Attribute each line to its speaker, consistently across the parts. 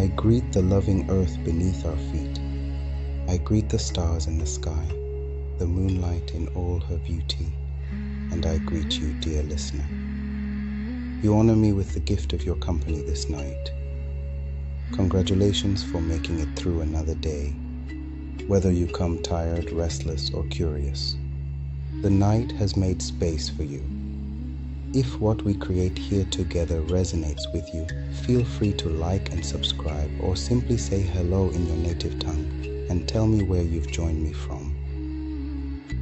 Speaker 1: I greet the loving earth beneath our feet. I greet the stars in the sky, the moonlight in all her beauty, and I greet you, dear listener. You honor me with the gift of your company this night. Congratulations for making it through another day, whether you come tired, restless, or curious. The night has made space for you. If what we create here together resonates with you, feel free to like and subscribe, or simply say hello in your native tongue and tell me where you've joined me from,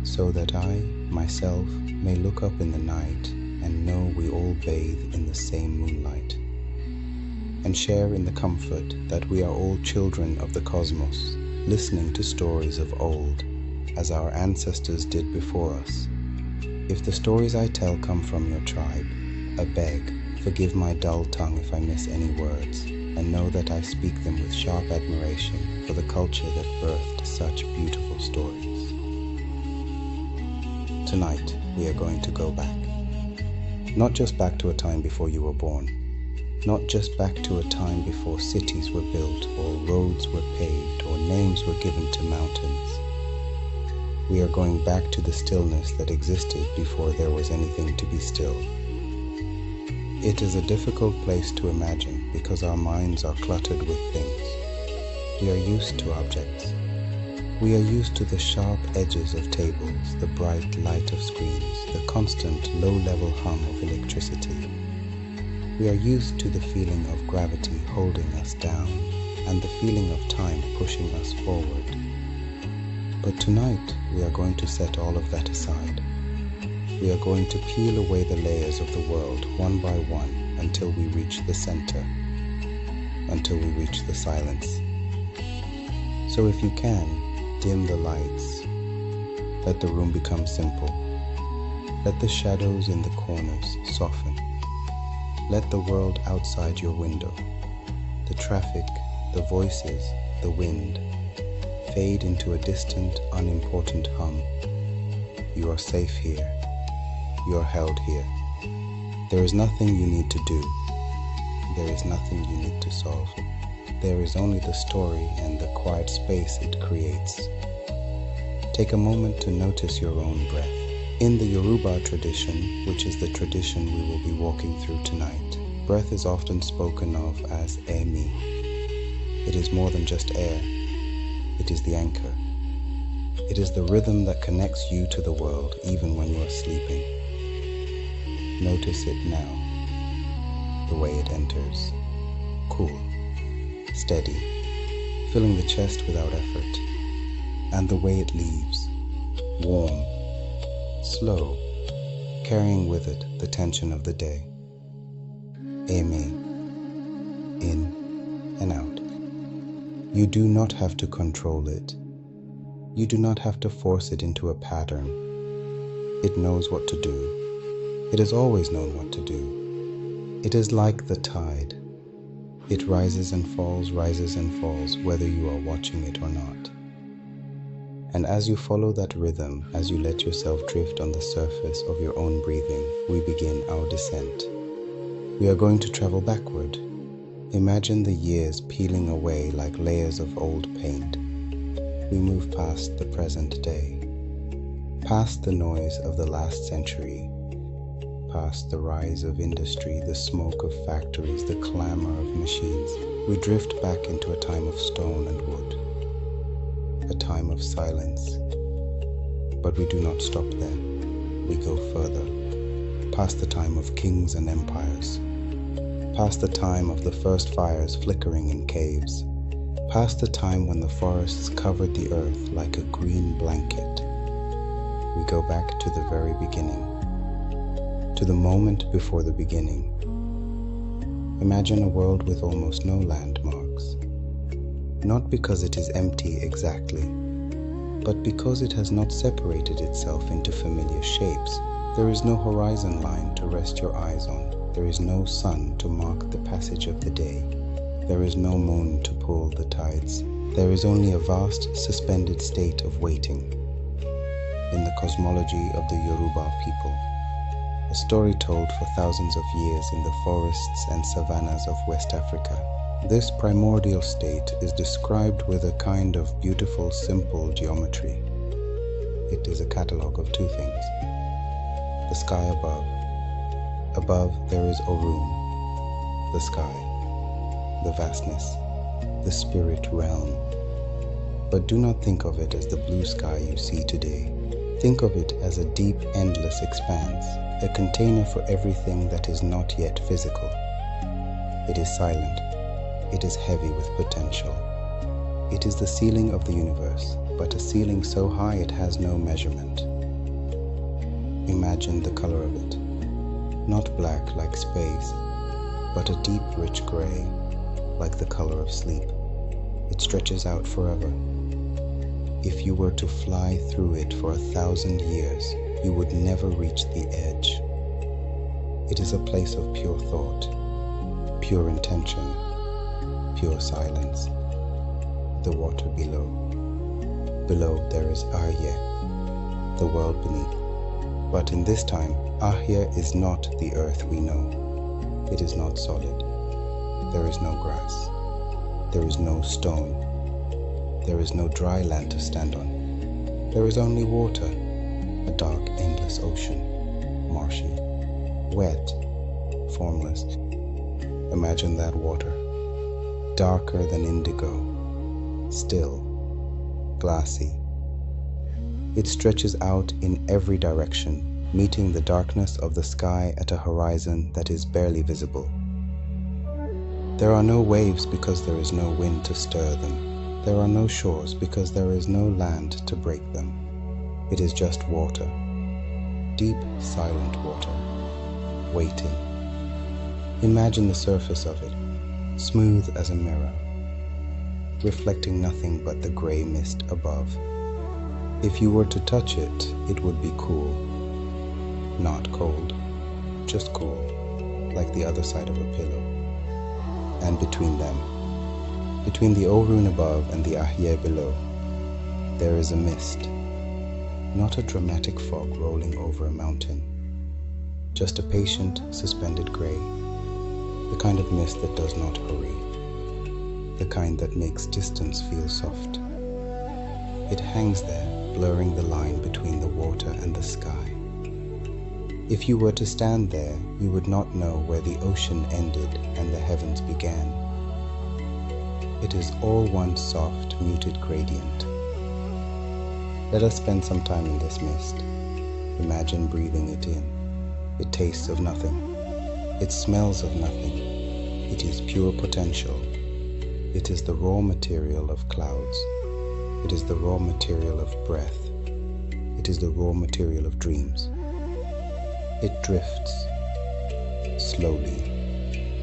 Speaker 1: so that I, myself, may look up in the night and know we all bathe in the same moonlight, and share in the comfort that we are all children of the cosmos, listening to stories of old, as our ancestors did before us. If the stories I tell come from your tribe, I beg, forgive my dull tongue if I miss any words, and know that I speak them with sharp admiration for the culture that birthed such beautiful stories. Tonight, we are going to go back. Not just back to a time before you were born, not just back to a time before cities were built, or roads were paved, or names were given to mountains. We are going back to the stillness that existed before there was anything to be still. It is a difficult place to imagine because our minds are cluttered with things. We are used to objects. We are used to the sharp edges of tables, the bright light of screens, the constant low-level hum of electricity. We are used to the feeling of gravity holding us down and the feeling of time pushing us forward. But tonight, we are going to set all of that aside. We are going to peel away the layers of the world one by one until we reach the center, until we reach the silence. So if you can, dim the lights. Let the room become simple. Let the shadows in the corners soften. Let the world outside your window, the traffic, the voices, the wind, fade into a distant, unimportant hum. You are safe here. You are held here. There is nothing you need to do. There is nothing you need to solve. There is only the story and the quiet space it creates. Take a moment to notice your own breath. In the Yoruba tradition, which is the tradition we will be walking through tonight, breath is often spoken of as emi. It is more than just air. It is the anchor. It is the rhythm that connects you to the world even when you are sleeping. Notice it now, the way it enters. Cool, steady, filling the chest without effort. And the way it leaves, warm, slow, carrying with it the tension of the day. Eme, in and out. You do not have to control it. You do not have to force it into a pattern. It knows what to do. It has always known what to do. It is like the tide. It rises and falls, whether you are watching it or not. And as you follow that rhythm, as you let yourself drift on the surface of your own breathing, we begin our descent. We are going to travel backward. Imagine the years peeling away like layers of old paint. We move past the present day, past the noise of the last century, past the rise of industry, the smoke of factories, the clamor of machines. We drift back into a time of stone and wood, a time of silence. But we do not stop there. We go further, past the time of kings and empires, past the time of the first fires flickering in caves, past the time when the forests covered the earth like a green blanket. We go back to the very beginning, to the moment before the beginning. Imagine a world with almost no landmarks, not because it is empty exactly, but because it has not separated itself into familiar shapes. There is no horizon line to rest your eyes on. There is no sun to mark the passage of the day. There is no moon to pull the tides. There is only a vast, suspended state of waiting. In the cosmology of the Yoruba people, a story told for thousands of years in the forests and savannas of West Africa, This primordial state is described with a kind of beautiful, simple geometry. It is a catalogue of two things. The sky above. Above there is Orun, the sky, the vastness, the spirit realm. But do not think of it as the blue sky you see today. Think of it as a deep, endless expanse, a container for everything that is not yet physical. It is silent. It is heavy with potential. It is the ceiling of the universe, but a ceiling so high it has no measurement. Imagine the color of it. Not black like space, but a deep, rich gray, like the color of sleep. It stretches out forever. If you were to fly through it for 1,000 years, you would never reach the edge. It is a place of pure thought, pure intention, pure silence. The water below. Below there is Aiye, the world beneath. But in this time, Aiye is not the earth we know. It is not solid. There is no grass. There is no stone. There is no dry land to stand on. There is only water, a dark, endless ocean, marshy, wet, formless. Imagine that water, darker than indigo, still, glassy. It stretches out in every direction, meeting the darkness of the sky at a horizon that is barely visible. There are no waves because there is no wind to stir them. There are no shores because there is no land to break them. It is just water, deep, silent water, waiting. Imagine the surface of it, smooth as a mirror, reflecting nothing but the gray mist above. If you were to touch it, it would be cool. Not cold, just cool, like the other side of a pillow. And between them, between the Orun above and the Aiye below, there is a mist. Not a dramatic fog rolling over a mountain, just a patient, suspended gray, the kind of mist that does not hurry, the kind that makes distance feel soft. It hangs there, blurring the line between the water and the sky. If you were to stand there, you would not know where the ocean ended and the heavens began. It is all one soft, muted gradient. Let us spend some time in this mist. Imagine breathing it in. It tastes of nothing. It smells of nothing. It is pure potential. It is the raw material of clouds. It is the raw material of breath. It is the raw material of dreams. It drifts, slowly,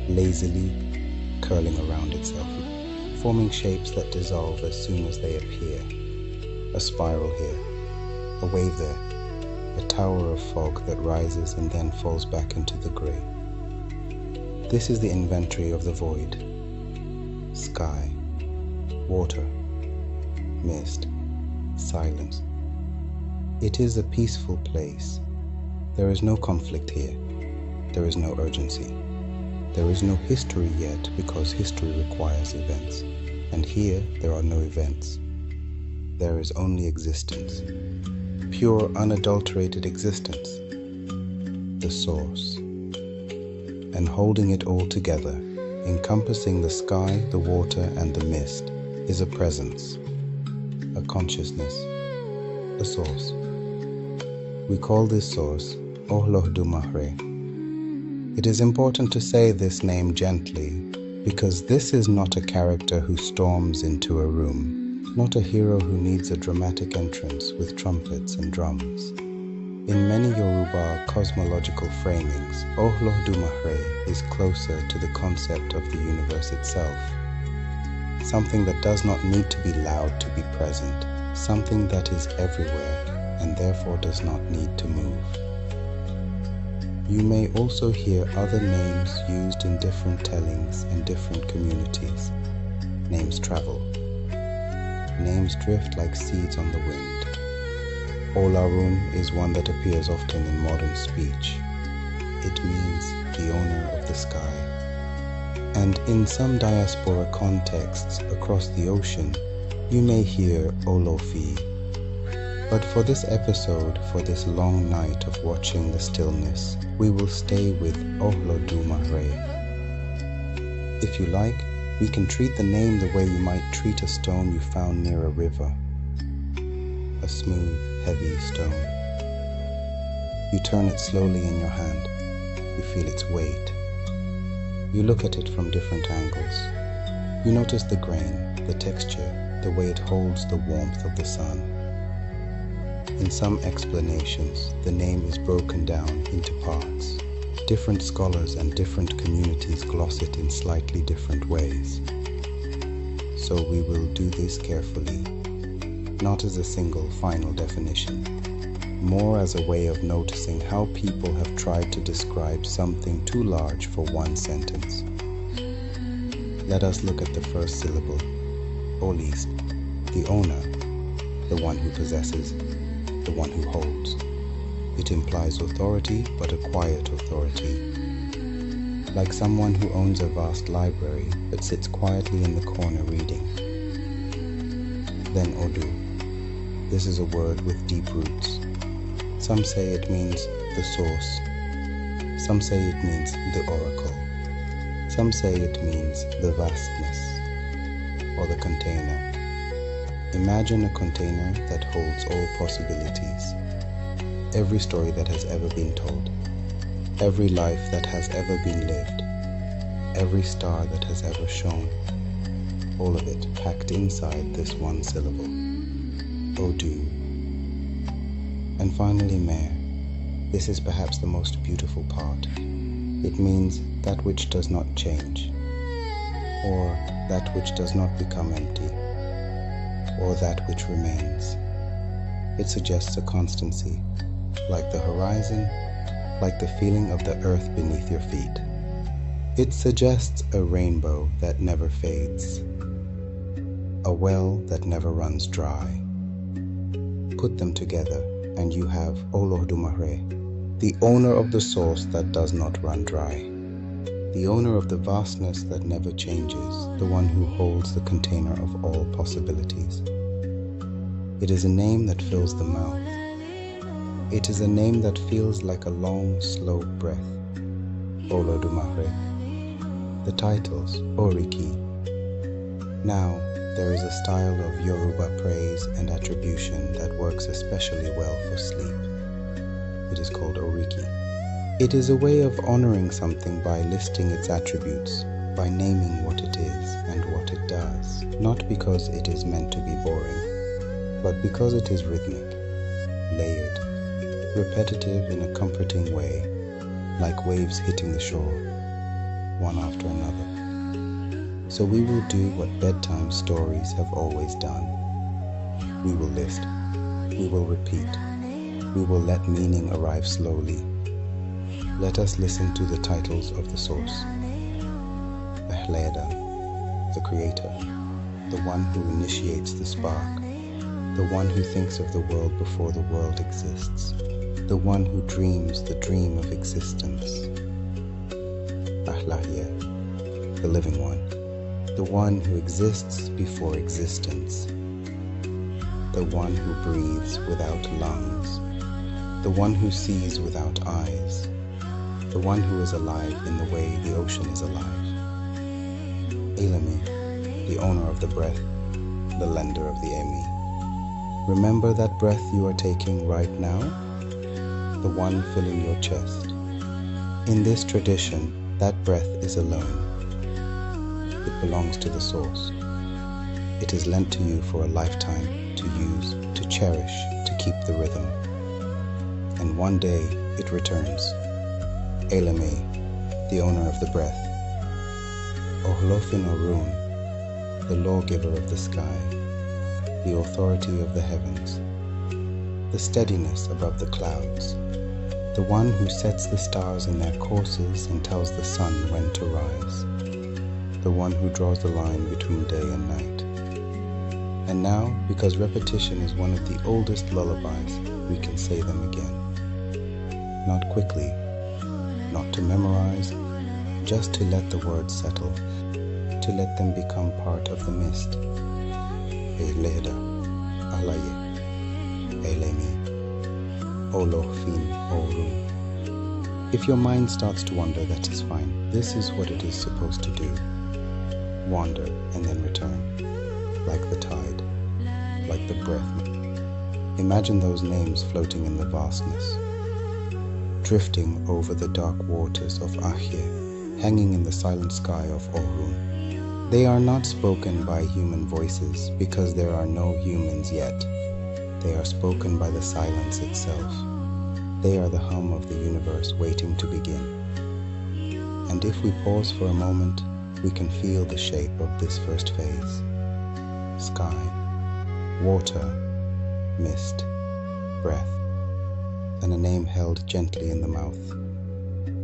Speaker 1: lazily, curling around itself, forming shapes that dissolve as soon as they appear. A spiral here, a wave there, a tower of fog that rises and then falls back into the grey. This is the inventory of the void. Sky, water, mist, silence. It is a peaceful place. There is no conflict here. There is no urgency. There is no history yet because history requires events. And here there are no events. There is only existence. Pure, unadulterated existence. The source. And holding it all together, encompassing the sky, the water, and the mist, is a presence, a consciousness, a source. We call this source Olodumare. It is important to say this name gently because this is not a character who storms into a room, not a hero who needs a dramatic entrance with trumpets and drums. In many Yoruba cosmological framings, Olodumare is closer to the concept of the universe itself. Something that does not need to be loud to be present, something that is everywhere and therefore does not need to move. You may also hear other names used in different tellings and different communities. Names travel. Names drift like seeds on the wind. Orun is one that appears often in modern speech. It means the owner of the sky. And in some diaspora contexts across the ocean, you may hear Olofi. But for this episode, for this long night of watching the stillness, we will stay with Olodumare. If you like, we can treat the name the way you might treat a stone you found near a river. A smooth, heavy stone. You turn it slowly in your hand. You feel its weight. You look at it from different angles. You notice the grain, the texture, the way it holds the warmth of the sun. In some explanations, the name is broken down into parts. Different scholars and different communities gloss it in slightly different ways. So we will do this carefully, not as a single final definition, more as a way of noticing how people have tried to describe something too large for one sentence. Let us look at the first syllable, Olist, the owner, the one who possesses, the one who holds. It implies authority, but a quiet authority. Like someone who owns a vast library, but sits quietly in the corner reading. Then Odu. This is a word with deep roots. Some say it means the source. Some say it means the oracle. Some say it means the vastness, or the container. Imagine a container that holds all possibilities. Every story that has ever been told. Every life that has ever been lived. Every star that has ever shone. All of it packed inside this one syllable. Odu. And finally, Mare. This is perhaps the most beautiful part. It means that which does not change, or that which does not become empty, or that which remains. It suggests a constancy, like the horizon, like the feeling of the earth beneath your feet. It suggests a rainbow that never fades, a well that never runs dry. Put them together and you have Olodumare, the owner of the source that does not run dry, the owner of the vastness that never changes, the one who holds the container of all possibilities. It is a name that fills the mouth. It is a name that feels like a long, slow breath. Olodumare. The titles, Oriki. Now, there is a style of Yoruba praise and attribution that works especially well for sleep. It is called Oriki. It is a way of honoring something by listing its attributes, by naming what it is and what it does, not because it is meant to be boring, but because it is rhythmic, layered, repetitive in a comforting way, like waves hitting the shore, one after another. So we will do what bedtime stories have always done. We will list, we will repeat, we will let meaning arrive slowly. Let us listen to the titles of the source. Ahleda, the creator, the one who initiates the spark, the one who thinks of the world before the world exists, the one who dreams the dream of existence. Ahlahye, the living one, the one who exists before existence, the one who breathes without lungs, the one who sees without eyes, the one who is alive in the way the ocean is alive. Elemi, the owner of the breath, the lender of the Emi. Remember that breath you are taking right now? The one filling your chest. In this tradition, that breath is alone. It belongs to the source. It is lent to you for a lifetime to use, to cherish, to keep the rhythm. And one day it returns. Elemi, the owner of the breath. Ohlofin Orun, the lawgiver of the sky, the authority of the heavens, the steadiness above the clouds, the one who sets the stars in their courses and tells the sun when to rise, the one who draws the line between day and night. And now, because repetition is one of the oldest lullabies, we can say them again. Not quickly, not to memorize, just to let the words settle, to let them become part of the mist. Eileda, Alaye, Eilemi, Olofin, Orun. If your mind starts to wander, that is fine. This is what it is supposed to do. Wander and then return, like the tide, like the breath. Imagine those names floating in the vastness, drifting over the dark waters of Aiye, hanging in the silent sky of Orun. They are not spoken by human voices because there are no humans yet. They are spoken by the silence itself. They are the hum of the universe waiting to begin. And if we pause for a moment, we can feel the shape of this first phase. Sky, water, mist, breath, and a name held gently in the mouth.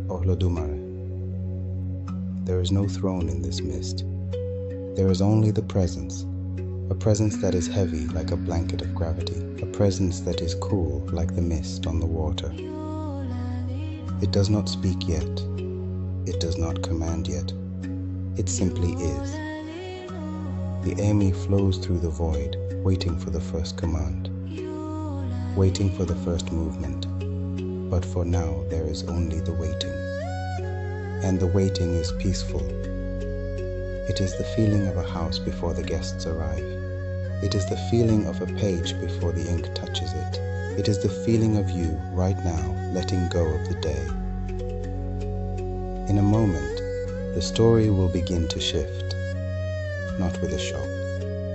Speaker 1: Olodumare. There is no throne in this mist. There is only the presence, a presence that is heavy like a blanket of gravity, a presence that is cool like the mist on the water. It does not speak yet. It does not command yet. It simply is. The Aiye flows through the void, waiting for the first command, waiting for the first movement. But for now, there is only the waiting. And the waiting is peaceful. It is the feeling of a house before the guests arrive. It is the feeling of a page before the ink touches it. It is the feeling of you, right now, letting go of the day. In a moment, the story will begin to shift. Not with a shock,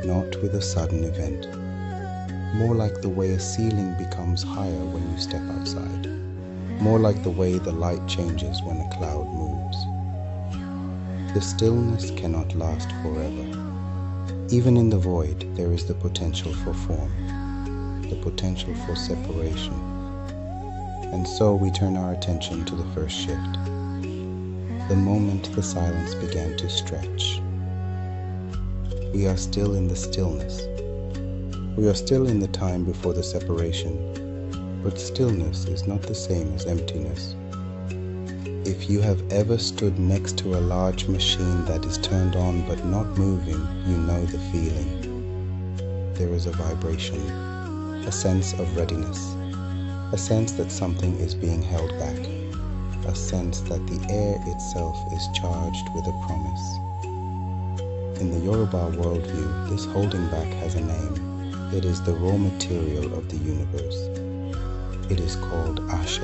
Speaker 1: not with a sudden event. More like the way a ceiling becomes higher when you step outside. More like the way the light changes when a cloud moves. The stillness cannot last forever. Even in the void, there is the potential for form, the potential for separation. And so we turn our attention to the first shift. The moment the silence began to stretch. We are still in the stillness. We are still in the time before the separation, but stillness is not the same as emptiness. If you have ever stood next to a large machine that is turned on but not moving, you know the feeling. There is a vibration, a sense of readiness, a sense that something is being held back, a sense that the air itself is charged with a promise. In the Yoruba worldview, this holding back has a name. It is the raw material of the universe. It is called Ashe.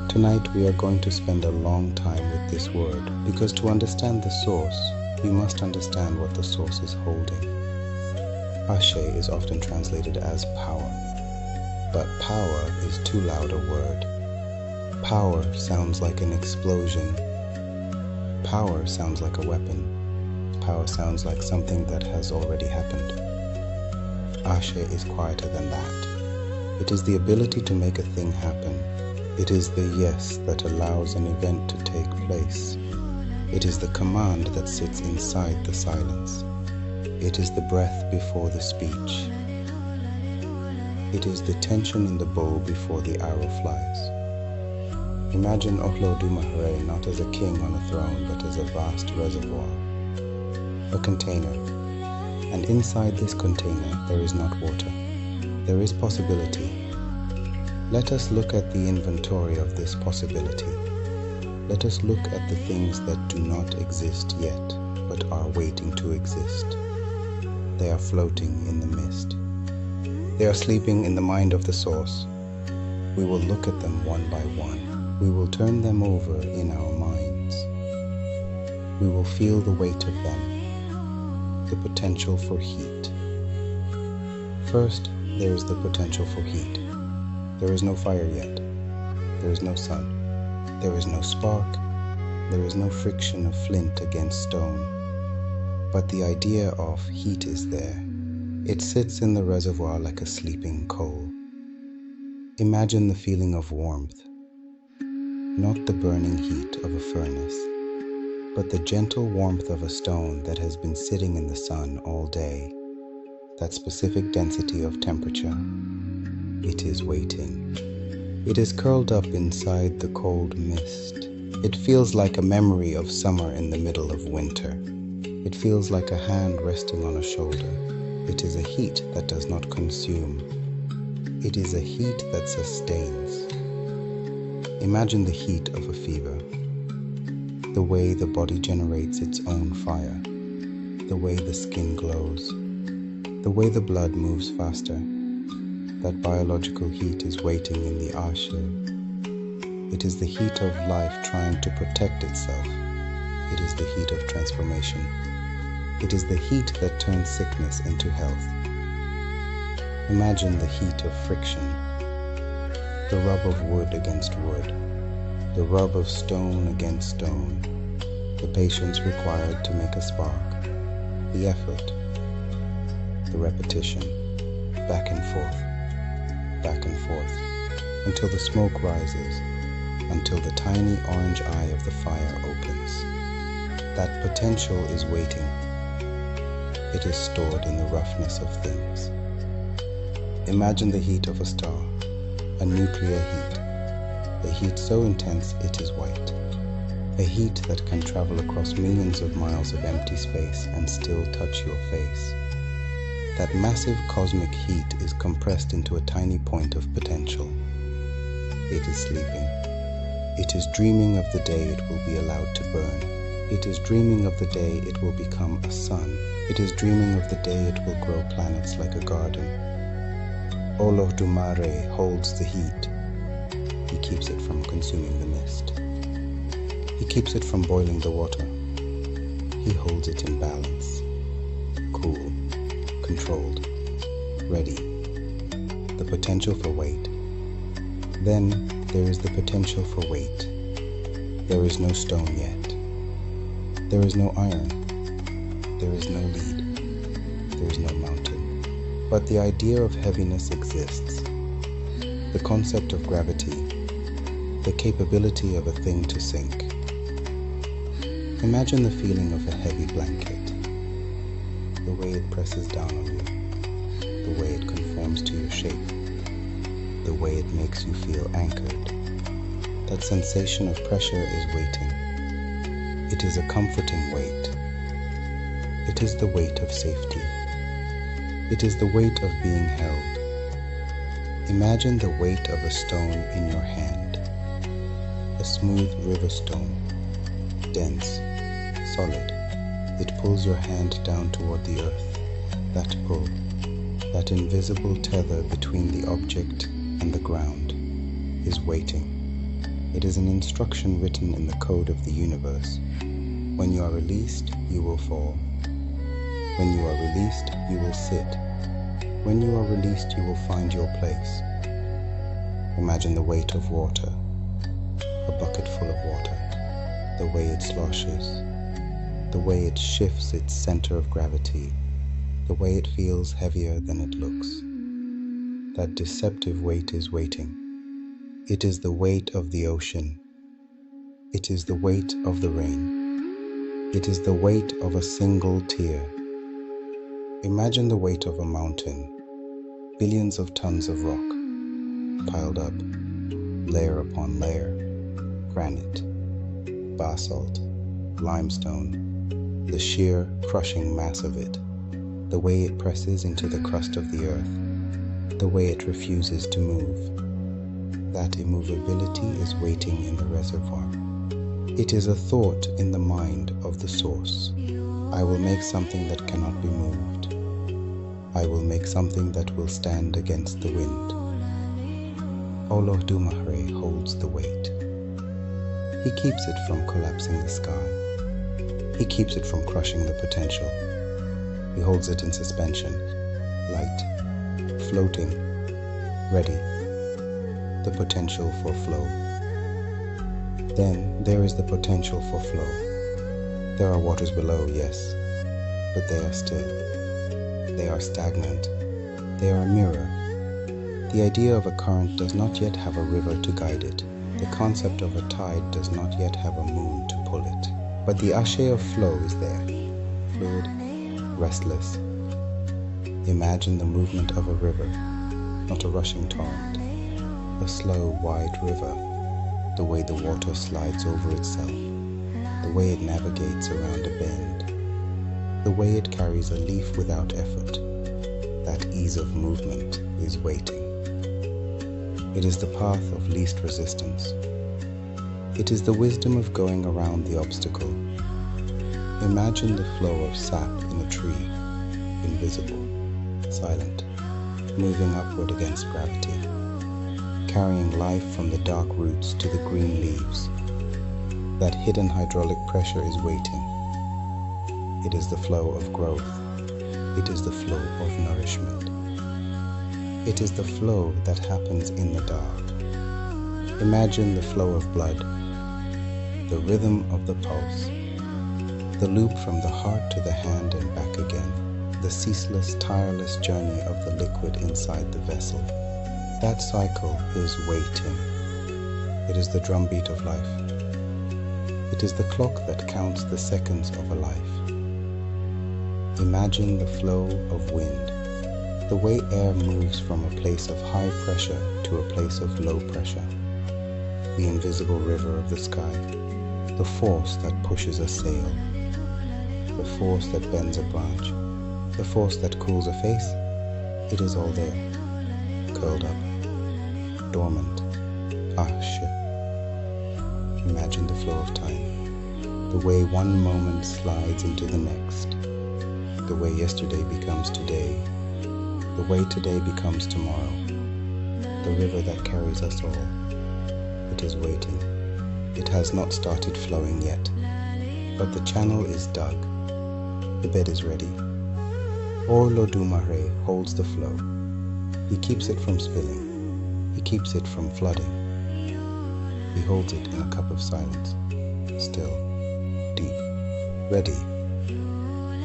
Speaker 1: Tonight we are going to spend a long time with this word, because to understand the source, you must understand what the source is holding. Ashe is often translated as power, but power is too loud a word. Power sounds like an explosion. Power sounds like a weapon. Power sounds like something that has already happened. Ashe is quieter than that. It is the ability to make a thing happen. It is the yes that allows an event to take place. It is the command that sits inside the silence. It is the breath before the speech. It is the tension in the bow before the arrow flies. Imagine Olodumare not as a king on a throne, but as a vast reservoir, a container. And inside this container, there is not water. There is possibility. Let us look at the inventory of this possibility. Let us look at the things that do not exist yet, but are waiting to exist. They are floating in the mist. They are sleeping in the mind of the source. We will look at them one by one. We will turn them over in our minds. We will feel the weight of them, the potential for heat. First, there is the potential for heat. There is no fire yet. There is no sun. There is no spark. There is no friction of flint against stone. But the idea of heat is there. It sits in the reservoir like a sleeping coal. Imagine the feeling of warmth. Not the burning heat of a furnace, but the gentle warmth of a stone that has been sitting in the sun all day. That specific density of temperature. It is waiting. It is curled up inside the cold mist. It feels like a memory of summer in the middle of winter. It feels like a hand resting on a shoulder. It is a heat that does not consume. It is a heat that sustains. Imagine the heat of a fever, the way the body generates its own fire, the way the skin glows, the way the blood moves faster. That biological heat is waiting in the Ashe. It is the heat of life trying to protect itself. It is the heat of transformation. It is the heat that turns sickness into health. Imagine the heat of friction, the rub of wood against wood, the rub of stone against stone, the patience required to make a spark, the effort, the repetition, back and forth, until the smoke rises, until the tiny orange eye of the fire opens. That potential is waiting. It is stored in the roughness of things. Imagine the heat of a star, a nuclear heat, a heat so intense it is white, a heat that can travel across millions of miles of empty space and still touch your face. That massive cosmic heat is compressed into a tiny point of potential. It is sleeping. It is dreaming of the day it will be allowed to burn. It is dreaming of the day it will become a sun. It is dreaming of the day it will grow planets like a garden. Olodumare holds the heat. He keeps it from consuming the mist. He keeps it from boiling the water. He holds it in balance, cool, controlled, ready. The potential for weight. Then there is the potential for weight. There is no stone yet. There is no iron. There is no lead. There is no mountain. But the idea of heaviness exists. The concept of gravity. The capability of a thing to sink. Imagine the feeling of a heavy blanket. The way it presses down on you. The way it conforms to your shape. The way it makes you feel anchored. That sensation of pressure is waiting. It is a comforting weight. It is the weight of safety. It is the weight of being held. Imagine the weight of a stone in your hand. A smooth river stone. Dense, solid. It pulls your hand down toward the earth. That pull, that invisible tether between the object and the ground, is waiting. It is an instruction written in the code of the universe. When you are released, you will fall. When you are released, you will sit. When you are released, you will find your place. Imagine the weight of water, a bucket full of water, the way it sloshes, the way it shifts its center of gravity, the way it feels heavier than it looks. That deceptive weight is waiting. It is the weight of the ocean. It is the weight of the rain. It is the weight of a single tear. Imagine the weight of a mountain, billions of tons of rock, piled up, layer upon layer, granite, basalt, limestone, the sheer, crushing mass of it, the way it presses into the crust of the earth, the way it refuses to move. That immovability is waiting in the reservoir. It is a thought in the mind of the source. I will make something that cannot be moved. I will make something that will stand against the wind. Olodumare holds the weight. He keeps it from collapsing the sky. He keeps it from crushing the potential. He holds it in suspension, light, floating, ready. The potential for flow. Then there is the potential for flow. There are waters below, yes, but they are still. They are stagnant. They are a mirror. The idea of a current does not yet have a river to guide it. The concept of a tide does not yet have a moon to pull it. But the Ashe of flow is there, fluid, restless. Imagine the movement of a river, not a rushing torrent. A slow, wide river, the way the water slides over itself, the way it navigates around a bend, the way it carries a leaf without effort. That ease of movement is waiting. It is the path of least resistance. It is the wisdom of going around the obstacle. Imagine the flow of sap in a tree, invisible, silent, moving upward against gravity, carrying life from the dark roots to the green leaves. That hidden hydraulic pressure is waiting. It is the flow of growth. It is the flow of nourishment. It is the flow that happens in the dark. Imagine the flow of blood, the rhythm of the pulse, the loop from the heart to the hand and back again, the ceaseless, tireless journey of the liquid inside the vessel. That cycle is waiting. It is the drumbeat of life. It is the clock that counts the seconds of a life. Imagine the flow of wind, the way air moves from a place of high pressure to a place of low pressure. The invisible river of the sky, the force that pushes a sail, the force that bends a branch, the force that cools a face. It is all there, curled up, dormant, Ashe. Imagine the flow of time, the way one moment slides into the next, the way yesterday becomes today, the way today becomes tomorrow, the river that carries us all. It is waiting. It has not started flowing yet, but the channel is dug. The bed is ready. Olodumare holds the flow. He keeps it from spilling. He keeps it from flooding. He holds it in a cup of silence, still, deep, ready.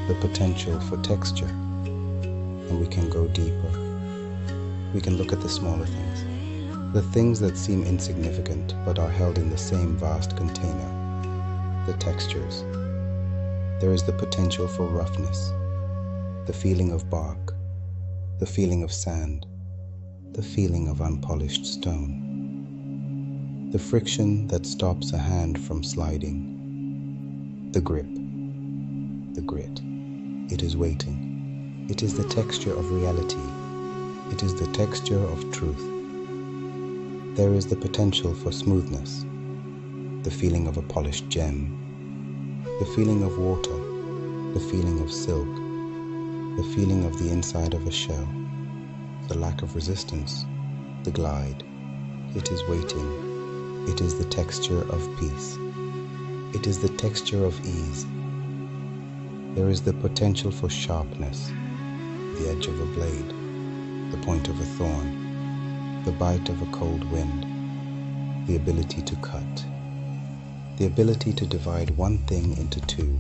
Speaker 1: The potential for texture, and we can go deeper. We can look at the smaller things, the things that seem insignificant but are held in the same vast container, the textures. There is the potential for roughness, the feeling of bark, the feeling of sand, the feeling of unpolished stone, the friction that stops a hand from sliding, the grip, the grit. It is waiting. It is the texture of reality. It is the texture of truth. There is the potential for smoothness, the feeling of a polished gem, the feeling of water, the feeling of silk, the feeling of the inside of a shell, the lack of resistance, the glide. It is waiting. It is the texture of peace. It is the texture of ease. There is the potential for sharpness, the edge of a blade, the point of a thorn, the bite of a cold wind, the ability to cut, the ability to divide one thing into two.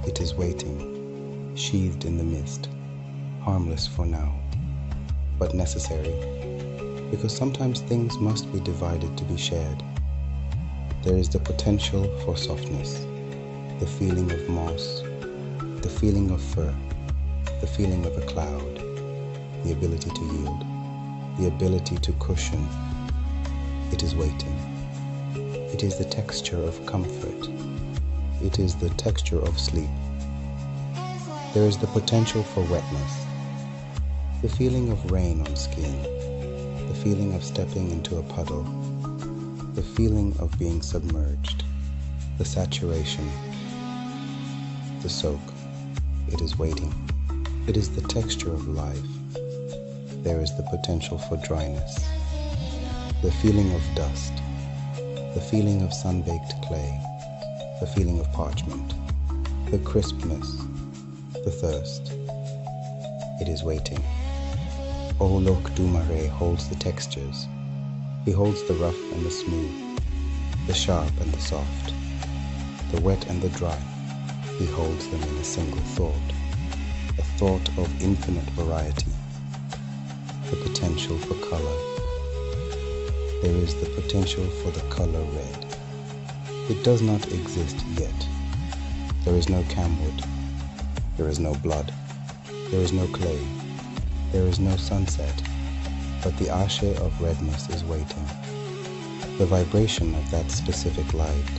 Speaker 1: It is waiting, sheathed in the mist, harmless for now, but necessary, because sometimes things must be divided to be shared. There is the potential for softness, the feeling of moss, the feeling of fur, the feeling of a cloud, the ability to yield, the ability to cushion. It is waiting. It is the texture of comfort. It is the texture of sleep. There is the potential for wetness, the feeling of rain on skin, the feeling of stepping into a puddle, the feeling of being submerged, the saturation, the soak. It is waiting. It is the texture of life. There is the potential for dryness, the feeling of dust, the feeling of sun-baked clay, the feeling of parchment, the crispness, the thirst. It is waiting. Olodumare holds the textures. He holds the rough and the smooth, the sharp and the soft, the wet and the dry. He holds them in a single thought, a thought of infinite variety, the potential for color. There is the potential for the color red. It does not exist yet. There is no camwood. There is no blood. There is no clay. There is no sunset. But the Ashe of redness is waiting. the vibration of that specific light,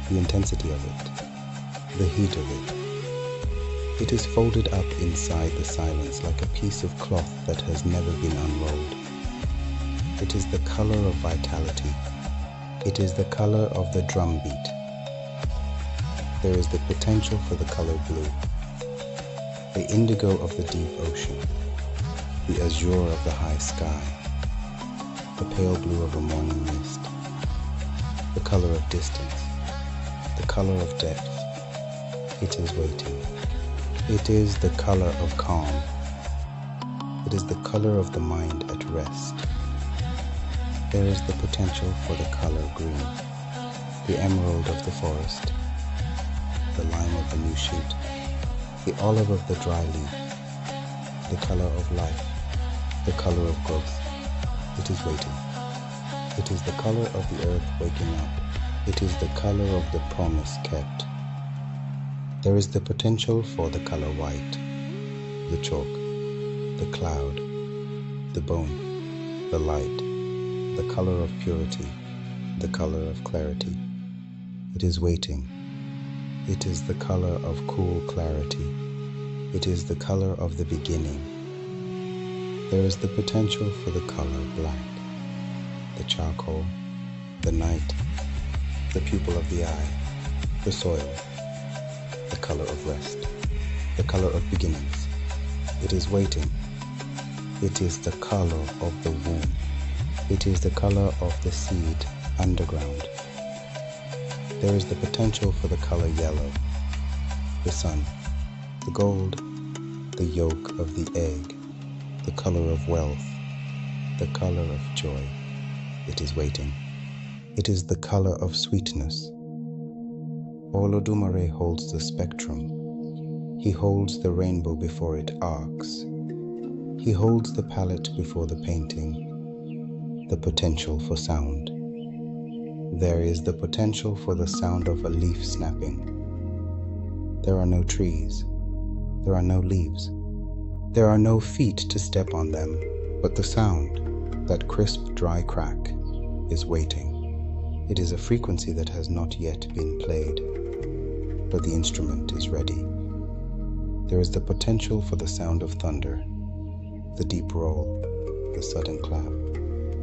Speaker 1: the intensity of it, the heat of it. It is folded up inside the silence like a piece of cloth that has never been unrolled. It is the color of vitality. It is the color of the drum beat. There is the potential for the color blue, the indigo of the deep ocean, the azure of the high sky, the pale blue of a morning mist, the color of distance, the color of depth. It is waiting. It is the color of calm. It is the color of the mind at rest. There is the potential for the color green, the emerald of the forest, the lime of the new shoot, the olive of the dry leaf, the color of life, the color of growth. It is waiting. It is the color of the earth waking up. It is the color of the promise kept. There is the potential for the color white, the chalk, the cloud, the bone, the light, the color of purity, the color of clarity. It is waiting. It is the color of cool clarity. It is the color of the beginning. There is the potential for the color black, the charcoal, the night, the pupil of the eye, the soil, the color of rest, the color of beginnings. It is waiting. It is the color of the womb. It is the color of the seed underground. There is the potential for the color yellow, the sun, the gold, the yolk of the egg, the color of wealth, the color of joy. It is waiting. It is the color of sweetness. Olodumare holds the spectrum. He holds the rainbow before it arcs. He holds the palette before the painting. The potential for sound. There is the potential for the sound of a leaf snapping. There are no trees. There are no leaves. There are no feet to step on them, but the sound, that crisp, dry crack, is waiting. It is a frequency that has not yet been played, but the instrument is ready. There is the potential for the sound of thunder, the deep roll, the sudden clap,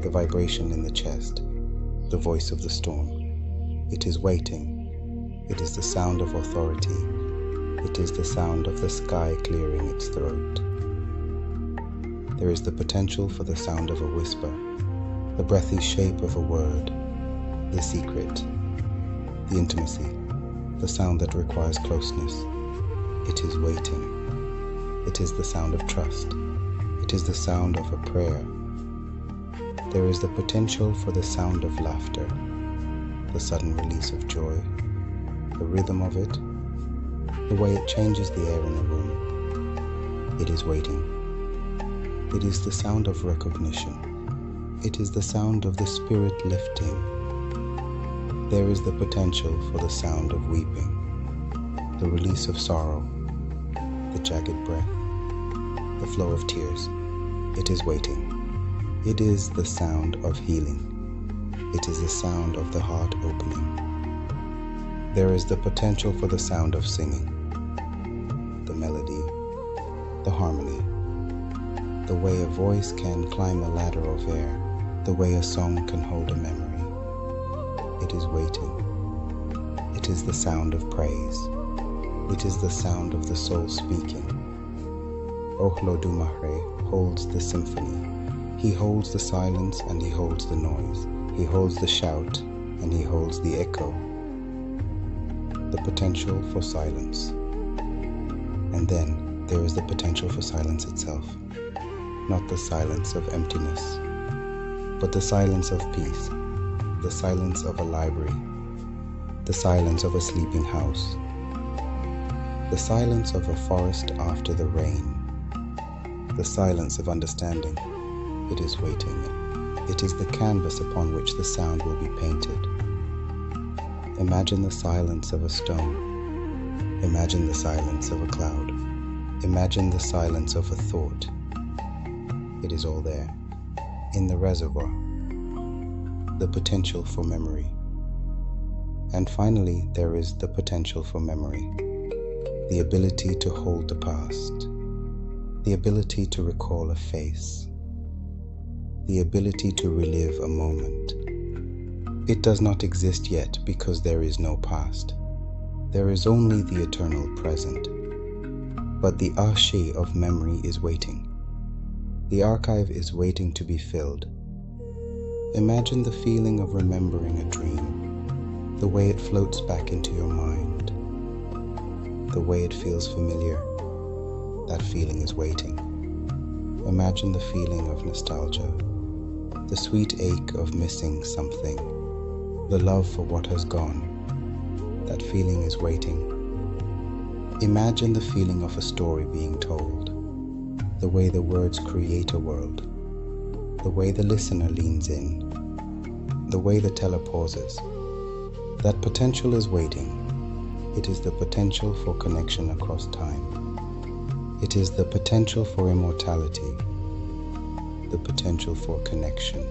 Speaker 1: the vibration in the chest, the voice of the storm. It is waiting. It is the sound of authority. It is the sound of the sky clearing its throat. There is the potential for the sound of a whisper, the breathy shape of a word, the secret, the intimacy, the sound that requires closeness. It is waiting. It is the sound of trust. It is the sound of a prayer. There is the potential for the sound of laughter, the sudden release of joy, the rhythm of it, the way it changes the air in a room. It is waiting. It is the sound of recognition. It is the sound of the spirit lifting. There is the potential for the sound of weeping, the release of sorrow, the jagged breath, the flow of tears. It is waiting. It is the sound of healing. It is the sound of the heart opening. There is the potential for the sound of singing, the melody, the harmony, the way a voice can climb a ladder of air, the way a song can hold a memory. It is waiting. It is the sound of praise. It is the sound of the soul speaking. Olodumare holds the symphony. He holds the silence and he holds the noise. He holds the shout and he holds the echo. The potential for silence. And then there is the potential for silence itself. Not the silence of emptiness, but the silence of peace, the silence of a library, the silence of a sleeping house, the silence of a forest after the rain, the silence of understanding. It is waiting. It is the canvas upon which the sound will be painted. Imagine the silence of a stone. Imagine the silence of a cloud. Imagine the silence of a thought. It is all there, in the reservoir. the potential for memory. And finally, there is the potential for memory, the ability to hold the past, the ability to recall a face, the ability to relive a moment. It does not exist yet because there is no past. There is only the eternal present. But the Ashe of memory is waiting. The archive is waiting to be filled. Imagine the feeling of remembering a dream, the way it floats back into your mind, the way it feels familiar. That feeling is waiting. Imagine the feeling of nostalgia, the sweet ache of missing something, the love for what has gone. That feeling is waiting. Imagine the feeling of a story being told, the way the words create a world, the way the listener leans in, the way the teller pauses. That potential is waiting. It is the potential for connection across time. It is the potential for immortality, the potential for connection.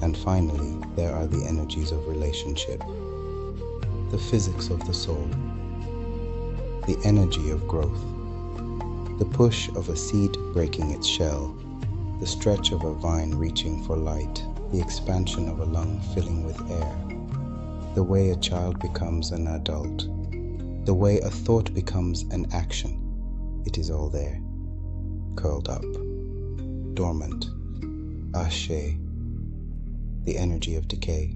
Speaker 1: And finally, there are the energies of relationship, the physics of the soul, the energy of growth, the push of a seed breaking its shell, the stretch of a vine reaching for light, the expansion of a lung filling with air, the way a child becomes an adult, the way a thought becomes an action. It is all there, curled up, dormant, Ashe, the energy of decay,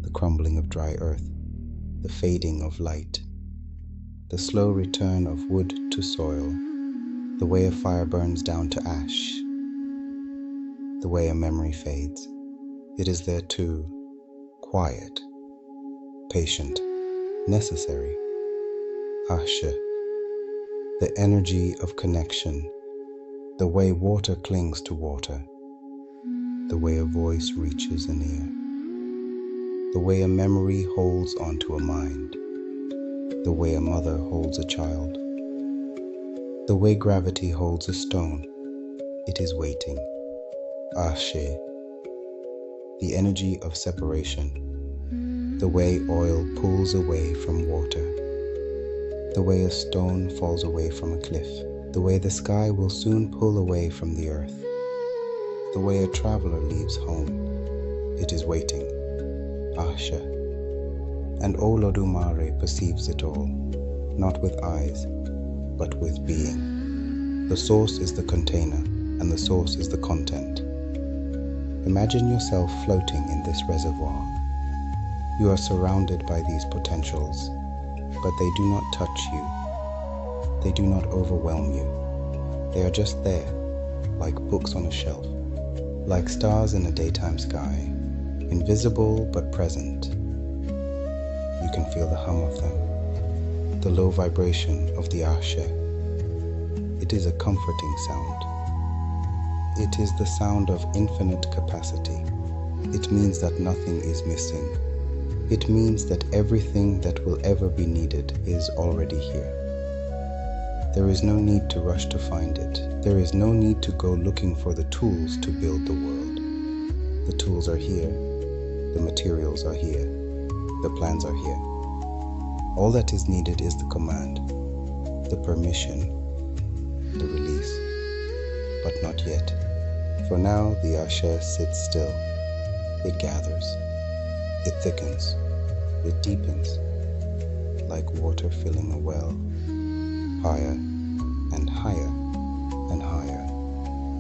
Speaker 1: the crumbling of dry earth, the fading of light, the slow return of wood to soil, the way a fire burns down to ash, the way a memory fades. It is there too, quiet, patient, necessary. Ashe, the energy of connection, the way water clings to water, the way a voice reaches an ear, the way a memory holds onto a mind, the way a mother holds a child, the way gravity holds a stone. It is waiting. Ashe, the energy of separation, the way oil pulls away from water, the way a stone falls away from a cliff, the way the sky will soon pull away from the earth, the way a traveler leaves home. It is waiting. Ashe. And Olodumare perceives it all, not with eyes, but with being. The source is the container, and the source is the content. Imagine yourself floating in this reservoir. You are surrounded by these potentials, but they do not touch you. They do not overwhelm you. They are just there, like books on a shelf, like stars in a daytime sky, invisible but present. You can feel the hum of them, the low vibration of the Ashe. It is a comforting sound. It is the sound of infinite capacity. It means that nothing is missing. It means that everything that will ever be needed is already here. There is no need to rush to find it. There is no need to go looking for the tools to build the world. The tools are here. The materials are here. The plans are here. All that is needed is the command, the permission, the release. But not yet. For now, the Ashe sits still. It gathers. It thickens. It deepens. Like water filling a well. Higher and higher and higher,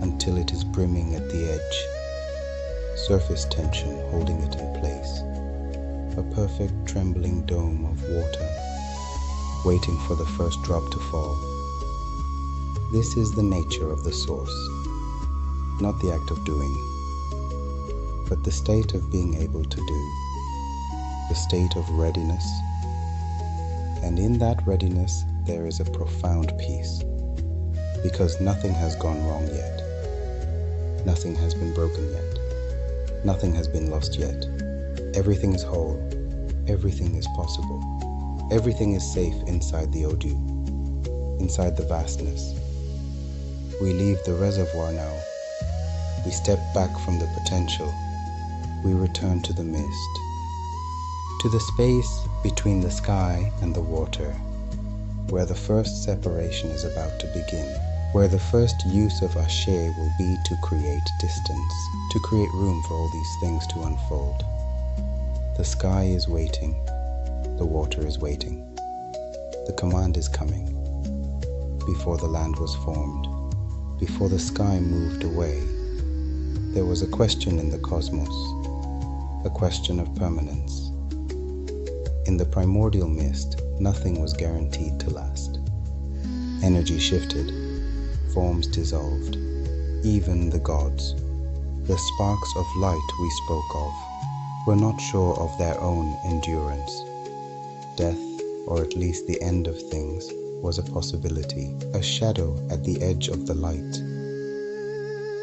Speaker 1: until it is brimming at the edge. Surface tension holding it in place. A perfect trembling dome of water, waiting for the first drop to fall. This is the nature of the source, not the act of doing, but the state of being able to do, the state of readiness. And in that readiness, there is a profound peace, because nothing has gone wrong yet. Nothing has been broken yet. Nothing has been lost yet. Everything is whole. Everything is possible. Everything is safe inside the Odu, inside the vastness. We leave the reservoir now. We step back from the potential. we return to the mist, to the space between the sky and the water, where the first separation is about to begin, where the first use of Ashe will be to create distance, to create room for all these things to unfold. The sky is waiting, the water is waiting, the command is coming. Before the land was formed, before the sky moved away, there was a question in the cosmos, a question of permanence. In the primordial mist, nothing was guaranteed to last. Energy shifted, forms dissolved, even the gods, the sparks of light we spoke of, were not sure of their own endurance. Death, or at least the end of things, was a possibility, a shadow at the edge of the light.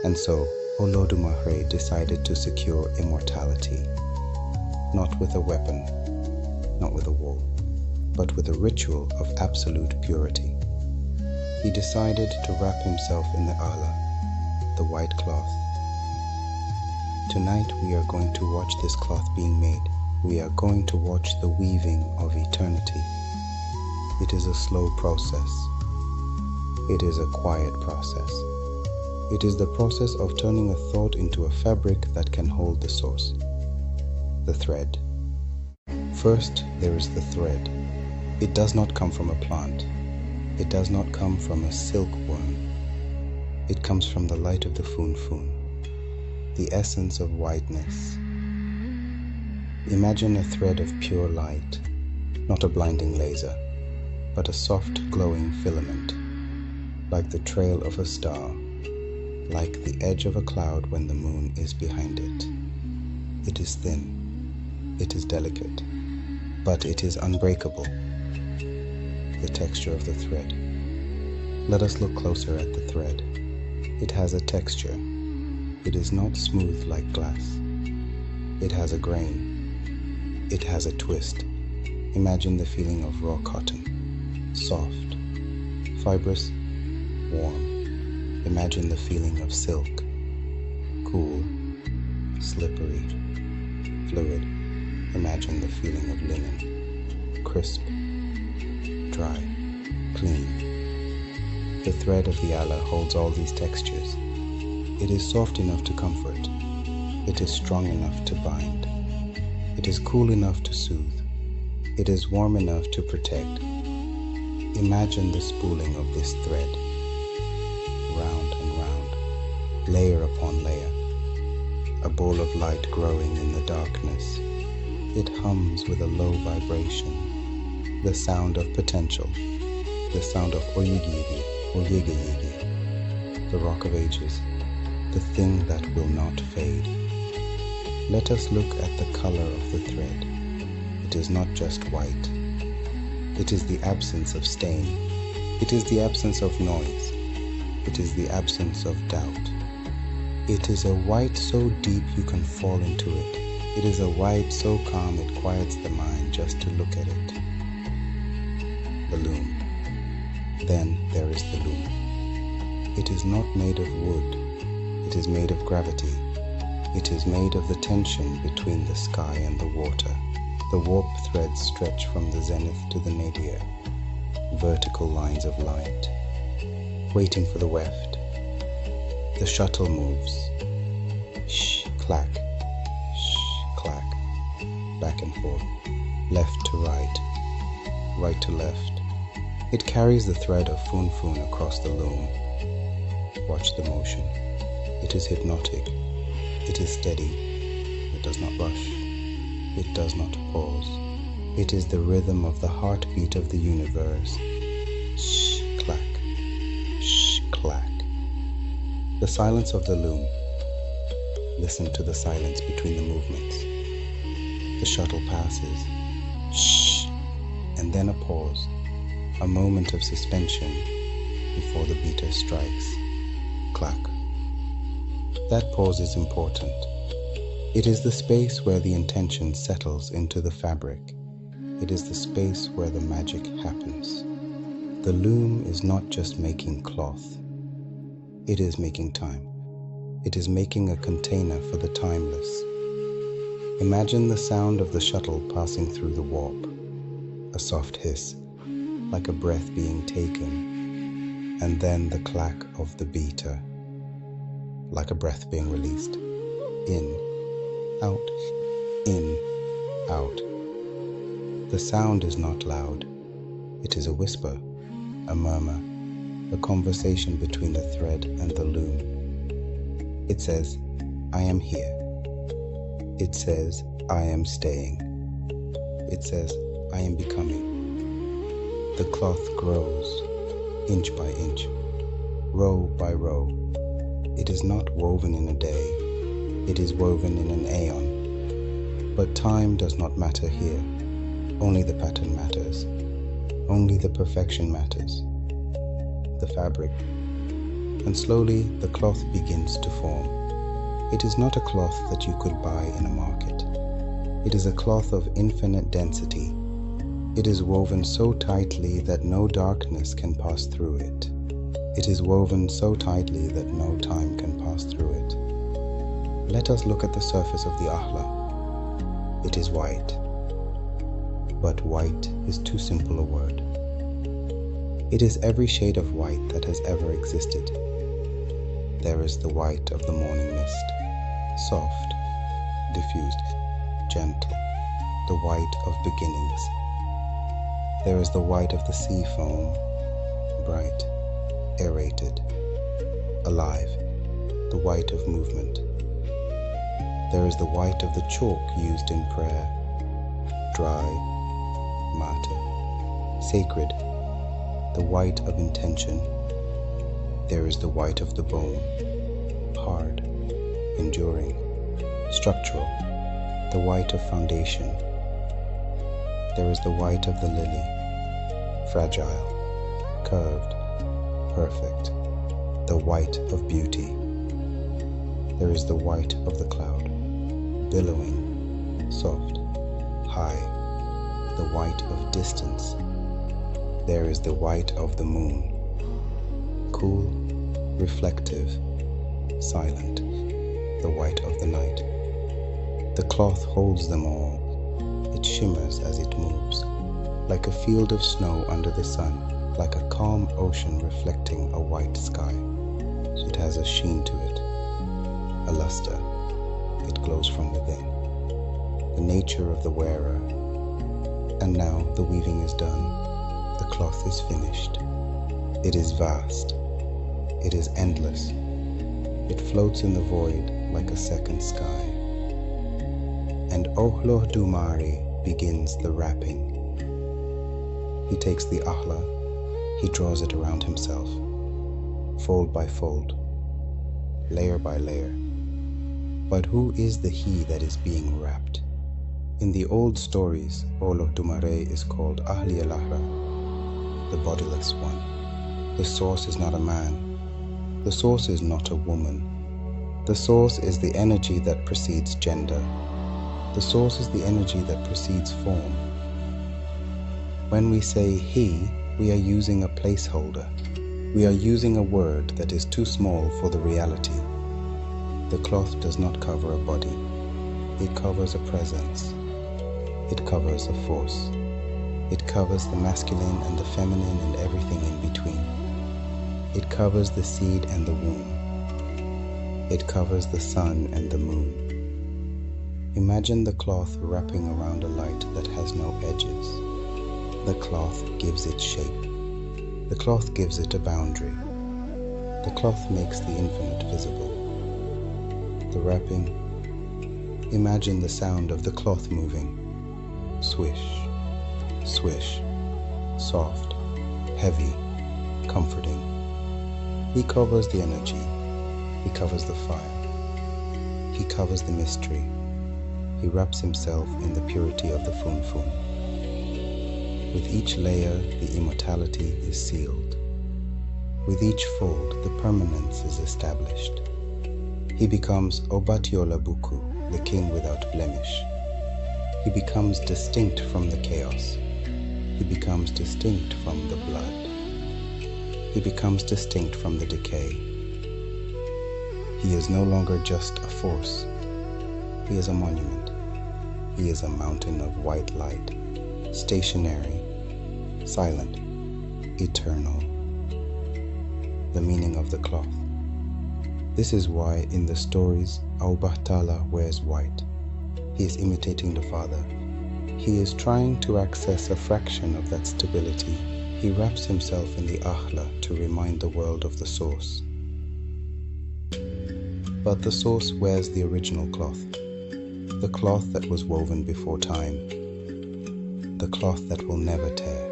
Speaker 1: And so, Olodumare decided to secure immortality, not with a weapon, not with a wall, but with a ritual of absolute purity. He decided to wrap himself in the ala, the white cloth. Tonight we are going to watch this cloth being made. We are going to watch the weaving of eternity. It is a slow process. It is a quiet process. It is the process of turning a thought into a fabric that can hold the source, the thread. First, there is the thread. It does not come from a plant. It does not come from a silkworm. It comes from the light of the funfun, the essence of whiteness. Imagine a thread of pure light, not a blinding laser, but a soft glowing filament, like the trail of a star, like the edge of a cloud when the moon is behind it. It is thin, it is delicate, but it is unbreakable. The texture of the thread. Let us look closer at the thread. It has a texture. It is not smooth like glass. It has a grain. It has a twist. Imagine the feeling of raw cotton. Soft, fibrous, warm. Imagine the feeling of silk, cool, slippery, fluid. Imagine the feeling of linen, crisp, dry, clean. The thread of the ala holds all these textures. It is soft enough to comfort. It is strong enough to bind. It is cool enough to soothe. It is warm enough to protect. Imagine the spooling of this thread. Round and round, layer upon layer, a ball of light growing in the darkness. It hums with a low vibration, the sound of potential, the sound of oyigigi or yigayigi, the rock of ages, the thing that will not fade. Let us look at the color of the thread. It is not just white. It is the absence of stain. It is the absence of noise. It is the absence of doubt. It is a white so deep you can fall into it. It is a white so calm it quiets the mind just to look at it. The loom. Then there is the loom. It is not made of wood. It is made of gravity. It is made of the tension between the sky and the water. The warp threads stretch from the zenith to the nadir, vertical lines of light, waiting for the weft. The shuttle moves. Shh, clack. Shh, clack. Back and forth. Left to right. Right to left. It carries the thread of funfun across the loom. Watch the motion. It is hypnotic. It is steady. It does not rush. It does not pause. It is the rhythm of the heartbeat of the universe. Shh, clack. Shh, clack. The silence of the loom. Listen to the silence between the movements. The shuttle passes. Shh. And then a pause. A moment of suspension before the beater strikes. Clack. That pause is important. It is the space where the intention settles into the fabric. It is the space where the magic happens. The loom is not just making cloth. It is making time. It is making a container for the timeless. Imagine the sound of the shuttle passing through the warp, a soft hiss, like a breath being taken, and then the clack of the beater, like a breath being released. In, out, in, out. The sound is not loud. It is a whisper, a murmur, a conversation between the thread and the loom. It says, I am here. It says, I am staying. It says, I am becoming. The cloth grows, inch by inch, row by row. It is not woven in a day. It is woven in an aeon. But time does not matter here. Only the pattern matters. Only the perfection matters. The fabric. And slowly the cloth begins to form. It is not a cloth that you could buy in a market. It is a cloth of infinite density. It is woven so tightly that no darkness can pass through it. It is woven so tightly that no time can pass through it. Let us look at the surface of the ahla. It is white. But white is too simple a word. It is every shade of white that has ever existed. There is the white of the morning mist, soft, diffused, gentle, the white of beginnings. There is the white of the sea foam, bright, aerated, alive, the white of movement. There is the white of the chalk used in prayer, dry, matter, sacred, the white of intention. There is the white of the bone, hard, enduring, structural, the white of foundation. There is the white of the lily, fragile, curved, perfect, the white of beauty. There is the white of the cloud, billowing, soft, high, the white of distance. There is the white of the moon, cool, reflective, silent, the white of the night. The cloth holds them all. It shimmers as it moves, like a field of snow under the sun, like a calm ocean reflecting a white sky. It has a sheen to it, a luster. It glows from within. The nature of the wearer. And now the weaving is done. The cloth is finished. It is vast. It is endless. It floats in the void like a second sky. And Olodumare begins the wrapping. He takes the ahla, he draws it around himself, fold by fold, layer by layer. But who is the he that is being wrapped? In the old stories, Olodumare is called Ahli al-Ahra, the bodiless one. The source is not a man. The source is not a woman. The source is the energy that precedes gender. The source is the energy that precedes form. When we say he, we are using a placeholder. We are using a word that is too small for the reality. The cloth does not cover a body. It covers a presence. It covers a force. It covers the masculine and the feminine and everything in between. It covers the seed and the womb. It covers the sun and the moon. Imagine the cloth wrapping around a light that has no edges. The cloth gives it shape. The cloth gives it a boundary. The cloth makes the infinite visible. The wrapping. Imagine the sound of the cloth moving. Swish, swish, soft, heavy, comforting. He covers the energy. He covers the fire. He covers the mystery. He wraps himself in the purity of the funfun. With each layer, the immortality is sealed. With each fold, the permanence is established. He becomes Obatalá Buku, the king without blemish. He becomes distinct from the chaos. He becomes distinct from the blood. He becomes distinct from the decay. He is no longer just a force. He is a monument. He is a mountain of white light, stationary, silent, eternal. The meaning of the cloth. This is why in the stories Obatalá wears white. He is imitating the Father. He is trying to access a fraction of that stability. He wraps himself in the Ahla to remind the world of the source. But the source wears the original cloth, the cloth that was woven before time, the cloth that will never tear,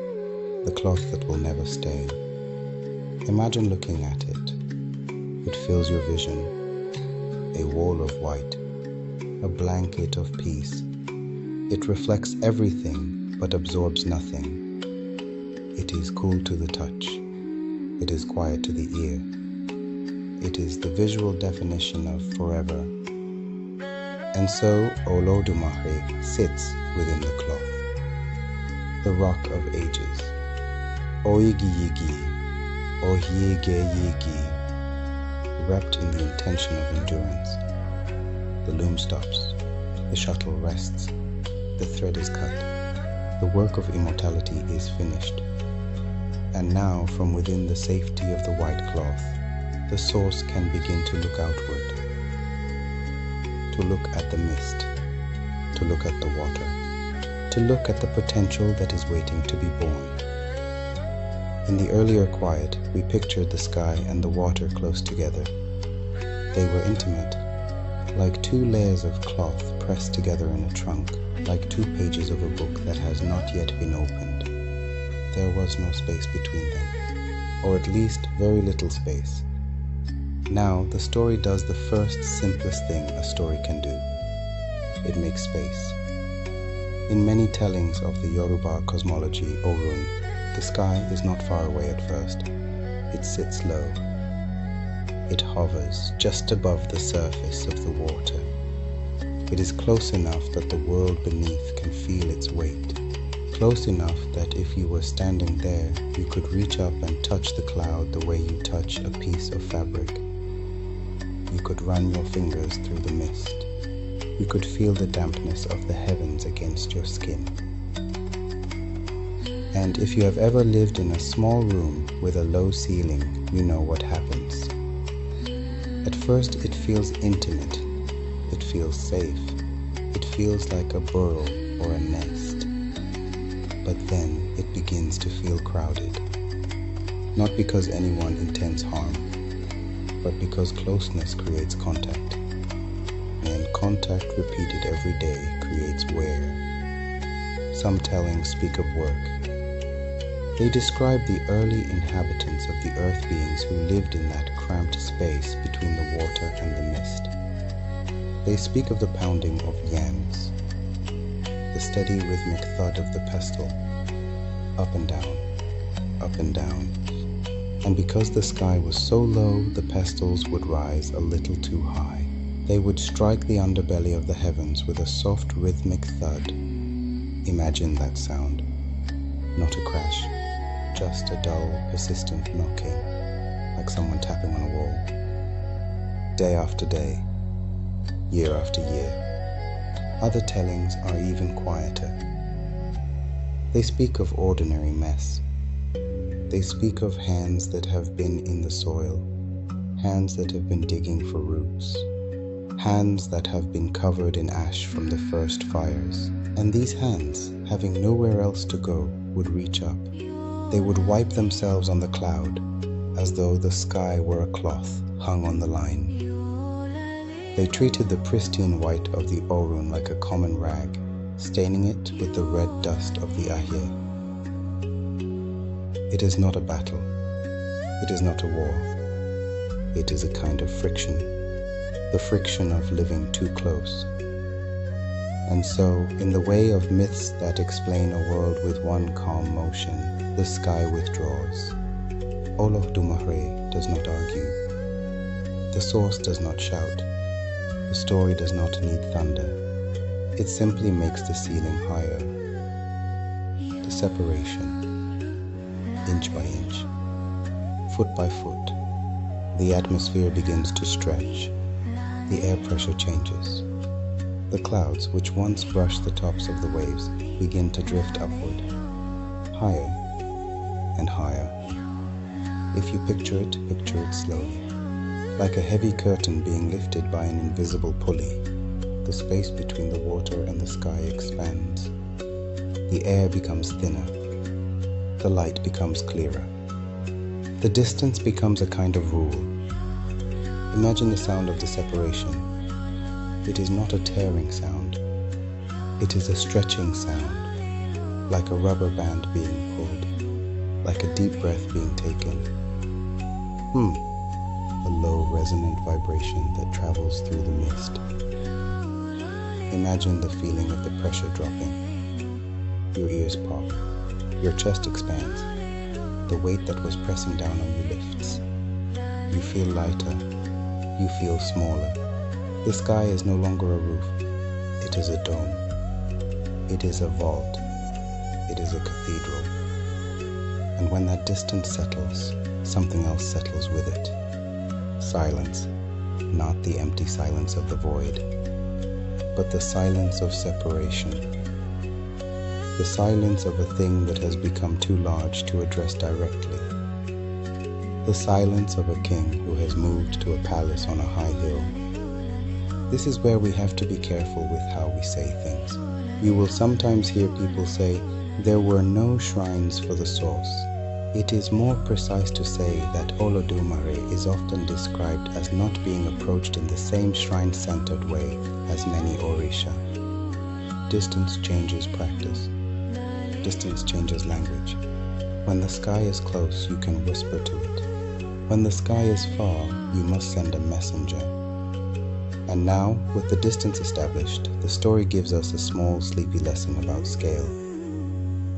Speaker 1: the cloth that will never stain. Imagine looking at it. It fills your vision, a wall of white, a blanket of peace. It reflects everything but absorbs nothing. It is cool to the touch. It is quiet to the ear. It is the visual definition of forever. And so Olodumare sits within the cloth, the rock of ages. Oigi yigi, ohiege yigi, wrapped in the intention of endurance. The loom stops, the shuttle rests, the thread is cut. The work of immortality is finished. And now, from within the safety of the white cloth, the source can begin to look outward, to look at the mist, to look at the water, to look at the potential that is waiting to be born. In the earlier quiet, we pictured the sky and the water close together. They were intimate, like two layers of cloth pressed together in a trunk, like two pages of a book that has not yet been opened. There was no space between them, or at least very little space. Now, the story does the first simplest thing a story can do. It makes space. In many tellings of the Yoruba cosmology, Orun, the sky is not far away at first. It sits low. It hovers just above the surface of the water. It is close enough that the world beneath can feel its weight. Close enough that if you were standing there, you could reach up and touch the cloud the way you touch a piece of fabric. You could run your fingers through the mist. You could feel the dampness of the heavens against your skin. And if you have ever lived in a small room with a low ceiling, you know what happens. At first it feels intimate, it feels safe, it feels like a burrow or a nest. But then it begins to feel crowded, not because anyone intends harm, but because closeness creates contact, and contact repeated every day creates wear. Some tellings speak of work. They describe the early inhabitants of the earth beings who lived in that cramped space between the water and the mist. They speak of the pounding of yams, the steady rhythmic thud of the pestle, up and down, up and down. And because the sky was so low, the pestles would rise a little too high. They would strike the underbelly of the heavens with a soft rhythmic thud. Imagine that sound. Not a crash, just a dull, persistent knocking, like someone tapping on a wall. Day after day, year after year. Other tellings are even quieter. They speak of ordinary mess. They speak of hands that have been in the soil, hands that have been digging for roots, hands that have been covered in ash from the first fires. And these hands, having nowhere else to go, would reach up. They would wipe themselves on the cloud, as though the sky were a cloth hung on the line. They treated the pristine white of the Orun like a common rag, staining it with the red dust of the Aiye. It is not a battle. It is not a war. It is a kind of friction, the friction of living too close. And so, in the way of myths that explain a world with one calm motion, the sky withdraws. Olódùmarè does not argue. The source does not shout. The story does not need thunder. It simply makes the ceiling higher. The separation, inch by inch, foot by foot, the atmosphere begins to stretch. The air pressure changes. The clouds, which once brushed the tops of the waves, begin to drift upward, higher and higher. If you picture it slowly, like a heavy curtain being lifted by an invisible pulley. The space between the water and the sky expands. The air becomes thinner. The light becomes clearer. The distance becomes a kind of rule. Imagine the sound of the separation. It is not a tearing sound. It is a stretching sound, like a rubber band being pulled, like a deep breath being taken. A low resonant vibration that travels through the mist. Imagine the feeling of the pressure dropping. Your ears pop. Your chest expands. The weight that was pressing down on you lifts. You feel lighter. You feel smaller. The sky is no longer a roof. It is a dome. It is a vault. It is a cathedral. And when that distance settles, something else settles with it. Silence. Not the empty silence of the void, but the silence of separation. The silence of a thing that has become too large to address directly. The silence of a king who has moved to a palace on a high hill. This is where we have to be careful with how we say things. You will sometimes hear people say, there were no shrines for the source. It is more precise to say that Olodumare is often described as not being approached in the same shrine-centered way as many Orisha. Distance changes practice. Distance changes language. When the sky is close, you can whisper to it. When the sky is far, you must send a messenger. And now, with the distance established, the story gives us a small, sleepy lesson about scale.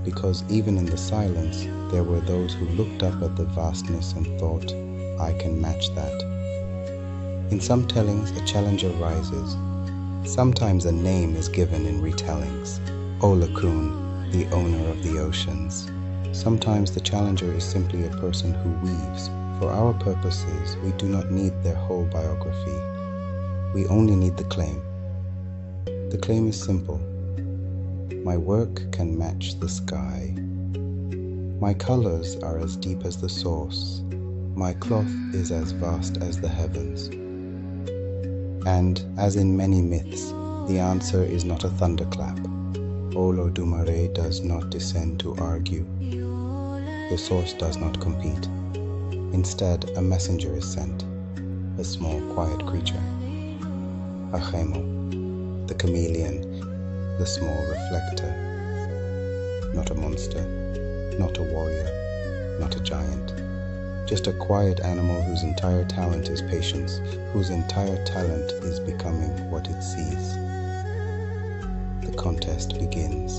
Speaker 1: Because even in the silence, there were those who looked up at the vastness and thought, I can match that. In some tellings, a challenger rises. Sometimes a name is given in retellings. Olokun, the owner of the oceans. Sometimes the challenger is simply a person who weaves. For our purposes, we do not need their whole biography. We only need the claim. The claim is simple. My work can match the sky. My colors are as deep as the source. My cloth is as vast as the heavens. And, as in many myths, the answer is not a thunderclap. Olodumare does not descend to argue. The source does not compete. Instead, a messenger is sent, a small, quiet creature. Achemo, the chameleon, the small reflector. Not a monster, not a warrior, not a giant. Just a quiet animal whose entire talent is patience, whose entire talent is becoming what it sees. The contest begins,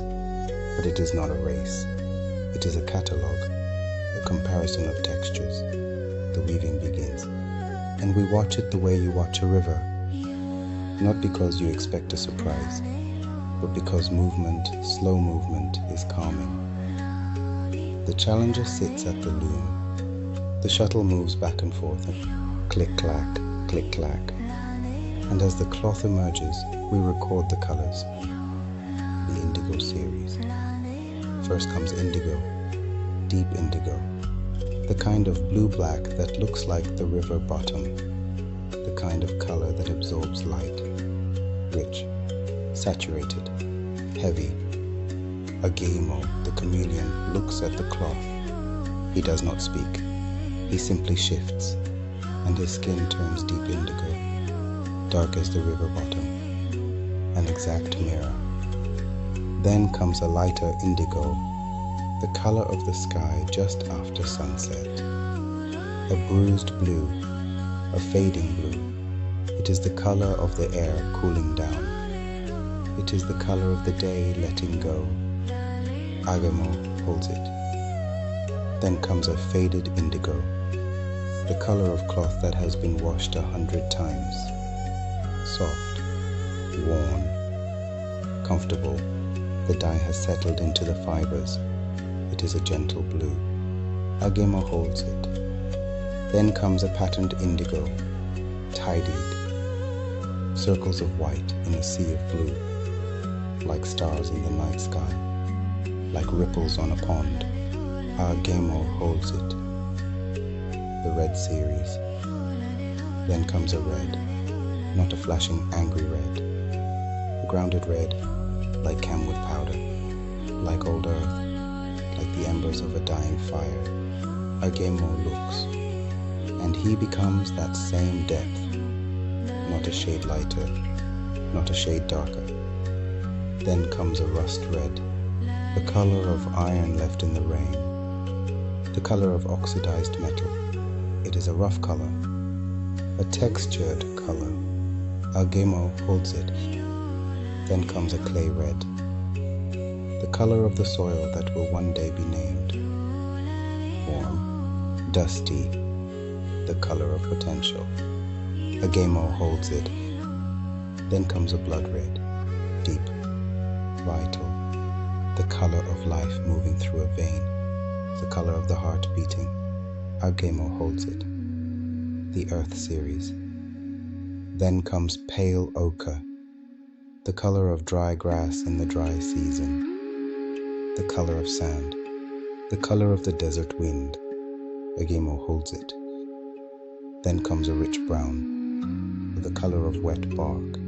Speaker 1: but it is not a race. It is a catalogue, a comparison of textures. The weaving begins, and we watch it the way you watch a river. Not because you expect a surprise, but because movement, slow movement, is calming. The challenger sits at the loom. The shuttle moves back and forth, click-clack, click-clack. And as the cloth emerges, we record the colors. The indigo series. First comes indigo, deep indigo. The kind of blue-black that looks like the river bottom. The kind of color that absorbs light. Rich, saturated, heavy. Agemo, the chameleon, looks at the cloth. He does not speak. He simply shifts, and his skin turns deep indigo, dark as the river bottom, an exact mirror. Then comes a lighter indigo, the color of the sky just after sunset. A bruised blue, a fading blue. It is the color of the air cooling down. It is the color of the day letting go. Agemo holds it. Then comes a faded indigo, the color of cloth that has been washed 100 times. Soft, worn, comfortable, the dye has settled into the fibers. It is a gentle blue. Agemo holds it. Then comes a patterned indigo, tidied. circles of white in a sea of blue, like stars in the night sky, like ripples on a pond. Our Gamo holds it. The red series. Then comes a red, not a flashing angry red, a grounded red, like camwood powder, like old earth, like the embers of a dying fire. Our Gamo looks, and he becomes that same depth, not a shade lighter, not a shade darker. Then comes a rust red, the color of iron left in the rain, the color of oxidized metal. It is a rough color, a textured color. Our Gamo holds it. Then comes a clay red, the color of the soil that will one day be named. Warm, dusty, the color of potential. A Gamo holds it. Then comes a blood red, deep, vital, the color of life moving through a vein, the color of the heart beating. Our Gamo holds it. The earth series. Then comes pale ochre, the color of dry grass in the dry season, the color of sand, the color of the desert wind. A Gamo holds it. Then comes a rich brown, the color of wet bark,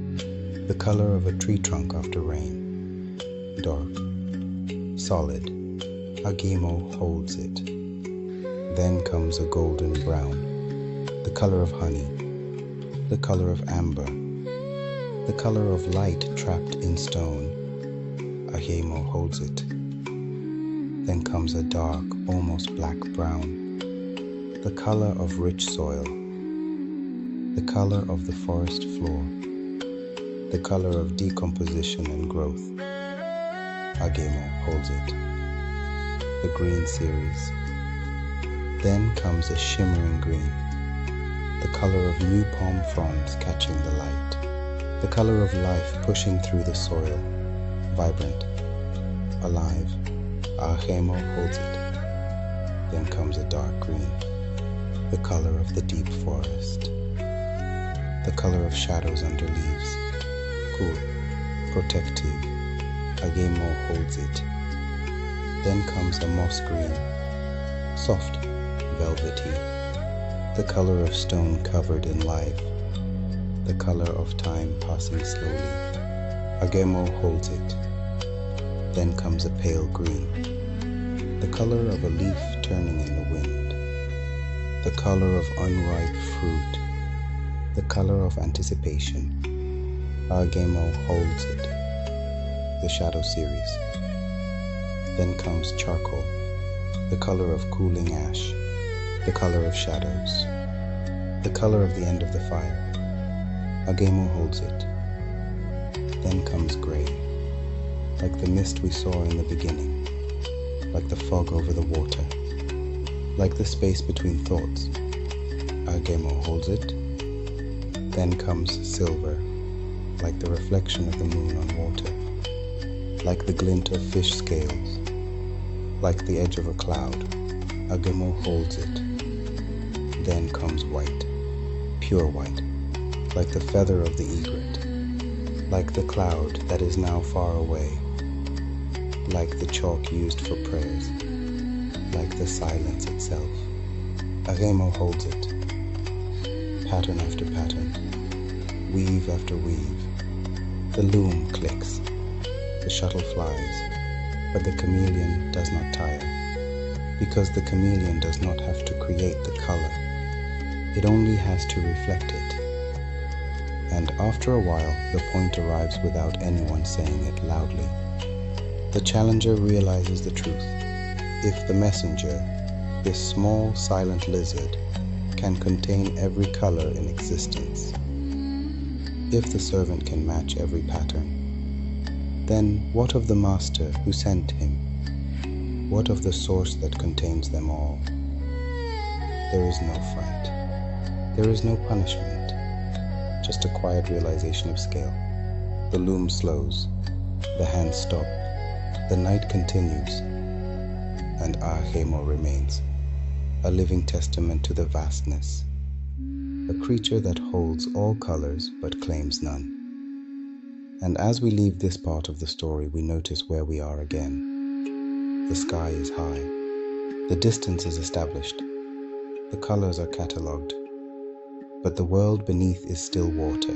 Speaker 1: the color of a tree trunk after rain, dark, solid. A Gamo holds it. Then comes a golden brown, the color of honey, the color of amber, the color of light trapped in stone. A Gamo holds it. Then comes a dark, almost black brown, the color of rich soil, the color of the forest floor, the color of decomposition and growth. A Gamo holds it. The green series. Then comes a shimmering green, the color of new palm fronds catching the light, the color of life pushing through the soil, vibrant, alive. Our Gamo holds it. Then comes a dark green, the color of the deep forest, the color of shadows under leaves, cool, protective. A Gamo holds it. Then comes a moss green, soft, velvety, the color of stone covered in life, the color of time passing slowly. A Gamo holds it. Then comes a pale green, the color of a leaf turning in the wind, the color of unripe fruit, the color of anticipation. Our Gamo holds it. The shadow series. Then comes charcoal, the color of cooling ash, the color of shadows, the color of the end of the fire. A Gamo holds it. Then comes gray, like the mist we saw in the beginning, like the fog over the water, like the space between thoughts. A Gamo holds it. Then comes silver, like the reflection of the moon on water, like the glint of fish scales, like the edge of a cloud. A Gamo holds it. Then comes white, pure white, like the feather of the egret, like the cloud that is now far away, like the chalk used for prayers, like the silence itself. A Gamo holds it. Pattern after pattern, weave after weave. The loom clicks, the shuttle flies, but the chameleon does not tire, because the chameleon does not have to create the color. It only has to reflect it. And after a while, the point arrives without anyone saying it loudly. The challenger realizes the truth. If the messenger, this small silent lizard, can contain every color in existence, if the servant can match every pattern, then what of the master who sent him? What of the source that contains them all? There is no fight. There is no punishment. Just a quiet realization of scale. The loom slows. The hands stop. The night continues. And our Gamo remains, a living testament to the vastness. a creature that holds all colors but claims none. And as we leave this part of the story, we notice where we are again. The sky is high. The distance is established. The colors are catalogued. But the world beneath is still water.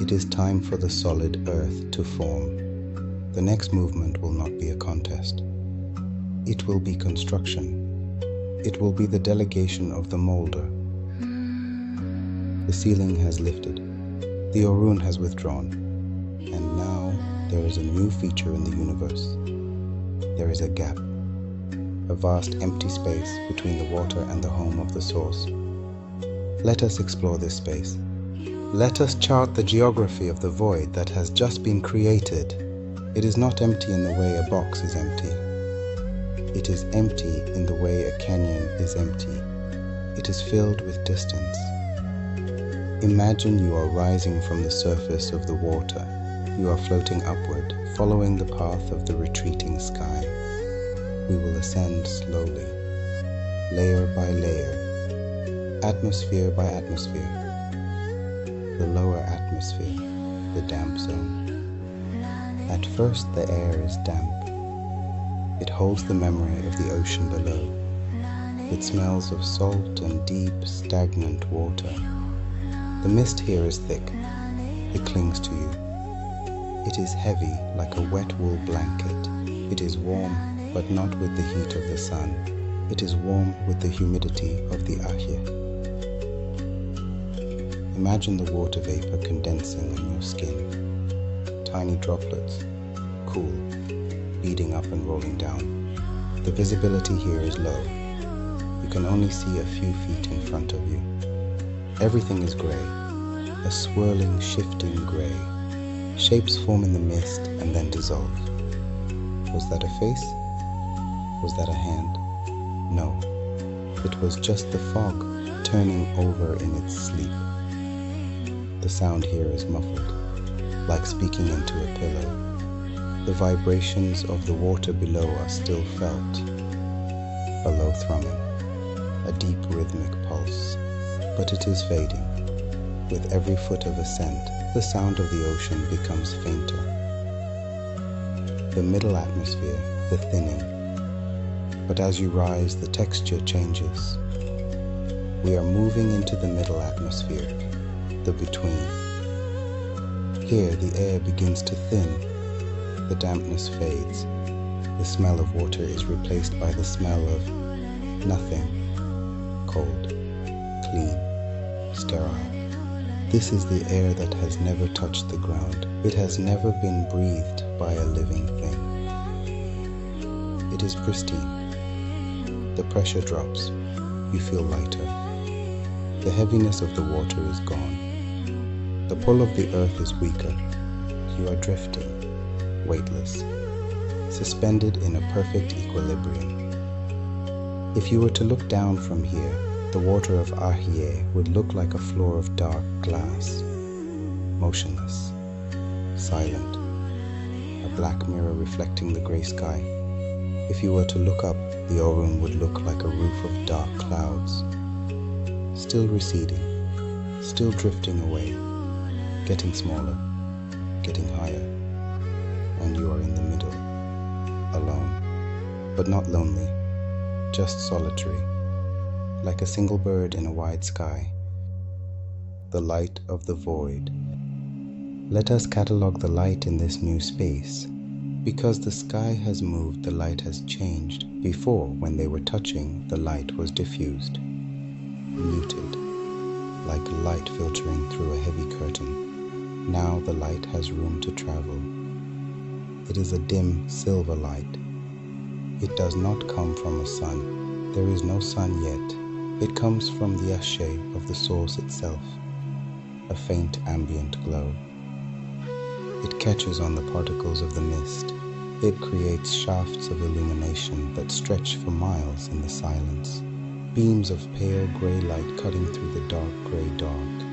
Speaker 1: It is time for the solid earth to form. The next movement will not be a contest. It will be construction. It will be the delegation of the molder. The ceiling has lifted. The Orun has withdrawn. And now there is a new feature in the universe. There is a gap. A vast empty space between the water and the home of the source. Let us explore this space. Let us chart the geography of the void that has just been created. It is not empty in the way a box is empty. It is empty in the way a canyon is empty. It is filled with distance. Imagine you are rising from the surface of the water. You are floating upward, following the path of the retreating sky. We will ascend slowly, layer by layer, atmosphere by atmosphere. The lower atmosphere, the damp zone. At first the air is damp. It holds the memory of the ocean below. It smells of salt and deep, stagnant water. The mist here is thick. It clings to you. It is heavy like a wet wool blanket. It is warm, but not with the heat of the sun. It is warm with the humidity of the Aiye. Imagine the water vapor condensing on your skin. Tiny droplets, cool, beading up and rolling down. The visibility here is low. You can only see a few feet in front of you. Everything is gray, a swirling, shifting gray. Shapes form in the mist and then dissolve. Was that a face? Was that a hand? No, it was just the fog turning over in its sleep. The sound here is muffled, like speaking into a pillow. The vibrations of the water below are still felt. A low thrumming, a deep rhythmic pulse, but it is fading. With every foot of ascent, the sound of the ocean becomes fainter. The middle atmosphere, the thinning. But as you rise, the texture changes. We are moving into the middle atmosphere, the between. Here the air begins to thin. The dampness fades. The smell of water is replaced by the smell of nothing. Cold, clean, sterile. This is the air that has never touched the ground. It has never been breathed by a living thing. It is pristine. The pressure drops. You feel lighter. The heaviness of the water is gone. The pull of the earth is weaker. You are drifting, weightless, suspended in a perfect equilibrium. If you were to look down from here, the water of Aiye would look like a floor of dark glass, motionless, silent, a black mirror reflecting the gray sky. If you were to look up, the Orun would look like a roof of dark clouds, still receding, still drifting away, getting smaller, getting higher, and you are in the middle, alone, but not lonely, just solitary, like a single bird in a wide sky, the light of the void. Let us catalogue the light in this new space. Because the sky has moved, the light has changed. Before, when they were touching, the light was diffused, muted, like light filtering through a heavy curtain. Now the light has room to travel. It is a dim silver light. It does not come from a sun. There is no sun yet. It comes from the Ashe of the source itself, a faint ambient glow. It catches on the particles of the mist. It creates shafts of illumination that stretch for miles in the silence, beams of pale gray light cutting through the dark gray dark.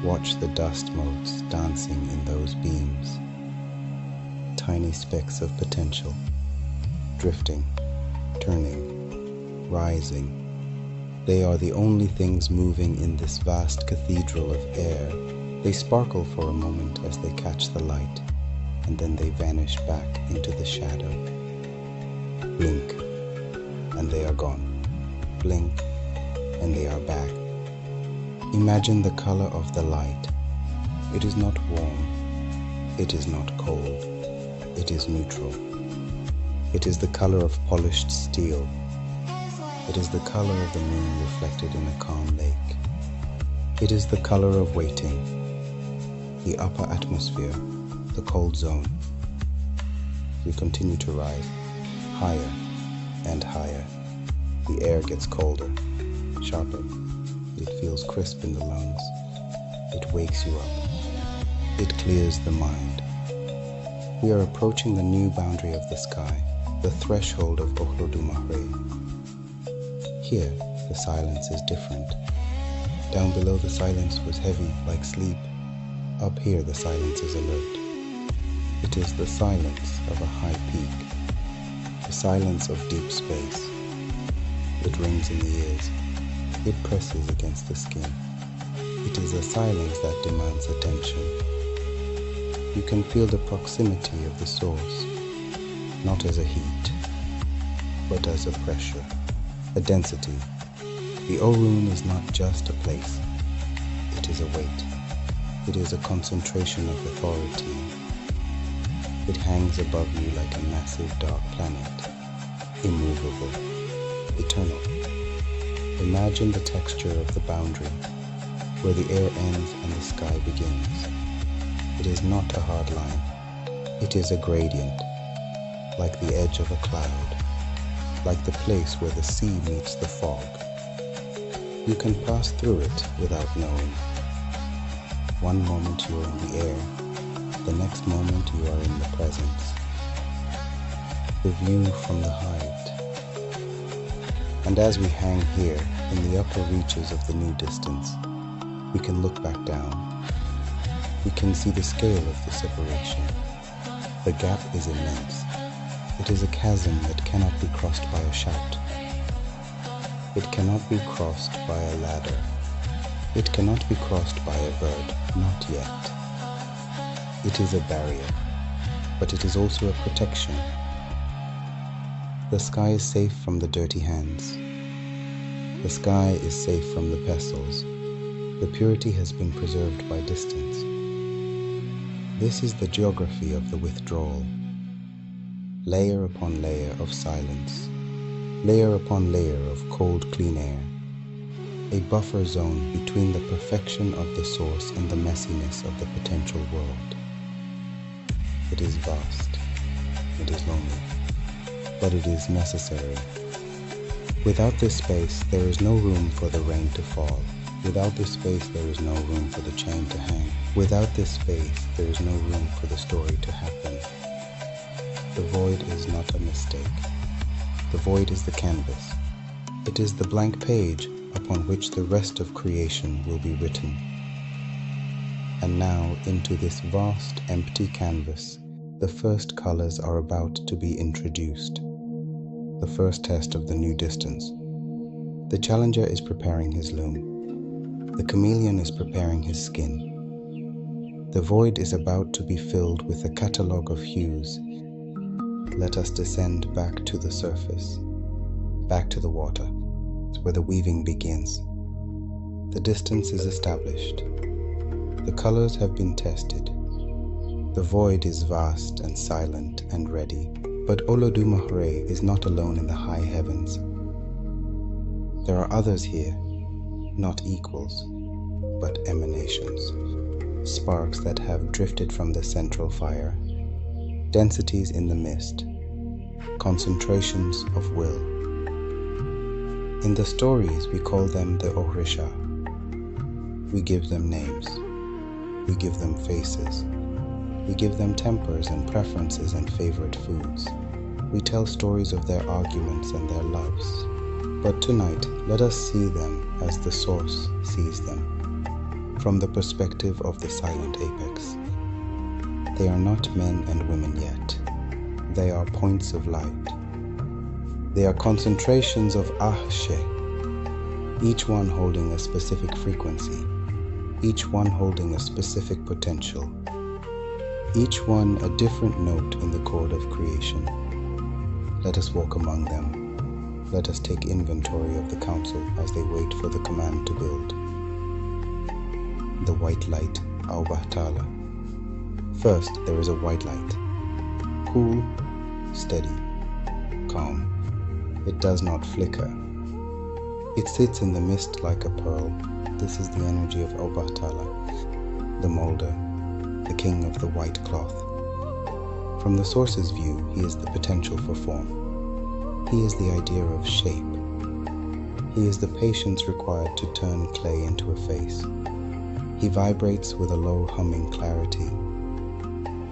Speaker 1: Watch the dust motes dancing in those beams, tiny specks of potential, drifting, turning, rising. They are the only things moving in this vast cathedral of air. They sparkle for a moment as they catch the light, and then they vanish back into the shadow. Blink, and they are gone. Blink, and they are back. Imagine the color of the light. It is not warm. It is not cold. It is neutral. It is the color of polished steel. It is the color of the moon reflected in a calm lake. It is the color of waiting, the upper atmosphere, the cold zone. You continue to rise, higher and higher. The air gets colder, sharper. It feels crisp in the lungs. It wakes you up. It clears the mind. We are approaching the new boundary of the sky, the threshold of Olodumare. Here, the silence is different. Down below, the silence was heavy, like sleep. Up here, the silence is alert. It is the silence of a high peak, the silence of deep space. It rings in the ears. It presses against the skin. It is a silence that demands attention. You can feel the proximity of the source, not as a heat, but as a pressure, a density. The Orun is not just a place. It is a weight. It is a concentration of authority. It hangs above you like a massive dark planet, immovable, eternal. Imagine the texture of the boundary, where the air ends and the sky begins. It is not a hard line. It is a gradient, like the edge of a cloud, like the place where the sea meets the fog. You can pass through it without knowing. One moment you are in the air, the next moment you are in the presence. The view from the height. And as we hang here in the upper reaches of the new distance, we can look back down. We can see the scale of the separation. The gap is immense. It is a chasm that cannot be crossed by a shout. It cannot be crossed by a ladder. It cannot be crossed by a bird, not yet. It is a barrier, but it is also a protection. The sky is safe from the dirty hands. The sky is safe from the pestles. The purity has been preserved by distance. This is the geography of the withdrawal. Layer upon layer of silence. Layer upon layer of cold, clean air. A buffer zone between the perfection of the source and the messiness of the potential world. It is vast. It is lonely. But it is necessary. Without this space, there is no room for the rain to fall. Without this space, there is no room for the chain to hang. Without this space, there is no room for the story to happen. The void is not a mistake. The void is the canvas. It is the blank page upon which the rest of creation will be written. And now, into this vast, empty canvas, the first colors are about to be introduced. The first test of the new distance. The challenger is preparing his loom. The chameleon is preparing his skin. The void is about to be filled with a catalogue of hues. Let us descend back to the surface, back to the water, where the weaving begins. The distance is established. The colors have been tested. The void is vast and silent and ready, but Olodumare is not alone in the high heavens. There are others here, not equals, but emanations, sparks that have drifted from the central fire, densities in the mist, concentrations of will. In the stories, we call them the Orisha. We give them names. We give them faces. We give them tempers and preferences and favorite foods. We tell stories of their arguments and their loves. But tonight, let us see them as the source sees them, from the perspective of the silent apex. They are not men and women yet. They are points of light. They are concentrations of Ashe, each one holding a specific frequency, each one holding a specific potential, each one a different note in the chord of creation. Let us walk among them. Let us take inventory of the council as they wait for the command to build. The white light, Obatalá. First, there is a white light. Cool, steady, calm. It does not flicker. It sits in the mist like a pearl. This is the energy of Obatalá, the molder, the king of the white cloth. From the source's view, he is the potential for form. He is the idea of shape. He is the patience required to turn clay into a face. He vibrates with a low humming clarity.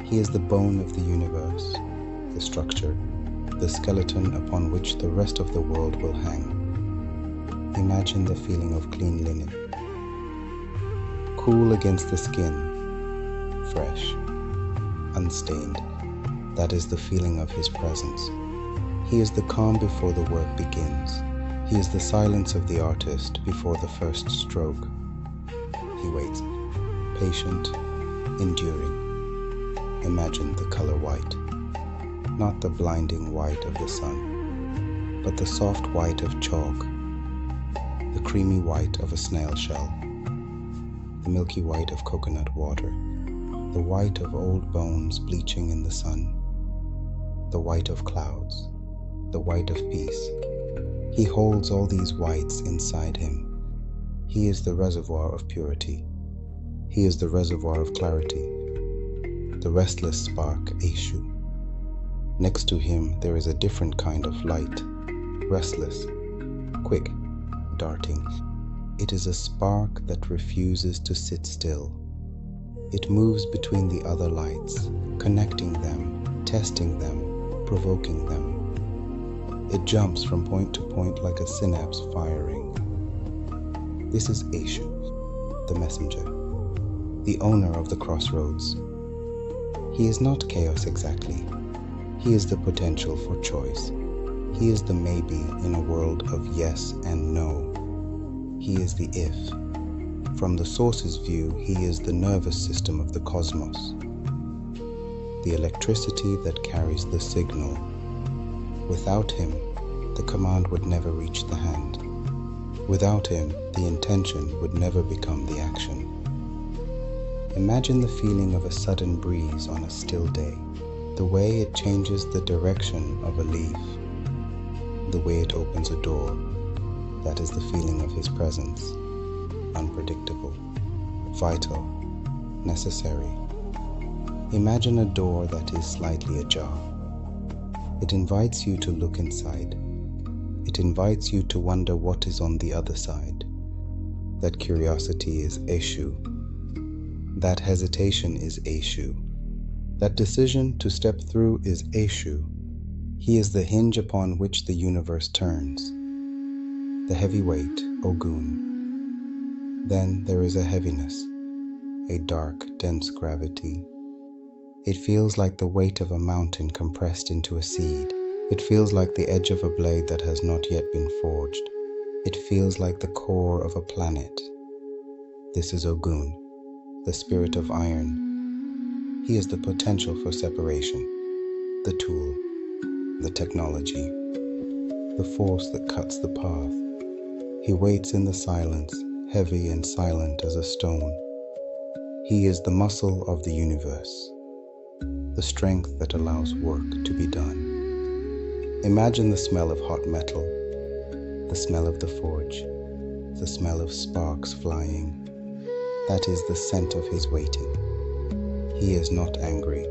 Speaker 1: He is the bone of the universe, the structure, the skeleton upon which the rest of the world will hang. Imagine the feeling of clean linen. Cool against the skin, fresh, unstained. That is the feeling of his presence. He is the calm before the work begins. He is the silence of the artist before the first stroke. He waits, patient, enduring. Imagine the color white, not the blinding white of the sun, but the soft white of chalk, the creamy white of a snail shell, the milky white of coconut water, the white of old bones bleaching in the sun, the white of clouds, the white of peace. He holds all these whites inside him. He is the reservoir of purity. He is the reservoir of clarity, the restless spark, Ashe. Next to him there is a different kind of light, restless, quick, darting. It is a spark that refuses to sit still. It moves between the other lights, connecting them, testing them, provoking them. It jumps from point to point like a synapse firing. This is Ashe, the messenger, the owner of the crossroads. He is not chaos exactly. He is the potential for choice. He is the maybe in a world of yes and no. He is the if. From the source's view, he is the nervous system of the cosmos, the electricity that carries the signal. Without him, the command would never reach the hand. Without him, the intention would never become the action. Imagine the feeling of a sudden breeze on a still day, the way it changes the direction of a leaf, the way it opens a door. That is the feeling of his presence, unpredictable, vital, necessary. Imagine a door that is slightly ajar. It invites you to look inside. It invites you to wonder what is on the other side. That curiosity is Ashe. That hesitation is Ashe. That decision to step through is Ashe. He is the hinge upon which the universe turns. The heavy weight, Ogun. Then there is a heaviness, a dark, dense gravity. It feels like the weight of a mountain compressed into a seed. It feels like the edge of a blade that has not yet been forged. It feels like the core of a planet. This is Ogun, the spirit of iron. He is the potential for separation, the tool, the technology, the force that cuts the path. He waits in the silence, heavy and silent as a stone. He is the muscle of the universe, the strength that allows work to be done. Imagine the smell of hot metal, the smell of the forge, the smell of sparks flying. That is the scent of his waiting. He is not angry.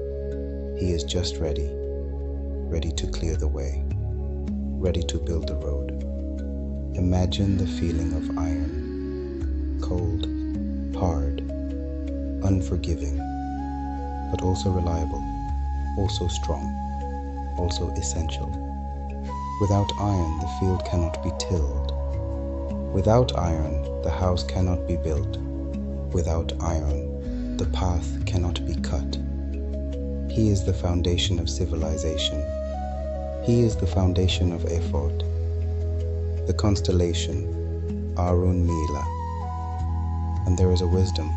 Speaker 1: He is just ready, ready to clear the way, ready to build the road. Imagine the feeling of iron, cold, hard, unforgiving, but also reliable, also strong, also essential. Without iron, the field cannot be tilled. Without iron, the house cannot be built. Without iron, the path cannot be cut. He is the foundation of civilization. He is the foundation of effort, the constellation, Arun Mila. And there is a wisdom,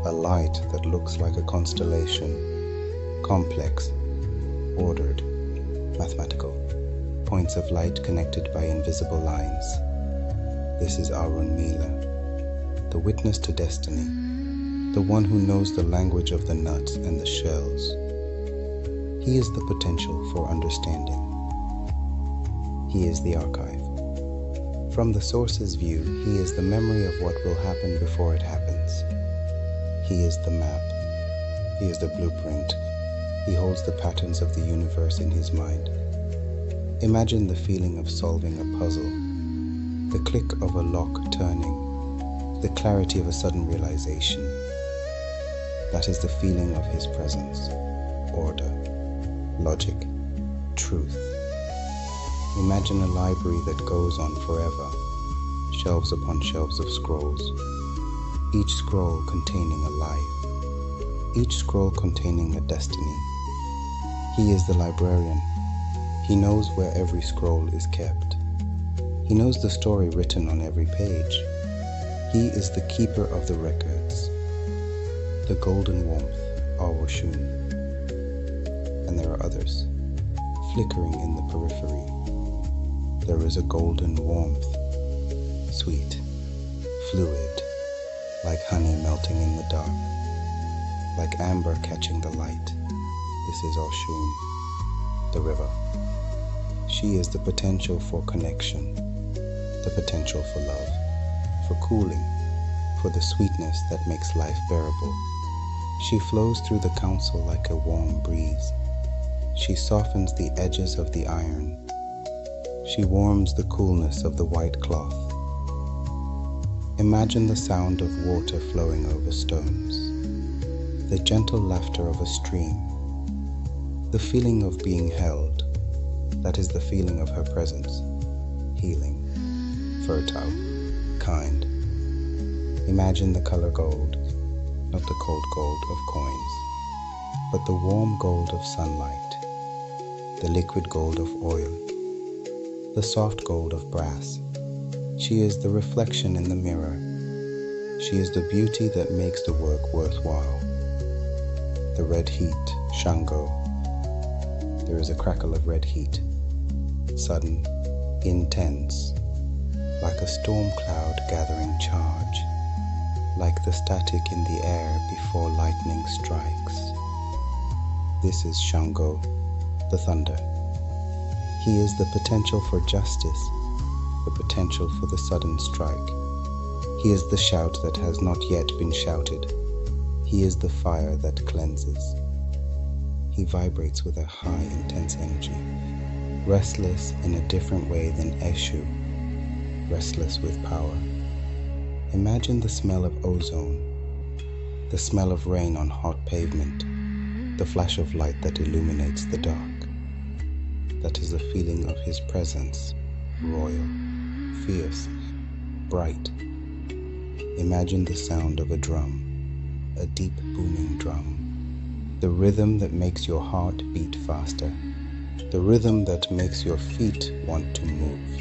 Speaker 1: a light that looks like a constellation, complex, ordered, mathematical, points of light connected by invisible lines. This is Arun Mila, the witness to destiny, the one who knows the language of the nuts and the shells. He is the potential for understanding. He is the archive. From the source's view, he is the memory of what will happen before it happens. He is the map. He is the blueprint. He holds the patterns of the universe in his mind. Imagine the feeling of solving a puzzle, the click of a lock turning, the clarity of a sudden realization. That is the feeling of his presence, order, logic, truth. Imagine a library that goes on forever, shelves upon shelves of scrolls, each scroll containing a life, each scroll containing a destiny. He is the librarian. He knows where every scroll is kept. He knows the story written on every page. He is the keeper of the records, the golden warmth of Oshun. And there are others, flickering in the periphery. There is a golden warmth, sweet, fluid, like honey melting in the dark, like amber catching the light. This is Oshun, the river. She is the potential for connection, the potential for love, for cooling, for the sweetness that makes life bearable. She flows through the council like a warm breeze. She softens the edges of the iron. She warms the coolness of the white cloth. Imagine the sound of water flowing over stones, the gentle laughter of a stream, the feeling of being held. That is the feeling of her presence, healing, fertile, kind. Imagine the color gold, not the cold gold of coins, but the warm gold of sunlight, the liquid gold of oil, the soft gold of brass. She is the reflection in the mirror. She is the beauty that makes the work worthwhile. The red heat, Shango. There is a crackle of red heat, sudden, intense, like a storm cloud gathering charge, like the static in the air before lightning strikes. This is Shango, the thunder. He is the potential for justice, the potential for the sudden strike. He is the shout that has not yet been shouted. He is the fire that cleanses. He vibrates with a high, intense energy, restless in a different way than Eshu, restless with power. Imagine the smell of ozone, the smell of rain on hot pavement, the flash of light that illuminates the dark. That is the feeling of his presence, royal, fierce, bright. Imagine the sound of a drum, a deep booming drum, the rhythm that makes your heart beat faster, the rhythm that makes your feet want to move.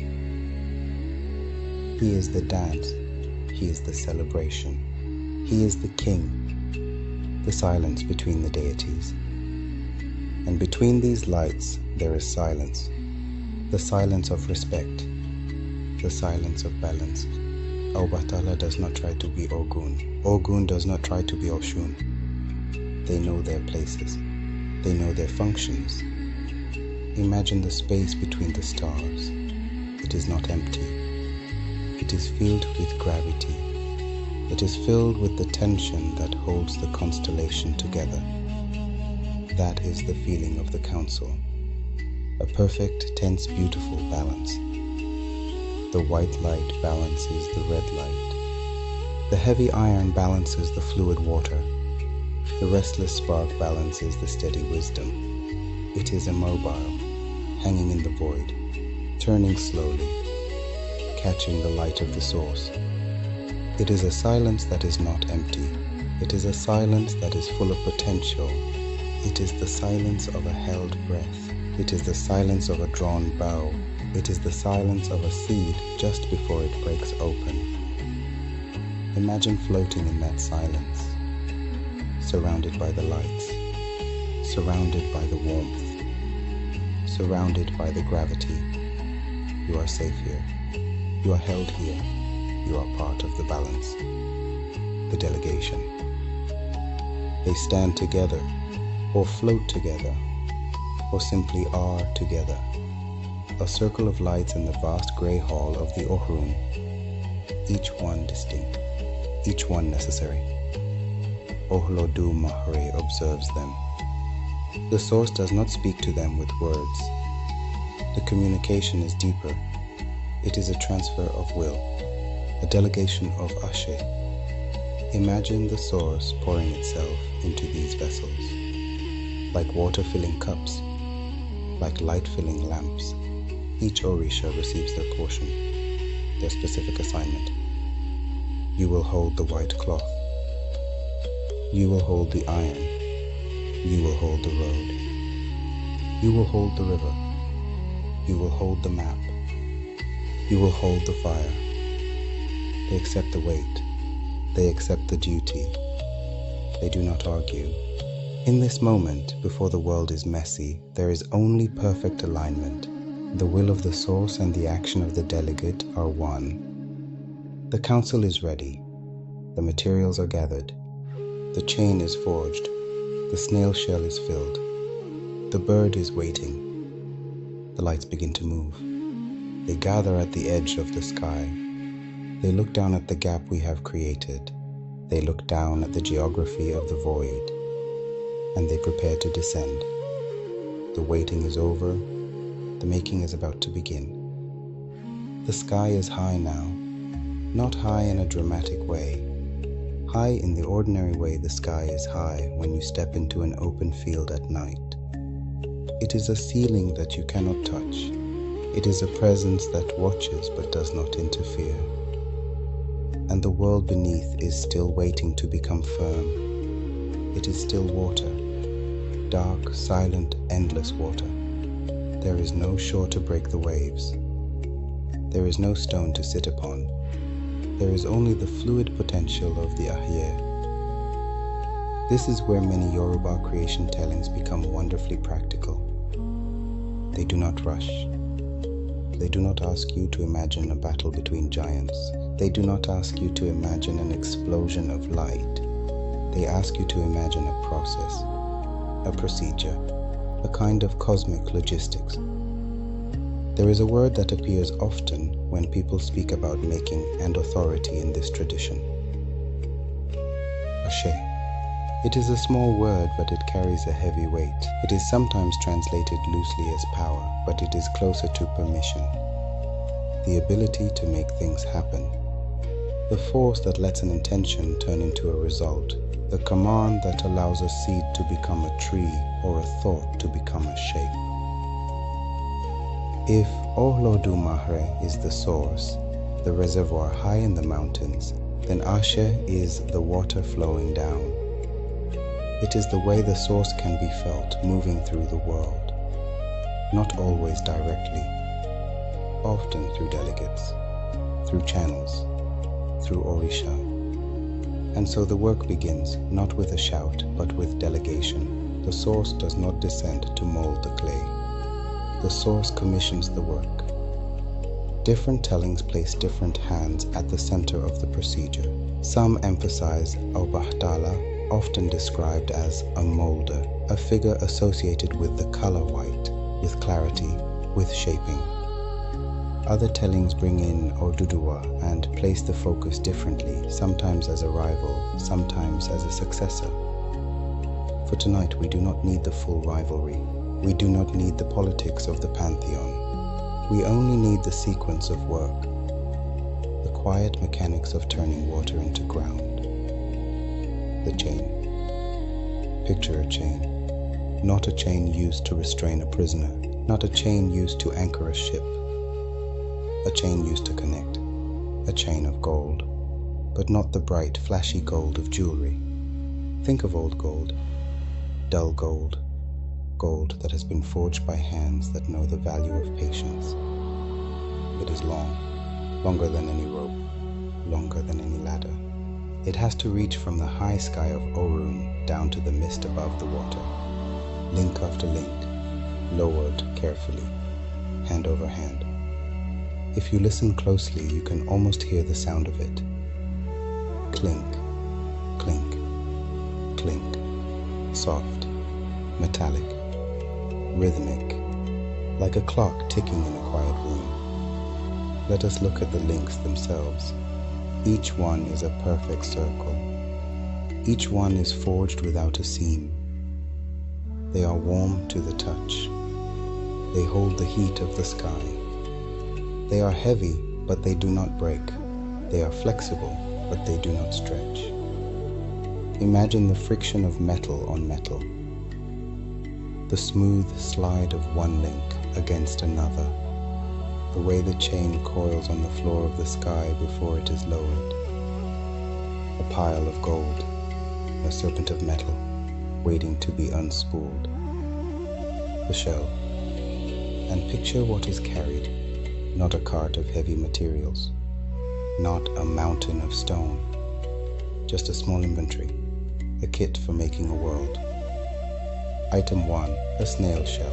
Speaker 1: He is the dance, he is the celebration, he is the king, the silence between the deities. And between these lights there is silence, the silence of respect, the silence of balance. Obatalá does not try to be Ogun. Ogun does not try to be Oshun. They know their places. They know their functions. Imagine the space between the stars. It is not empty. It is filled with gravity. It is filled with the tension that holds the constellation together. That is the feeling of the council. A perfect, tense, beautiful balance. The white light balances the red light. The heavy iron balances the fluid water. The restless spark balances the steady wisdom. It is immobile, hanging in the void, turning slowly, catching the light of the source. It is a silence that is not empty. It is a silence that is full of potential. It is the silence of a held breath. It is the silence of a drawn bow. It is the silence of a seed just before it breaks open. Imagine floating in that silence, surrounded by the lights, surrounded by the warmth, surrounded by the gravity. You are safe here. You are held here. You are part of the balance. The delegation. They stand together, or float together, or simply are together. A circle of lights in the vast grey hall of the Orun, each one distinct, each one necessary. Olodumare observes them. The source does not speak to them with words. The communication is deeper. It is a transfer of will, a delegation of Ashe. Imagine the source pouring itself into these vessels, like water filling cups, like light filling lamps. Each Orisha receives their portion, their specific assignment. You will hold the white cloth. You will hold the iron. You will hold the road. You will hold the river. You will hold the map. You will hold the fire. They accept the weight. They accept the duty. They do not argue. In this moment, before the world is messy, there is only perfect alignment. The will of the source and the action of the delegate are one. The council is ready. The materials are gathered. The chain is forged. The snail shell is filled. The bird is waiting. The lights begin to move. They gather at the edge of the sky. They look down at the gap we have created. They look down at the geography of the void. And they prepare to descend. The waiting is over. The making is about to begin. The sky is high now, not high in a dramatic way. High in the ordinary way the sky is high when you step into an open field at night. It is a ceiling that you cannot touch. It is a presence that watches but does not interfere. And the world beneath is still waiting to become firm. It is still water, dark, silent, endless water. There is no shore to break the waves. There is no stone to sit upon. There is only the fluid potential of the Aiye. This is where many Yoruba creation tellings become wonderfully practical. They do not rush. They do not ask you to imagine a battle between giants. They do not ask you to imagine an explosion of light. They ask you to imagine a process, a procedure, a kind of cosmic logistics. There is a word that appears often when people speak about making and authority in this tradition. Ashe. It is a small word, but it carries a heavy weight. It is sometimes translated loosely as power, but it is closer to permission. The ability to make things happen. The force that lets an intention turn into a result. The command that allows a seed to become a tree or a thought to become a shape. If Olodumare is the source, the reservoir high in the mountains, then Ashe is the water flowing down. It is the way the source can be felt moving through the world, not always directly, often through delegates, through channels, through Orisha. And so the work begins, not with a shout, but with delegation. The source does not descend to mold the clay. The source commissions the work. Different tellings place different hands at the center of the procedure. Some emphasize Obatalá, often described as a molder, a figure associated with the color white, with clarity, with shaping. Other tellings bring in Oduduwa and place the focus differently, sometimes as a rival, sometimes as a successor. For tonight we do not need the full rivalry. We do not need the politics of the pantheon. We only need the sequence of work, the quiet mechanics of turning water into ground. The chain. Picture a chain. Not a chain used to restrain a prisoner, not a chain used to anchor a ship. A chain used to connect, a chain of gold, but not the bright, flashy gold of jewelry. Think of old gold, dull gold, gold that has been forged by hands that know the value of patience. It is long, longer than any rope, longer than any ladder. It has to reach from the high sky of Orun down to the mist above the water, link after link, lowered carefully, hand over hand. If you listen closely, you can almost hear the sound of it. Clink, clink, clink, soft, metallic, rhythmic, like a clock ticking in a quiet room. Let us look at the links themselves. Each one is a perfect circle. Each one is forged without a seam. They are warm to the touch. They hold the heat of the sky. They are heavy, but they do not break. They are flexible, but they do not stretch. Imagine the friction of metal on metal. The smooth slide of one link against another. The way the chain coils on the floor of the sky before it is lowered. A pile of gold, a serpent of metal, waiting to be unspooled. The shell. And picture what is carried, not a cart of heavy materials, not a mountain of stone, just a small inventory, a kit for making a world. Item 1, a snail shell,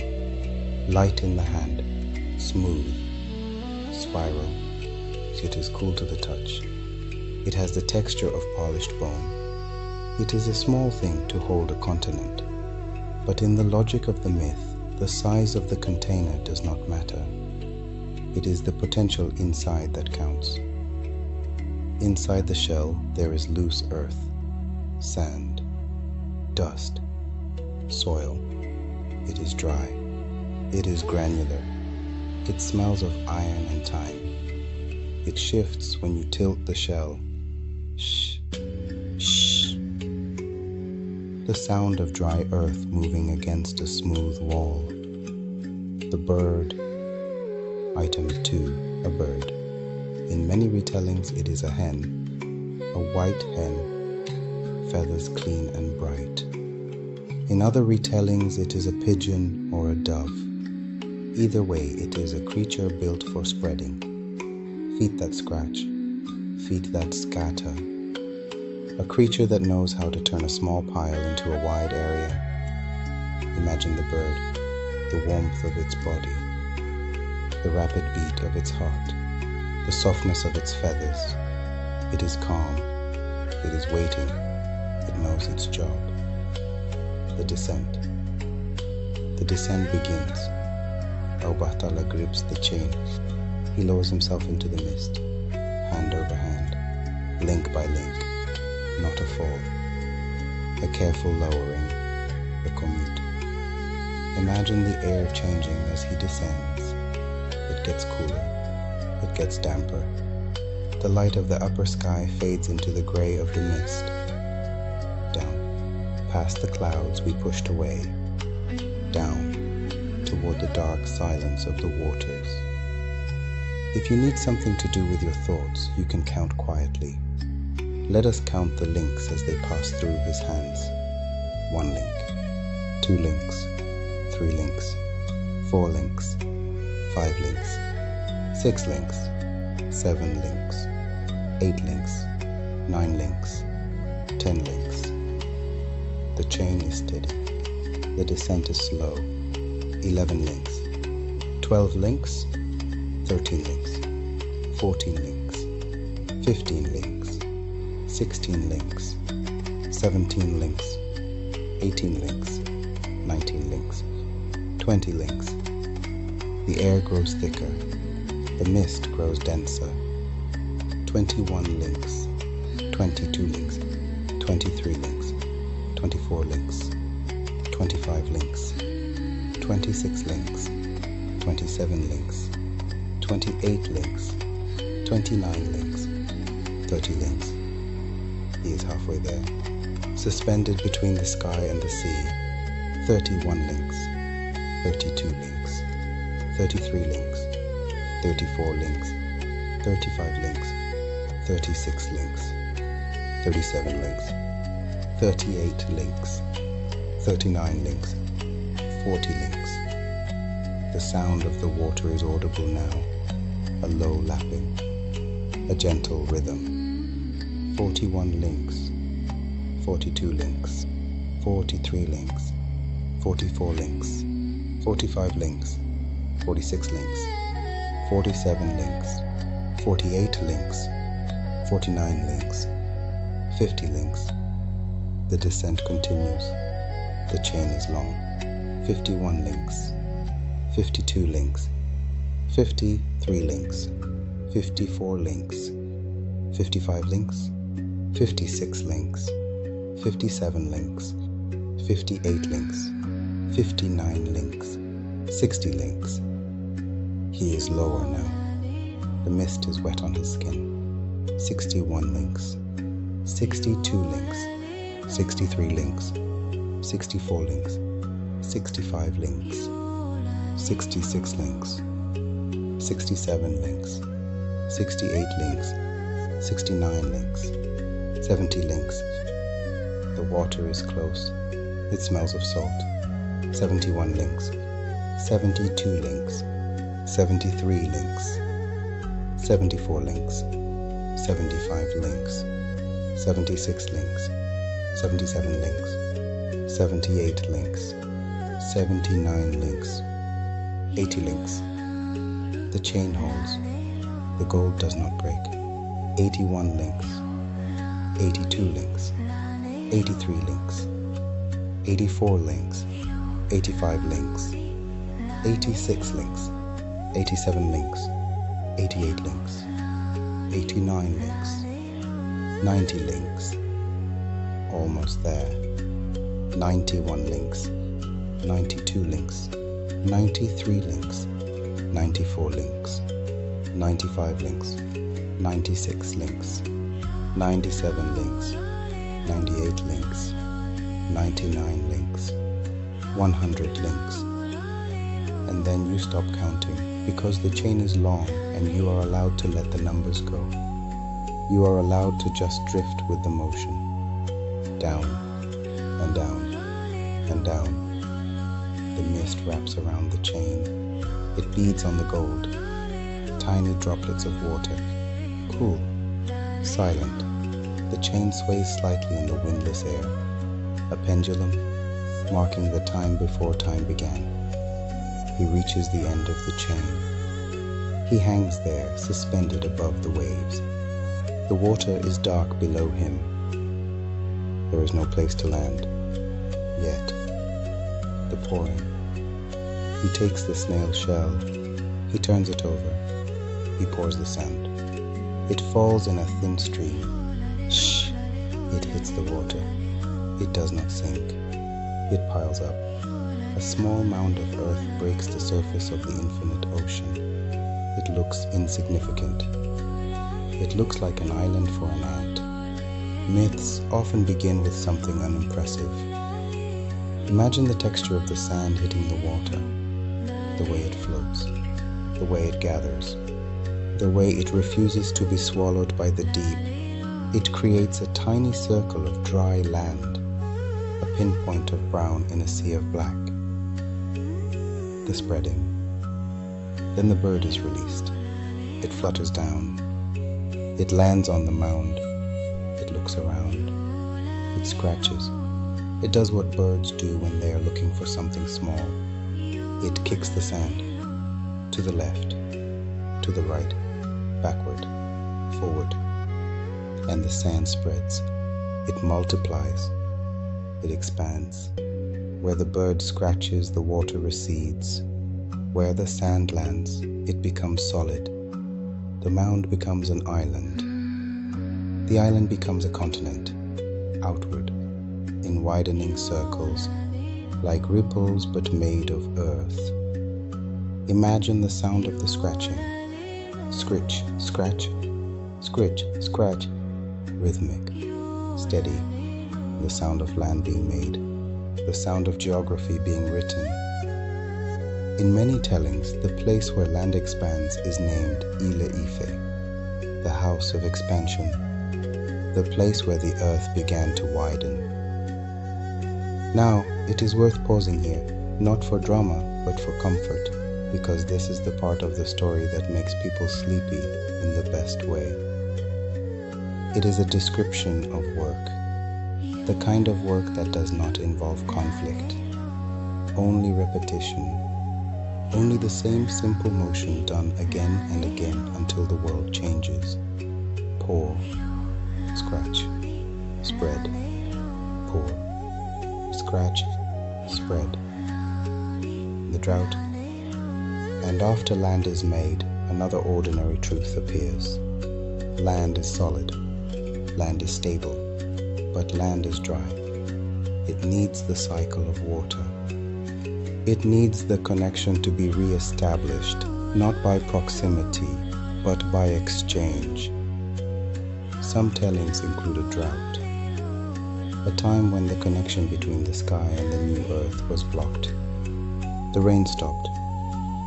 Speaker 1: light in the hand, smooth, spiral, it is cool to the touch. It has the texture of polished bone. It is a small thing to hold a continent, but in the logic of the myth, the size of the container does not matter. It is the potential inside that counts. Inside the shell, there is loose earth, sand, dust, soil. It is dry. It is granular. It smells of iron and time. It shifts when you tilt the shell. Shh, shh. The sound of dry earth moving against a smooth wall. The bird. Item 2, a bird. In many retellings, it is a hen, a white hen, feathers clean and bright. In other retellings, it is a pigeon or a dove. Either way, it is a creature built for spreading. Feet that scratch, feet that scatter. A creature that knows how to turn a small pile into a wide area. Imagine the bird, the warmth of its body, the rapid beat of its heart, the softness of its feathers. It is calm, it is waiting, it knows its job. The descent. The descent begins. Obatalá grips the chain. He lowers himself into the mist, hand over hand, link by link, not a fall. A careful lowering, the commute. Imagine the air changing as he descends. It gets cooler, it gets damper. The light of the upper sky fades into the gray of the mist. Down, past the clouds we pushed away. Down, toward the dark silence of the waters. If you need something to do with your thoughts, you can count quietly. Let us count the links as they pass through his hands. 1 link, 2 links, 3 links, 4 links, 5 links, 6 links, 7 links, 8 links, 9 links, 10 links. The chain is steady. The descent is slow. 11 links, 12 links, 13 links, 14 links, 15 links, 16 links, 17 links, 18 links, 19 links, 20 links. The air grows thicker, the mist grows denser. 21 links, 22 links, 23 links, 24 links, 25 links, 26 links, 27 links, 28 links, 29 links, 30 links. He is halfway there, suspended between the sky and the sea. 31 links, 32 links, 33 links, 34 links, 35 links, 36 links, 37 links, 38 links, 39 links, 40 links. The sound of the water is audible now. a low lapping, a gentle rhythm. 41 links, 42 links, 43 links, 44 links, 45 links, 46 links, 47 links, 48 links, 49 links, 50 links. The descent continues. The chain is long. 51 links, 52 links, 53 links, 54 links, 55 links, 56 links, 57 links, 58 links, 59 links, 60 links. He is lower now. The mist is wet on his skin. 61 links, 62 links, 63 links, 64 links, 65 links, 66 links, 67 links, 68 links, 69 links, 70 links. The water is close. It smells of salt. 71 links, 72 links, 73 links, 74 links, 75 links, 76 links, 77 links, 78 links, 79 links, 80 links. The chain holds. The gold does not break. 81 links, 82 links, 83 links, 84 links, 85 links, 86 links, 87 links, 88 links, 89 links, 90 links. Almost there. 91 links, 92 links, 93 links, 94 links, 95 links, 96 links, 97 links, 98 links, 99 links, 100 links. And then you stop counting because the chain is long and you are allowed to let the numbers go. You are allowed to just drift with the motion. Down and down and down. The mist wraps around the chain. It beads on the gold. Tiny droplets of water. Cool. Silent. The chain sways slightly in the windless air. A pendulum, marking the time before time began. He reaches the end of the chain. He hangs there, suspended above the waves. The water is dark below him. There is no place to land. Yet. The pouring. He takes the snail shell. He turns it over. He pours the sand. It falls in a thin stream. Shh! It hits the water. It does not sink. It piles up. A small mound of earth breaks the surface of the infinite ocean. It looks insignificant. It looks like an island for an ant. Myths often begin with something unimpressive. Imagine the texture of the sand hitting the water, the way it floats, the way it gathers, the way it refuses to be swallowed by the deep. It creates a tiny circle of dry land, a pinpoint of brown in a sea of black. The spreading. Then the bird is released. It flutters down. It lands on the mound. It looks around. It scratches. It does what birds do when they are looking for something small. It kicks the sand. To the left. To the right. Backward. Forward. And the sand spreads. It multiplies. It expands. Where the bird scratches, the water recedes. Where the sand lands, it becomes solid. The mound becomes an island. The island becomes a continent, outward, in widening circles, like ripples but made of earth. Imagine the sound of the scratching. Scritch, scratch, scritch, scratch. Rhythmic, steady. The sound of land being made. The sound of geography being written. In many tellings, the place where land expands is named Ile Ife, the house of expansion, the place where the earth began to widen. Now, it is worth pausing here, not for drama, but for comfort. because this is the part of the story that makes people sleepy in the best way. It is a description of work, the kind of work that does not involve conflict, only repetition, only the same simple motion done again and again until the world changes. Pour, scratch, spread, pour, scratch, spread. The drought. And after land is made, another ordinary truth appears. Land is solid, land is stable, but land is dry. It needs the cycle of water. It needs the connection to be re-established, not by proximity, but by exchange. Some tellings include a drought, a time when the connection between the sky and the new earth was blocked. The rain stopped,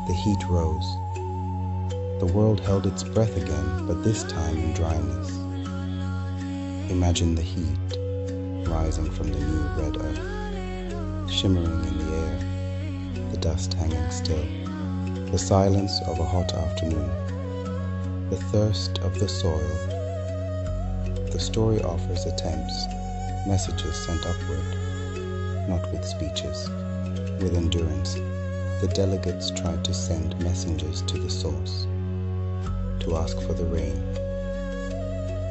Speaker 1: the heat rose. The world held its breath again, but this time in dryness. Imagine the heat rising from the new red earth, shimmering in the air, the dust hanging still, the silence of a hot afternoon, the thirst of the soil. The story offers attempts, messages sent upward, not with speeches, with endurance. The delegates tried to send messengers to the source, to ask for the rain.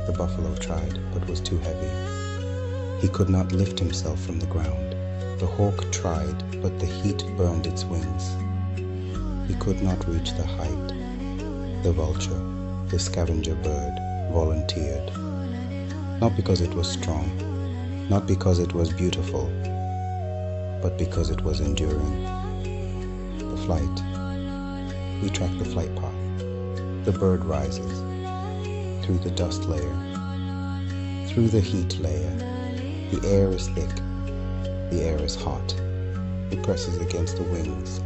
Speaker 1: The buffalo tried, but was too heavy. He could not lift himself from the ground. The hawk tried, but the heat burned its wings. He could not reach the height. The vulture, the scavenger bird, volunteered. Not because it was strong, not because it was beautiful, but because it was enduring. The flight. We track the flight path. The bird rises through the dust layer, through the heat layer. The air is thick. The air is hot. It presses against the wings.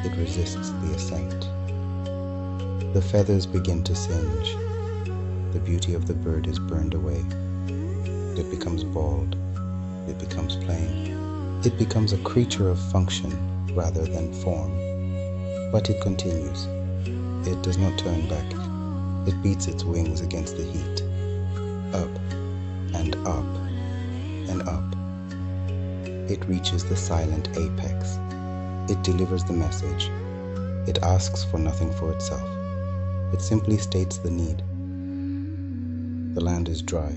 Speaker 1: It resists the ascent. The feathers begin to singe. The beauty of the bird is burned away. It becomes bald. It becomes plain. It becomes a creature of function rather than form. But it continues. It does not turn back. It beats its wings against the heat. Up and up and up. It reaches the silent apex. It delivers the message. It asks for nothing for itself. It simply states the need. The land is dry.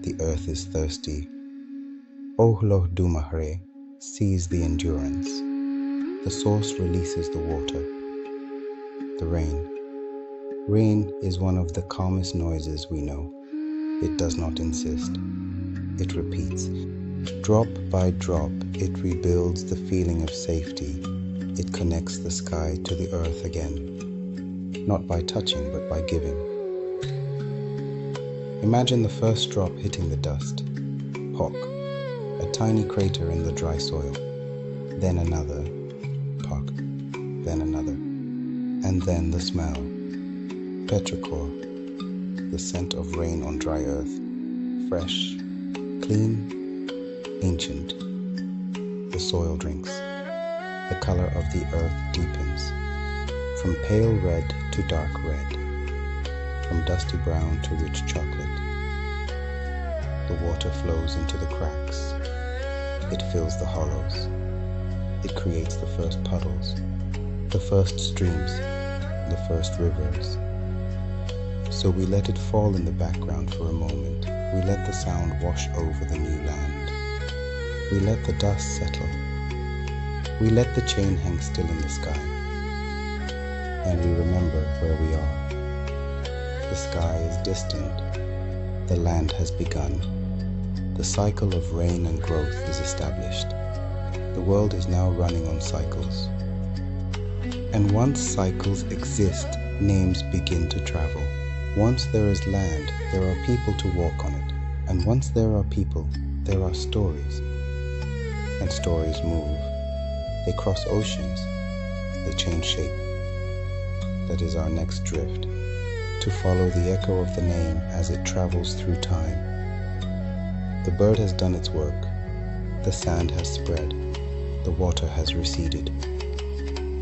Speaker 1: The earth is thirsty. Olodumare sees the endurance. The source releases the water. The rain. Rain is one of the calmest noises we know. It does not insist. It repeats. Drop by drop, it rebuilds the feeling of safety. It connects the sky to the earth again. Not by touching, but by giving. Imagine the first drop hitting the dust. Pock. A tiny crater in the dry soil. Then another. Pock. Then another. And then the smell. Petrichor. The scent of rain on dry earth. Fresh. Clean. Ancient. The soil drinks. The color of the earth deepens. From pale red to dark red. From dusty brown to rich chocolate. The water flows into the cracks. It fills the hollows. It creates the first puddles, the first streams, the first rivers. So we let it fall in the background for a moment. We let the sound wash over the new land. We let the dust settle. We let the chain hang still in the sky. And we remember where we are. The sky is distant. The land has begun. The cycle of rain and growth is established. The world is now running on cycles. And once cycles exist, names begin to travel. Once there is land, there are people to walk on it. And once there are people, there are stories. And stories move. They cross oceans. They change shape. That is our next drift, to follow the echo of the name as it travels through time. The bird has done its work. The sand has spread. The water has receded.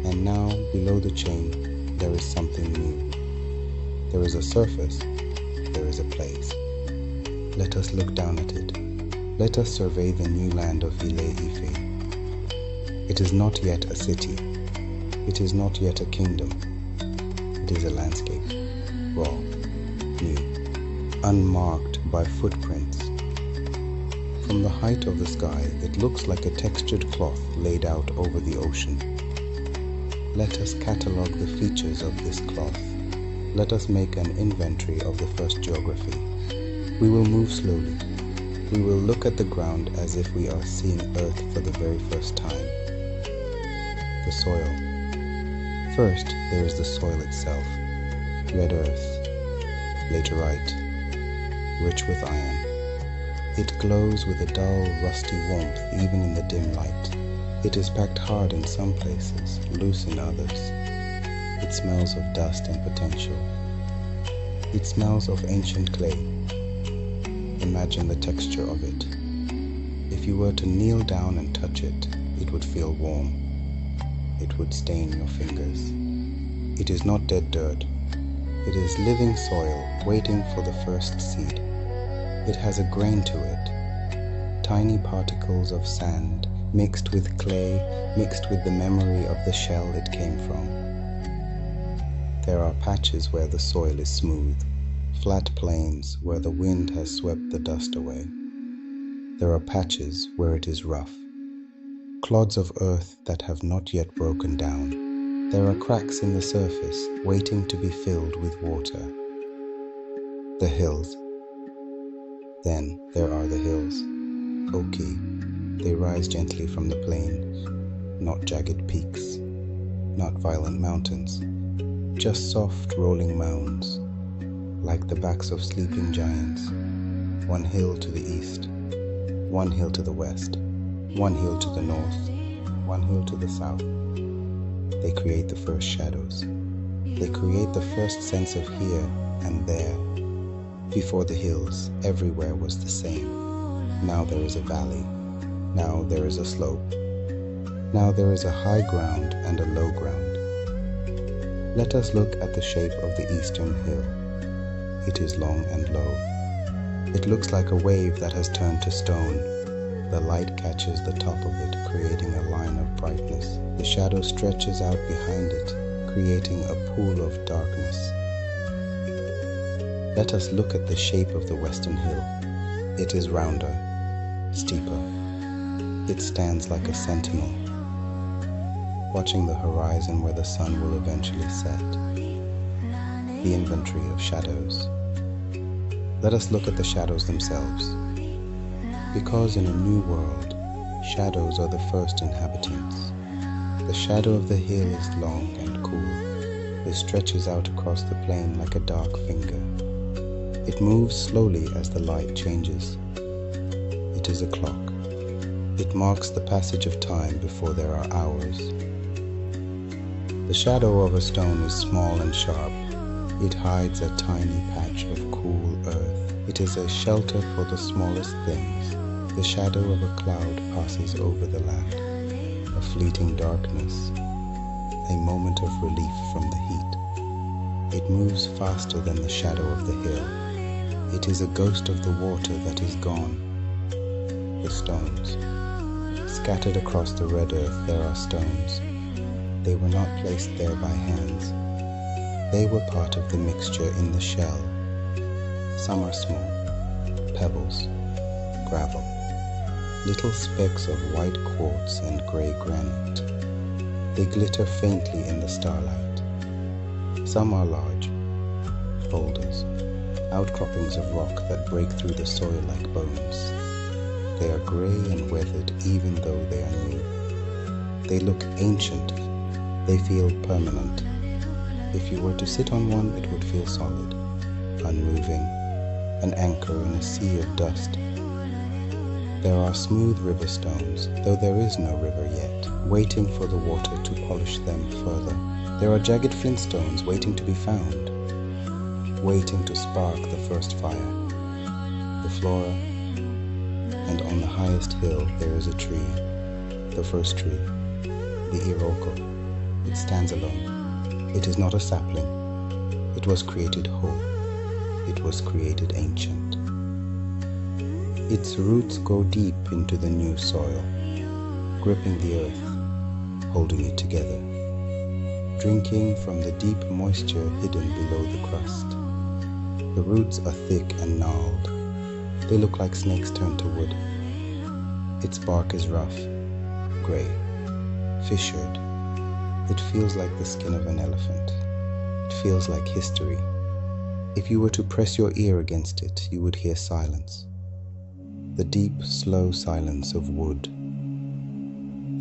Speaker 1: And now, below the chain, there is something new. There is a surface, there is a place. Let us look down at it. Let us survey the new land of Ile-Ife. It is not yet a city. It is not yet a kingdom. It is a landscape, raw, new, unmarked by footprints. From the height of the sky, it looks like a textured cloth laid out over the ocean. Let us catalogue the features of this cloth. Let us make an inventory of the first geography. We will move slowly. We will look at the ground as if we are seeing Earth for the very first time. The soil. First, there is the soil itself. Red earth, laterite, rich with iron. It glows with a dull, rusty warmth even in the dim light. It is packed hard in some places, loose in others. It smells of dust and potential. It smells of ancient clay. Imagine the texture of it. If you were to kneel down and touch it, it would feel warm. It would stain your fingers. It is not dead dirt. It is living soil waiting for the first seed. It has a grain to it. Tiny particles of sand mixed with clay, mixed with the memory of the shell it came from. There are patches where the soil is smooth, flat plains where the wind has swept the dust away. There are patches where it is rough, clods of earth that have not yet broken down. There are cracks in the surface waiting to be filled with water. The hills. Then there are the hills. Oki. They rise gently from the plain, not jagged peaks, not violent mountains, just soft rolling mounds, like the backs of sleeping giants. One hill to the east, one hill to the west, one hill to the north, one hill to the south. They create the first shadows. They create the first sense of here and there. Before the hills, everywhere was the same. Now there is a valley. Now there is a slope. Now there is a high ground and a low ground. Let us look at the shape of the eastern hill. It is long and low. It looks like a wave that has turned to stone. The light catches the top of it, creating a line of brightness. The shadow stretches out behind it, creating a pool of darkness. Let us look at the shape of the western hill. It is rounder, steeper. It stands like a sentinel, watching the horizon where the sun will eventually set. The inventory of shadows. Let us look at the shadows themselves. Because in a new world, shadows are the first inhabitants. The shadow of the hill is long and cool. It stretches out across the plain like a dark finger. It moves slowly as the light changes. It is a clock. It marks the passage of time before there are hours. The shadow of a stone is small and sharp. It hides a tiny patch of cool earth. It is a shelter for the smallest things. The shadow of a cloud passes over the land. A fleeting darkness. A moment of relief from the heat. It moves faster than the shadow of the hill. It is a ghost of the water that is gone. The stones. Scattered across the red earth there are stones. They were not placed there by hands. They were part of the mixture in the shell. Some are small, pebbles, gravel, little specks of white quartz and grey granite. They glitter faintly in the starlight. Some are large, boulders, outcroppings of rock that break through the soil like bones. They are grey and weathered even though they are new. They look ancient. They feel permanent. If you were to sit on one, it would feel solid, unmoving, an anchor in a sea of dust. There are smooth river stones, though there is no river yet, waiting for the water to polish them further. There are jagged flintstones waiting to be found, waiting to spark the first fire. The flora, and on the highest hill there is a tree, the first tree, the iroko, It stands alone. It is not a sapling. It was created whole. It was created ancient. Its roots go deep into the new soil, gripping the earth, holding it together, drinking from the deep moisture hidden below the crust. The roots are thick and gnarled. They look like snakes turned to wood. Its bark is rough, gray, fissured. It feels like the skin of an elephant. It feels like history. If you were to press your ear against it, you would hear silence. The deep, slow silence of wood.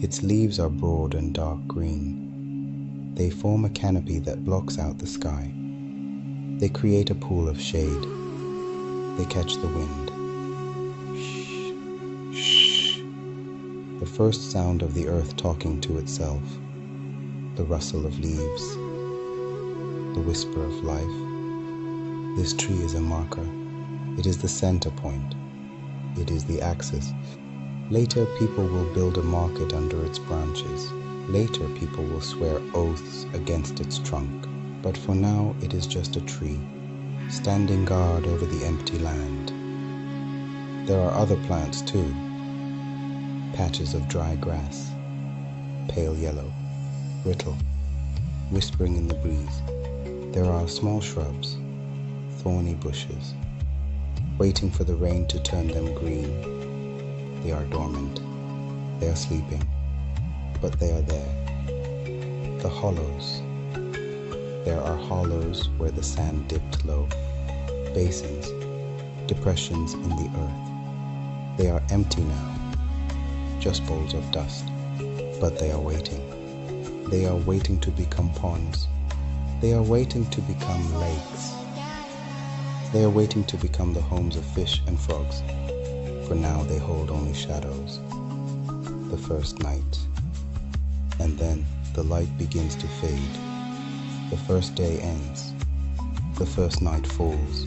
Speaker 1: Its leaves are broad and dark green. They form a canopy that blocks out the sky. They create a pool of shade. They catch the wind. Shh, shh. The first sound of the earth talking to itself. The rustle of leaves. The whisper of life. This tree is a marker. It is the center point. It is the axis. Later, people will build a market under its branches. Later, people will swear oaths against its trunk. But for now, it is just a tree, standing guard over the empty land. There are other plants too. Patches of dry grass, pale yellow, brittle, whispering in the breeze. There are small shrubs, thorny bushes, waiting for the rain to turn them green. They are dormant. They are sleeping, but they are there. The hollows. There are hollows where the sand dipped low, basins, depressions in the earth. They are empty now, just bowls of dust, but they are waiting. They are waiting to become ponds. They are waiting to become lakes. They are waiting to become the homes of fish and frogs. For now they hold only shadows. The first night. And then the light begins to fade. The first day ends. The first night falls.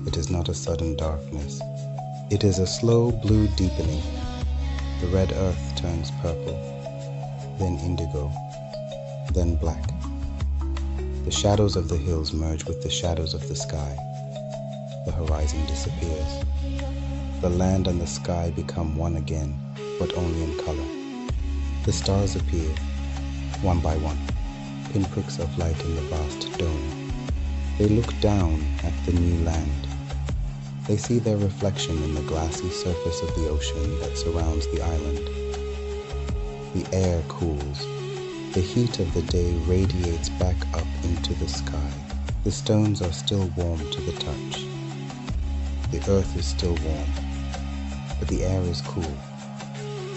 Speaker 1: It is not a sudden darkness. It is a slow blue deepening. The red earth turns purple, then indigo, then black. The shadows of the hills merge with the shadows of the sky. The horizon disappears. The land and the sky become one again, but only in color. The stars appear, one by one, pinpricks of light in the vast dome. They look down at the new land. They see their reflection in the glassy surface of the ocean that surrounds the island. The air cools. The heat of the day radiates back up into the sky. The stones are still warm to the touch. The earth is still warm, but the air is cool.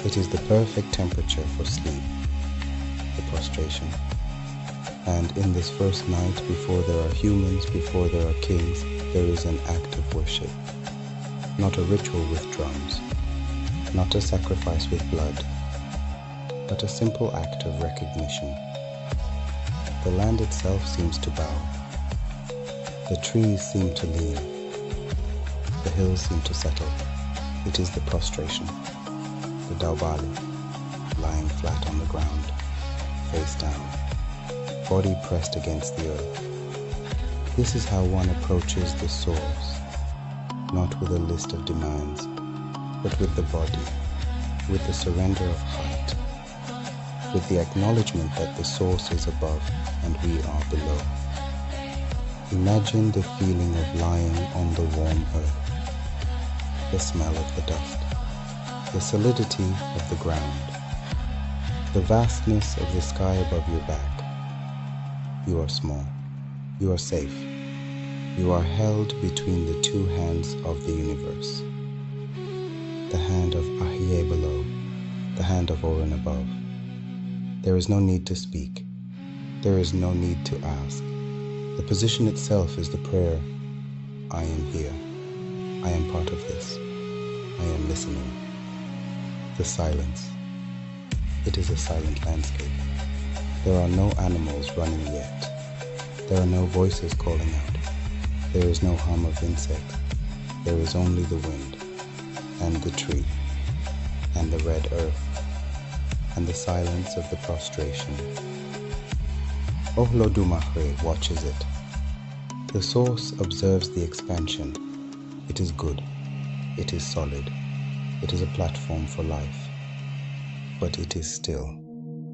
Speaker 1: It is the perfect temperature for sleep, the prostration. And in this first night, before there are humans, before there are kings, there is an act of worship. Not a ritual with drums, not a sacrifice with blood, but a simple act of recognition. The land itself seems to bow. The trees seem to lean. The hills seem to settle. It is the prostration. The Daubali, lying flat on the ground, face down, body pressed against the earth. This is how one approaches the source, not with a list of demands, but with the body, with the surrender of heart, with the acknowledgement that the source is above and we are below. Imagine the feeling of lying on the warm earth, the smell of the dust, the solidity of the ground, the vastness of the sky above your back. You are small. You are safe. You are held between the two hands of the universe. The hand of Aiye below, the hand of Orun above. There is no need to speak. There is no need to ask. The position itself is the prayer. I am here. I am part of this. I am listening. The silence. It is a silent landscape. There are no animals running yet. There are no voices calling out. There is no hum of insects. There is only the wind, and the tree, and the red earth, and the silence of the prostration. Olódùmarè watches it. The source observes the expansion. It is good. It is solid. It is a platform for life. But it is still.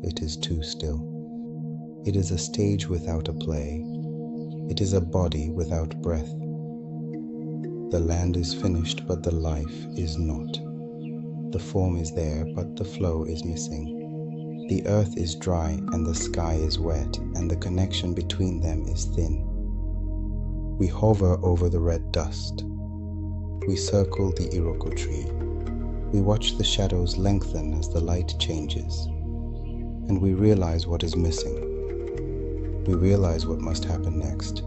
Speaker 1: It is too still. It is a stage without a play. It is a body without breath. The land is finished, but the life is not. The form is there, but the flow is missing. The earth is dry and the sky is wet, and the connection between them is thin. We hover over the red dust. We circle the Iroko tree. We watch the shadows lengthen as the light changes. And we realize what is missing. We realize what must happen next.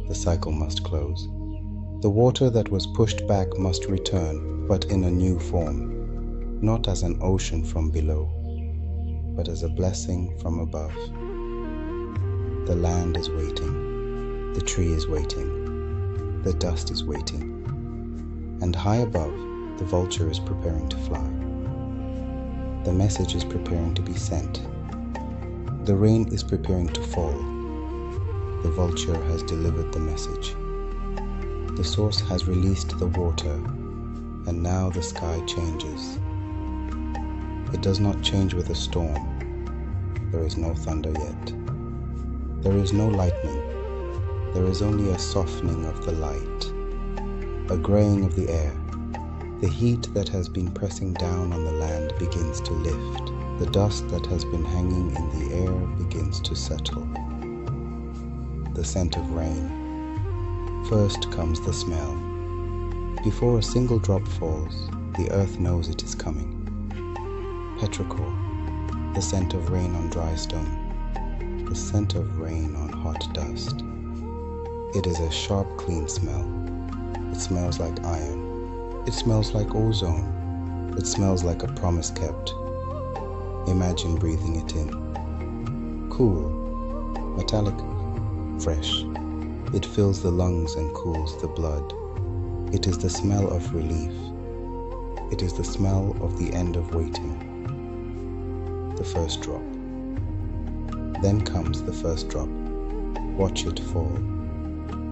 Speaker 1: The cycle must close. The water that was pushed back must return, but in a new form, not as an ocean from below, but as a blessing from above. The land is waiting. The tree is waiting. The dust is waiting. And high above, the vulture is preparing to fly. The message is preparing to be sent. The rain is preparing to fall. The vulture has delivered the message. The source has released the water, and now the sky changes. It does not change with a storm. There is no thunder yet. There is no lightning. There is only a softening of the light, a graying of the air. The heat that has been pressing down on the land begins to lift. The dust that has been hanging in the air begins to settle. The scent of rain. First comes the smell. Before a single drop falls, the earth knows it is coming. Petrichor, the scent of rain on dry stone, the scent of rain on hot dust. It is a sharp, clean smell. It smells like iron. It smells like ozone. It smells like a promise kept. Imagine breathing it in. Cool, metallic, fresh. It fills the lungs and cools the blood. It is the smell of relief. It is the smell of the end of waiting. The first drop. Then comes the first drop. Watch it fall.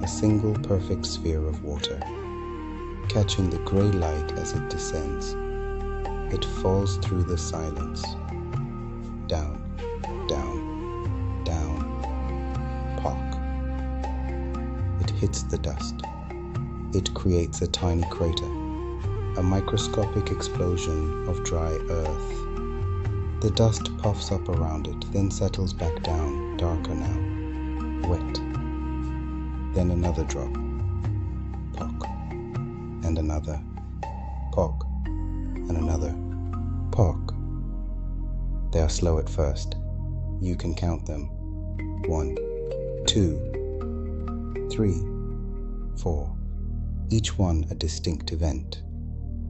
Speaker 1: A single perfect sphere of water, catching the grey light as it descends. It falls through the silence. Down, down, down. Pock. It hits the dust. It creates a tiny crater, a microscopic explosion of dry earth. The dust puffs up around it, then settles back down, darker now, wet. Then another drop. Pock. And another. Pock. And another. Pock. They are slow at first. You can count them. 1, 2, 3, 4. Each one a distinct event.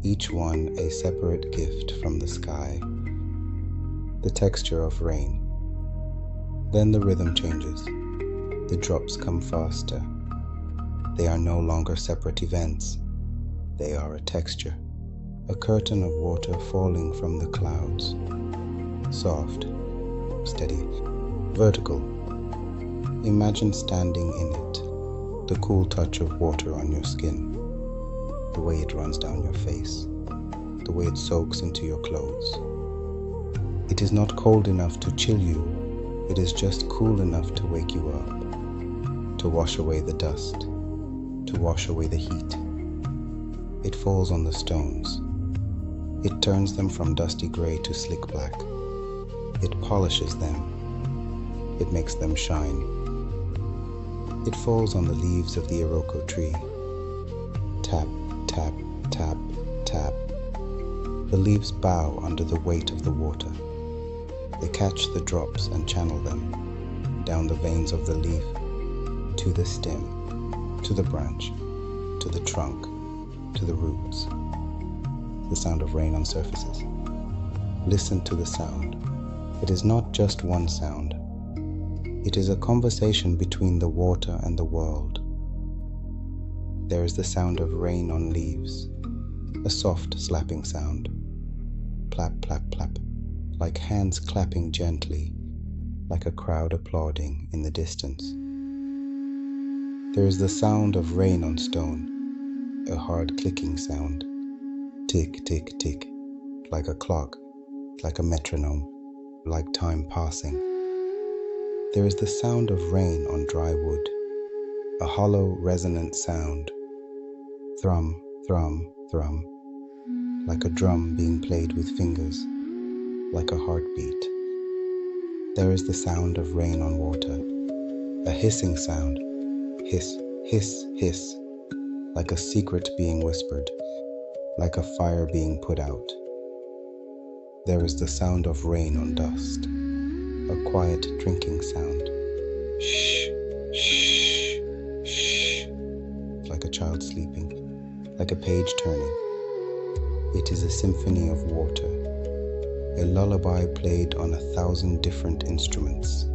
Speaker 1: Each one a separate gift from the sky. The texture of rain. Then the rhythm changes. The drops come faster. They are no longer separate events. They are a texture, a curtain of water falling from the clouds. Soft, steady, vertical. Imagine standing in it, the cool touch of water on your skin, the way it runs down your face, the way it soaks into your clothes. It is not cold enough to chill you, it is just cool enough to wake you up, to wash away the dust, to wash away the heat. It falls on the stones. It turns them from dusty gray to slick black. It polishes them. It makes them shine. It falls on the leaves of the Iroko tree. Tap, tap, tap, tap. The leaves bow under the weight of the water. They catch the drops and channel them down the veins of the leaf, to the stem, to the branch, to the trunk, to the roots. The sound of rain on surfaces. Listen to the sound. It is not just one sound. It is a conversation between the water and the world. There is the sound of rain on leaves, a soft slapping sound. Plap, plap, plap, like hands clapping gently, like a crowd applauding in the distance. There is the sound of rain on stone, a hard clicking sound. Tick, tick, tick, like a clock, like a metronome, like time passing. There is the sound of rain on dry wood, a hollow, resonant sound. Thrum, thrum, thrum, like a drum being played with fingers, like a heartbeat. There is the sound of rain on water, a hissing sound, hiss, hiss, hiss, like a secret being whispered, like a fire being put out. There is the sound of rain on dust, a quiet drinking sound, shh, shh, shh, like a child sleeping, like a page turning. It is a symphony of water, a lullaby played on 1,000 different instruments,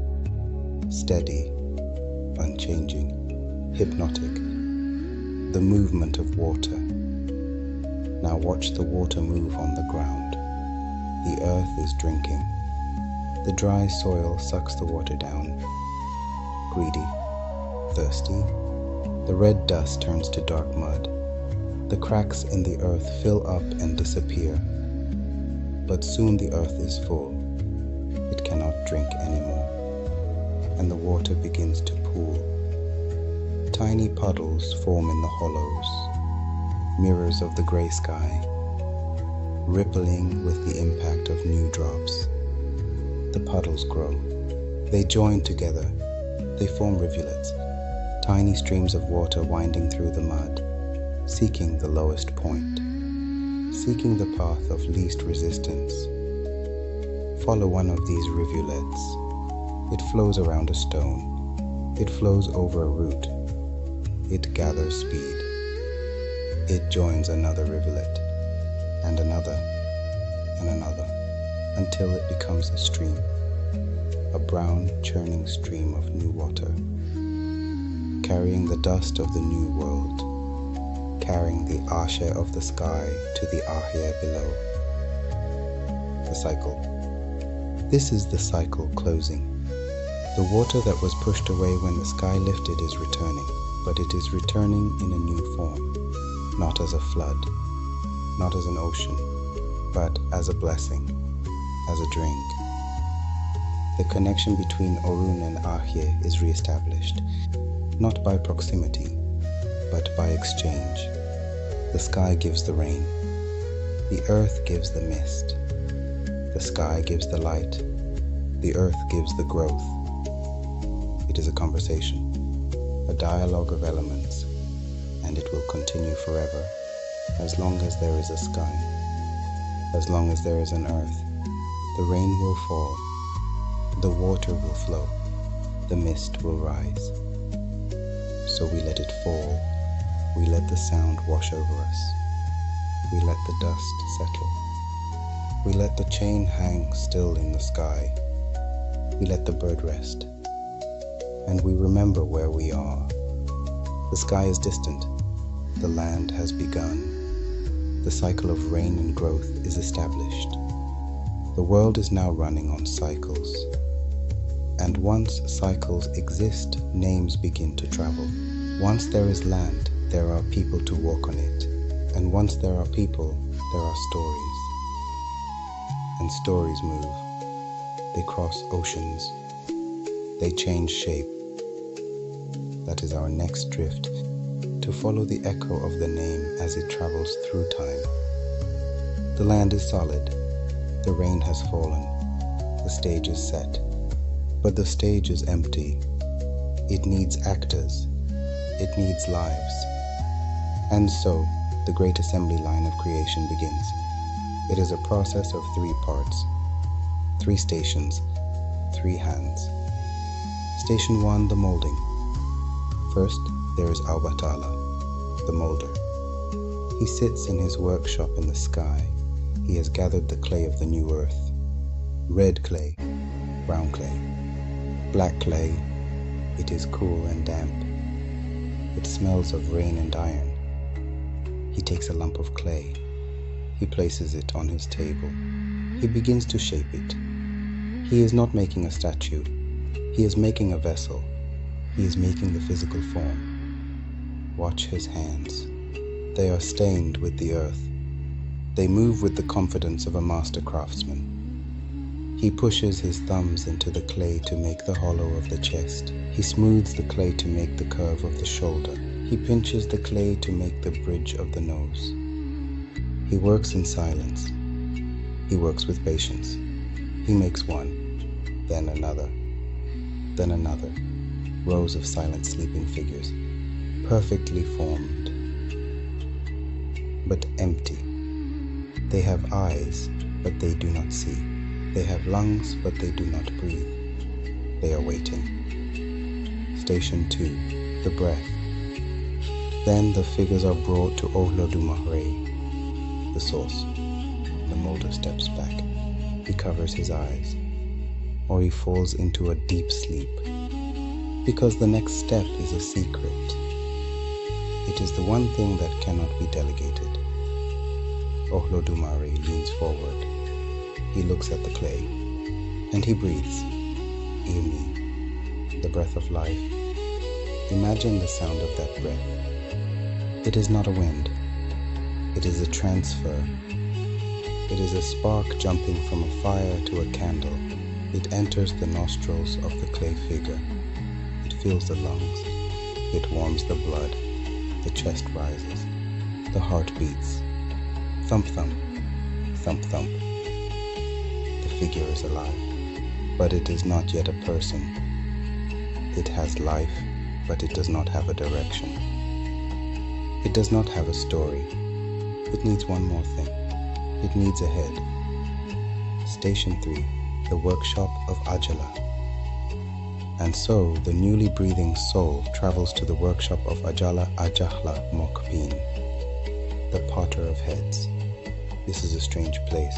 Speaker 1: steady, unchanging, hypnotic, the movement of water. Now watch the water move on the ground. The earth is drinking. The dry soil sucks the water down. Greedy, thirsty, the red dust turns to dark mud. The cracks in the earth fill up and disappear. But soon the earth is full. It cannot drink anymore. And the water begins to pool. Tiny puddles form in the hollows, mirrors of the gray sky, rippling with the impact of new drops. The puddles grow. They join together. They form rivulets, tiny streams of water winding through the mud, seeking the lowest point, seeking the path of least resistance. Follow one of these rivulets. It flows around a stone. It flows over a root. It gathers speed. It joins another rivulet, and another, and another, until it becomes a stream, a brown, churning stream of new water, carrying the dust of the new world, carrying the Ashe of the sky to the Aiye below. The cycle. This is the cycle closing. The water that was pushed away when the sky lifted is returning, but it is returning in a new form, not as a flood, not as an ocean, but as a blessing, as a drink. The connection between Orun and Aiye is re-established, not by proximity, but by exchange. The sky gives the rain. The earth gives the mist. The sky gives the light. The earth gives the growth. It is a conversation, a dialogue of elements, and it will continue forever, as long as there is a sky, as long as there is an earth. The rain will fall, the water will flow, the mist will rise. So we let it fall, we let the sound wash over us, we let the dust settle, we let the chain hang still in the sky, we let the bird rest, and we remember where we are. The sky is distant, the land has begun, the cycle of rain and growth is established. The world is now running on cycles, and once cycles exist, names begin to travel. Once there is land, there are people to walk on it, and once there are people, there are stories. And stories move. They cross oceans. They change shape. That is our next drift, to follow the echo of the name as it travels through time. The land is solid. The rain has fallen. The stage is set. But the stage is empty. It needs actors. It needs lives. And so, the great assembly line of creation begins. It is a process of 3 parts, 3 stations, 3 hands. Station 1, the molding. First, there is Obatalá, the molder. He sits in his workshop in the sky. He has gathered the clay of the new earth. Red clay, brown clay, black clay. It is cool and damp. It smells of rain and iron. He takes a lump of clay. He places it on his table. He begins to shape it. He is not making a statue. He is making a vessel. He is making the physical form. Watch his hands. They are stained with the earth. They move with the confidence of a master craftsman. He pushes his thumbs into the clay to make the hollow of the chest. He smooths the clay to make the curve of the shoulder. He pinches the clay to make the bridge of the nose. He works in silence. He works with patience. He makes one, then another, rows of silent sleeping figures, perfectly formed, but empty. They have eyes, but they do not see. They have lungs, but they do not breathe. They are waiting. Station 2, the breath. Then the figures are brought to Olodumare, the source. The molder steps back. He covers his eyes, or he falls into a deep sleep, because the next step is a secret. It is the one thing that cannot be delegated. Olodumare leans forward. He looks at the clay, and he breathes. Imi, the breath of life. Imagine the sound of that breath. It is not a wind. It is a transfer. It is a spark jumping from a fire to a candle. It enters the nostrils of the clay figure. It fills the lungs. It warms the blood. The chest rises. The heart beats. Thump, thump. Thump, thump. The figure is alive, but it is not yet a person. It has life, but it does not have a direction. It does not have a story. It needs one more thing. It needs a head. Station 3, the workshop of Ajala. And so the newly breathing soul travels to the workshop of Ajala Ajahla Mokpin, the potter of heads. This is a strange place.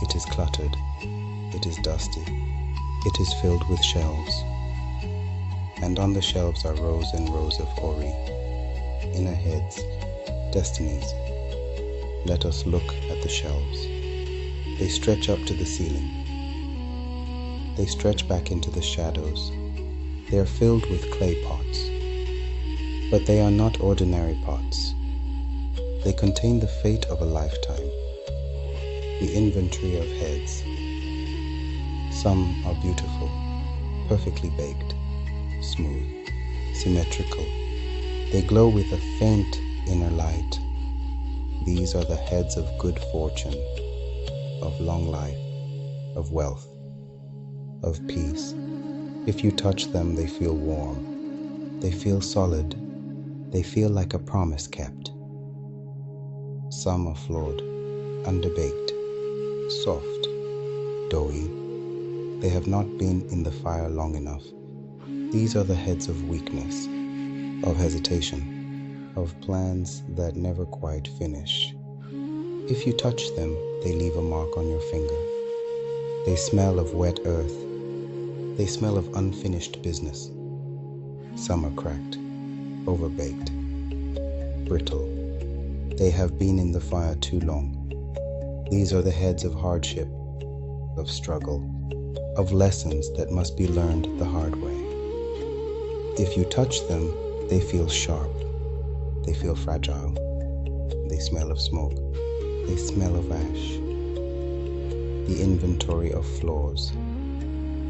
Speaker 1: It is cluttered. It is dusty. It is filled with shelves. And on the shelves are rows and rows of Ori, inner heads, destinies. Let us look at the shelves. They stretch up to the ceiling. They stretch back into the shadows. They are filled with clay pots. But they are not ordinary pots. They contain the fate of a lifetime, the inventory of heads. Some are beautiful, perfectly baked, smooth, symmetrical. They glow with a faint inner light. These are the heads of good fortune, of long life, of wealth, of peace. If you touch them, they feel warm. They feel solid. They feel like a promise kept. Some are flawed, underbaked, soft, doughy. They have not been in the fire long enough. These are the heads of weakness, of hesitation, of plans that never quite finish. If you touch them, they leave a mark on your finger. They smell of wet earth. They smell of unfinished business. Some are cracked, overbaked, brittle. They have been in the fire too long. These are the heads of hardship, of struggle, of lessons that must be learned the hard way. If you touch them, they feel sharp. They feel fragile. They smell of smoke. They smell of ash. The inventory of flaws.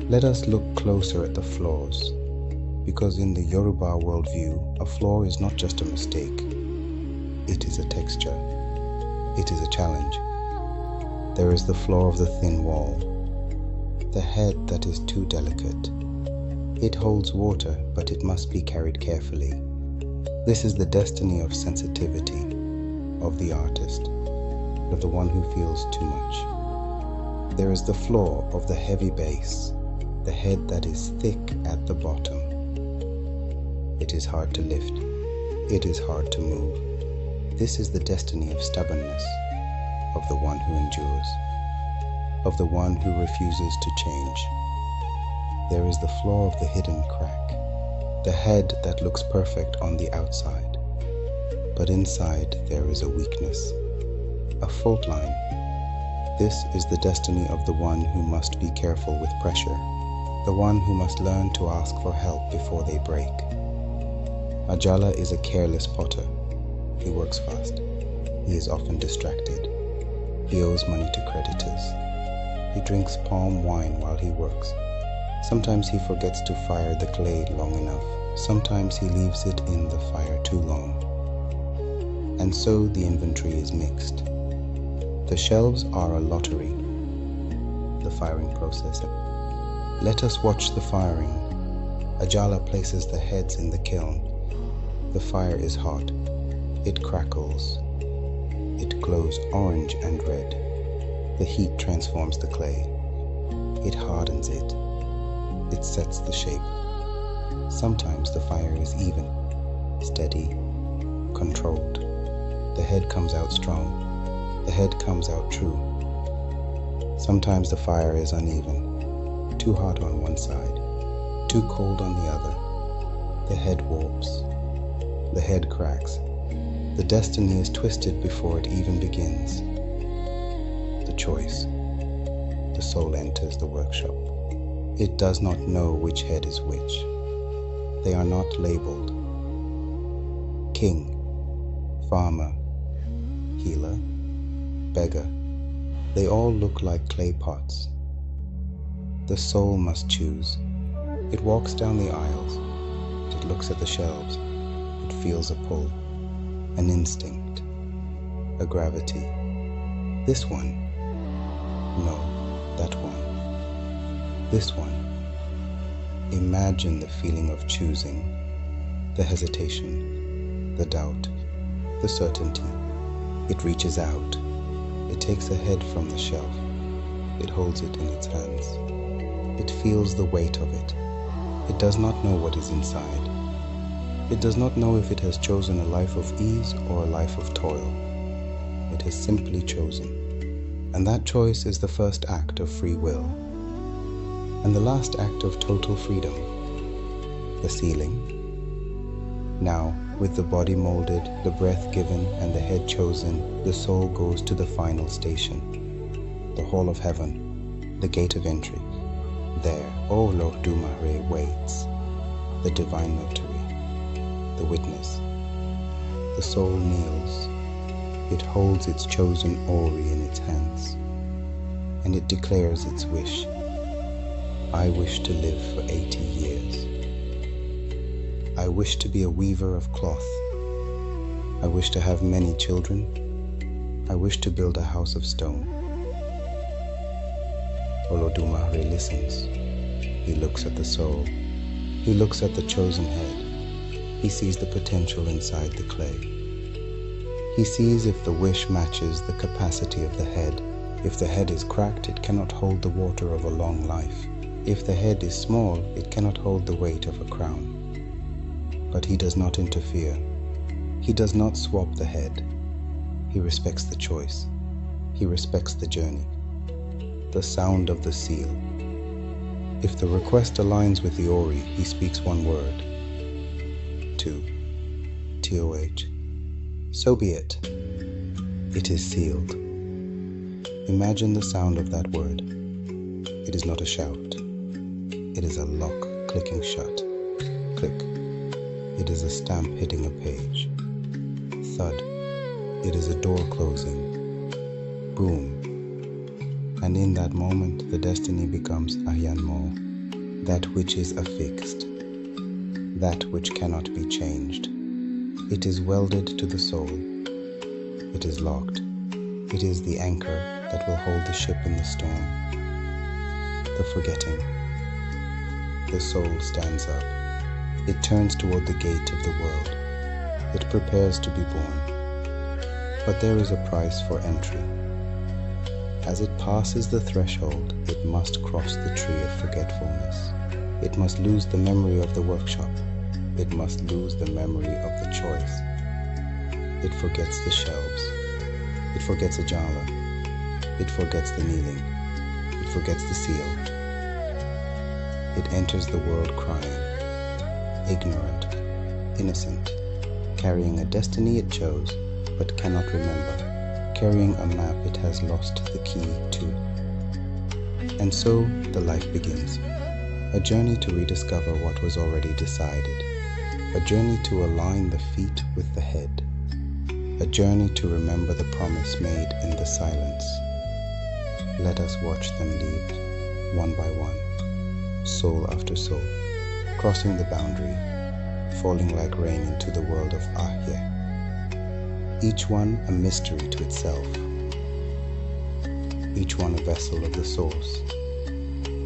Speaker 1: Let us look closer at the flaws, because in the Yoruba worldview, a flaw is not just a mistake. It is a texture. It is a challenge. There is the flaw of the thin wall, the head that is too delicate. It holds water, but it must be carried carefully. This is the destiny of sensitivity, of the artist, of the one who feels too much. There is the flaw of the heavy base, the head that is thick at the bottom. It is hard to lift. It is hard to move. This is the destiny of stubbornness, of the one who endures, of the one who refuses to change. There is the flaw of the hidden crack, the head that looks perfect on the outside, but inside there is a weakness, a fault line. This is the destiny of the one who must be careful with pressure, the one who must learn to ask for help before they break. Ajala is a careless potter. He works fast. He is often distracted. He owes money to creditors. He drinks palm wine while he works. Sometimes he forgets to fire the clay long enough. Sometimes he leaves it in the fire too long. And so the inventory is mixed. The shelves are a lottery. The firing process. Let us watch the firing. Ajala places the heads in the kiln. The fire is hot. It crackles. It glows orange and red. The heat transforms the clay. It hardens it. It sets the shape. Sometimes the fire is even, steady, controlled. The head comes out strong. The head comes out true. Sometimes the fire is uneven, too hot on one side, too cold on the other. The head warps. The head cracks. The destiny is twisted before it even begins. The choice. The soul enters the workshop. It does not know which head is which. They are not labeled. King, farmer, healer, beggar. They all look like clay pots. The soul must choose. It walks down the aisles. It looks at the shelves. It feels a pull, an instinct, a gravity. This one. No, that one. This one. Imagine the feeling of choosing, the hesitation, the doubt, the certainty. It reaches out. It takes a head from the shelf. It holds it in its hands. It feels the weight of it. It does not know what is inside. It does not know if it has chosen a life of ease or a life of toil. It has simply chosen. And that choice is the first act of free will. And the last act of total freedom. The sealing. Now, with the body molded, the breath given, and the head chosen, the soul goes to the final station. The hall of heaven, the gate of entry. There, Olodumare waits, the divine notary, the witness. The soul kneels. It holds its chosen Ori in its hands, and it declares its wish. I wish to live for 80 years. I wish to be a weaver of cloth. I wish to have many children. I wish to build a house of stone. Olodumare listens. He looks at the soul. He looks at the chosen head. He sees the potential inside the clay. He sees if the wish matches the capacity of the head. If the head is cracked, it cannot hold the water of a long life. If the head is small, it cannot hold the weight of a crown. But he does not interfere. He does not swap the head. He respects the choice. He respects the journey. The sound of the seal. If the request aligns with the Ori, he speaks one word. 2. TOH. So be it. It is sealed. Imagine the sound of that word. It is not a shout. It is a lock clicking shut. Click. It is a stamp hitting a page. Thud. It is a door closing. Boom. And in that moment, the destiny becomes Ahyanmo, that which is affixed, that which cannot be changed. It is welded to the soul. It is locked. It is the anchor that will hold the ship in the storm. The forgetting. The soul stands up. It turns toward the gate of the world. It prepares to be born. But there is a price for entry. As it passes the threshold, it must cross the tree of forgetfulness. It must lose the memory of the workshop. It must lose the memory of the choice. It forgets the shelves. It forgets Ajala. It forgets the kneeling. It forgets the seal. It enters the world crying, ignorant, innocent, carrying a destiny it chose but cannot remember, carrying a map it has lost the key to. And so the life begins. A journey to rediscover what was already decided. A journey to align the feet with the head. A journey to remember the promise made in the silence. Let us watch them leave, one by one, soul after soul, crossing the boundary, falling like rain into the world of Aiye. Each one a mystery to itself, each one a vessel of the source.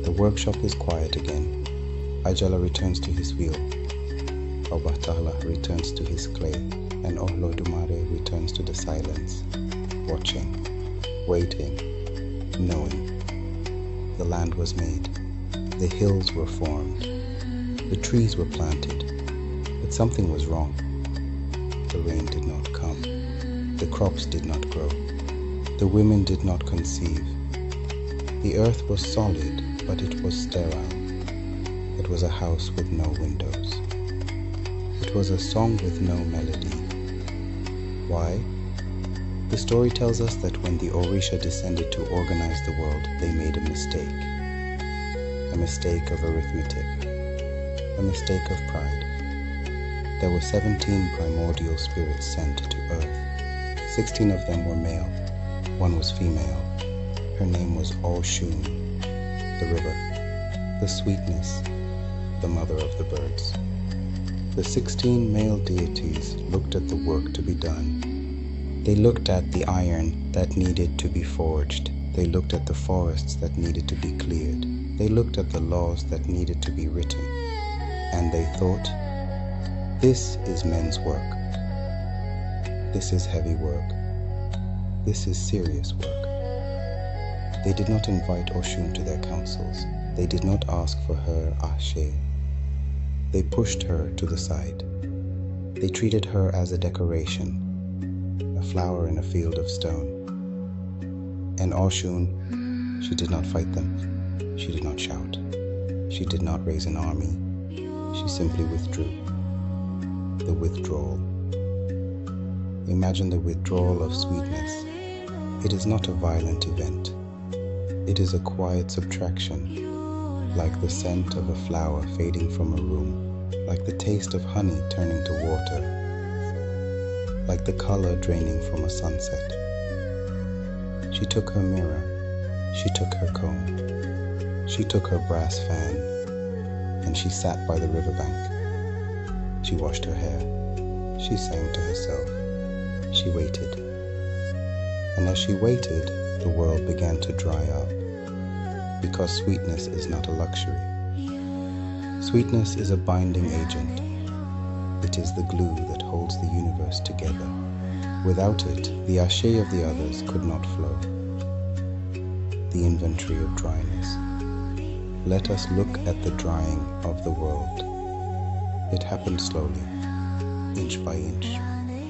Speaker 1: The workshop is quiet again. Ajala returns to his wheel. Obatalá returns to his clay, and Olodumare returns to the silence, watching, waiting, knowing. The land was made, the hills were formed, the trees were planted, but something was wrong. The rain did not come, the crops did not grow, the women did not conceive. The earth was solid, but it was sterile. It was a house with no windows. It was a song with no melody. Why? The story tells us that when the Orisha descended to organize the world, they made a mistake. A mistake of arithmetic. A mistake of pride. There were 17 primordial spirits sent to earth. 16 of them were male. One was female. Her name was Oshun, the river, the sweetness, the mother of the birds. The 16 male deities looked at the work to be done. They looked at the iron that needed to be forged. They looked at the forests that needed to be cleared. They looked at the laws that needed to be written. And they thought, this is men's work. This is heavy work. This is serious work. They did not invite Oshun to their councils. They did not ask for her Ashe. They pushed her to the side. They treated her as a decoration, a flower in a field of stone. And Oshun, she did not fight them. She did not shout. She did not raise an army. She simply withdrew. The withdrawal. Imagine the withdrawal of sweetness. It is not a violent event. It is a quiet subtraction, like the scent of a flower fading from a room, like the taste of honey turning to water, like the color draining from a sunset. She took her mirror, she took her comb, she took her brass fan, and she sat by the riverbank. She washed her hair, she sang to herself, she waited. And as she waited, the world began to dry up, because sweetness is not a luxury. Sweetness is a binding agent. It is the glue that holds the universe together. Without it, the Ashe of the others could not flow. The inventory of dryness. Let us look at the drying of the world. It happened slowly, inch by inch,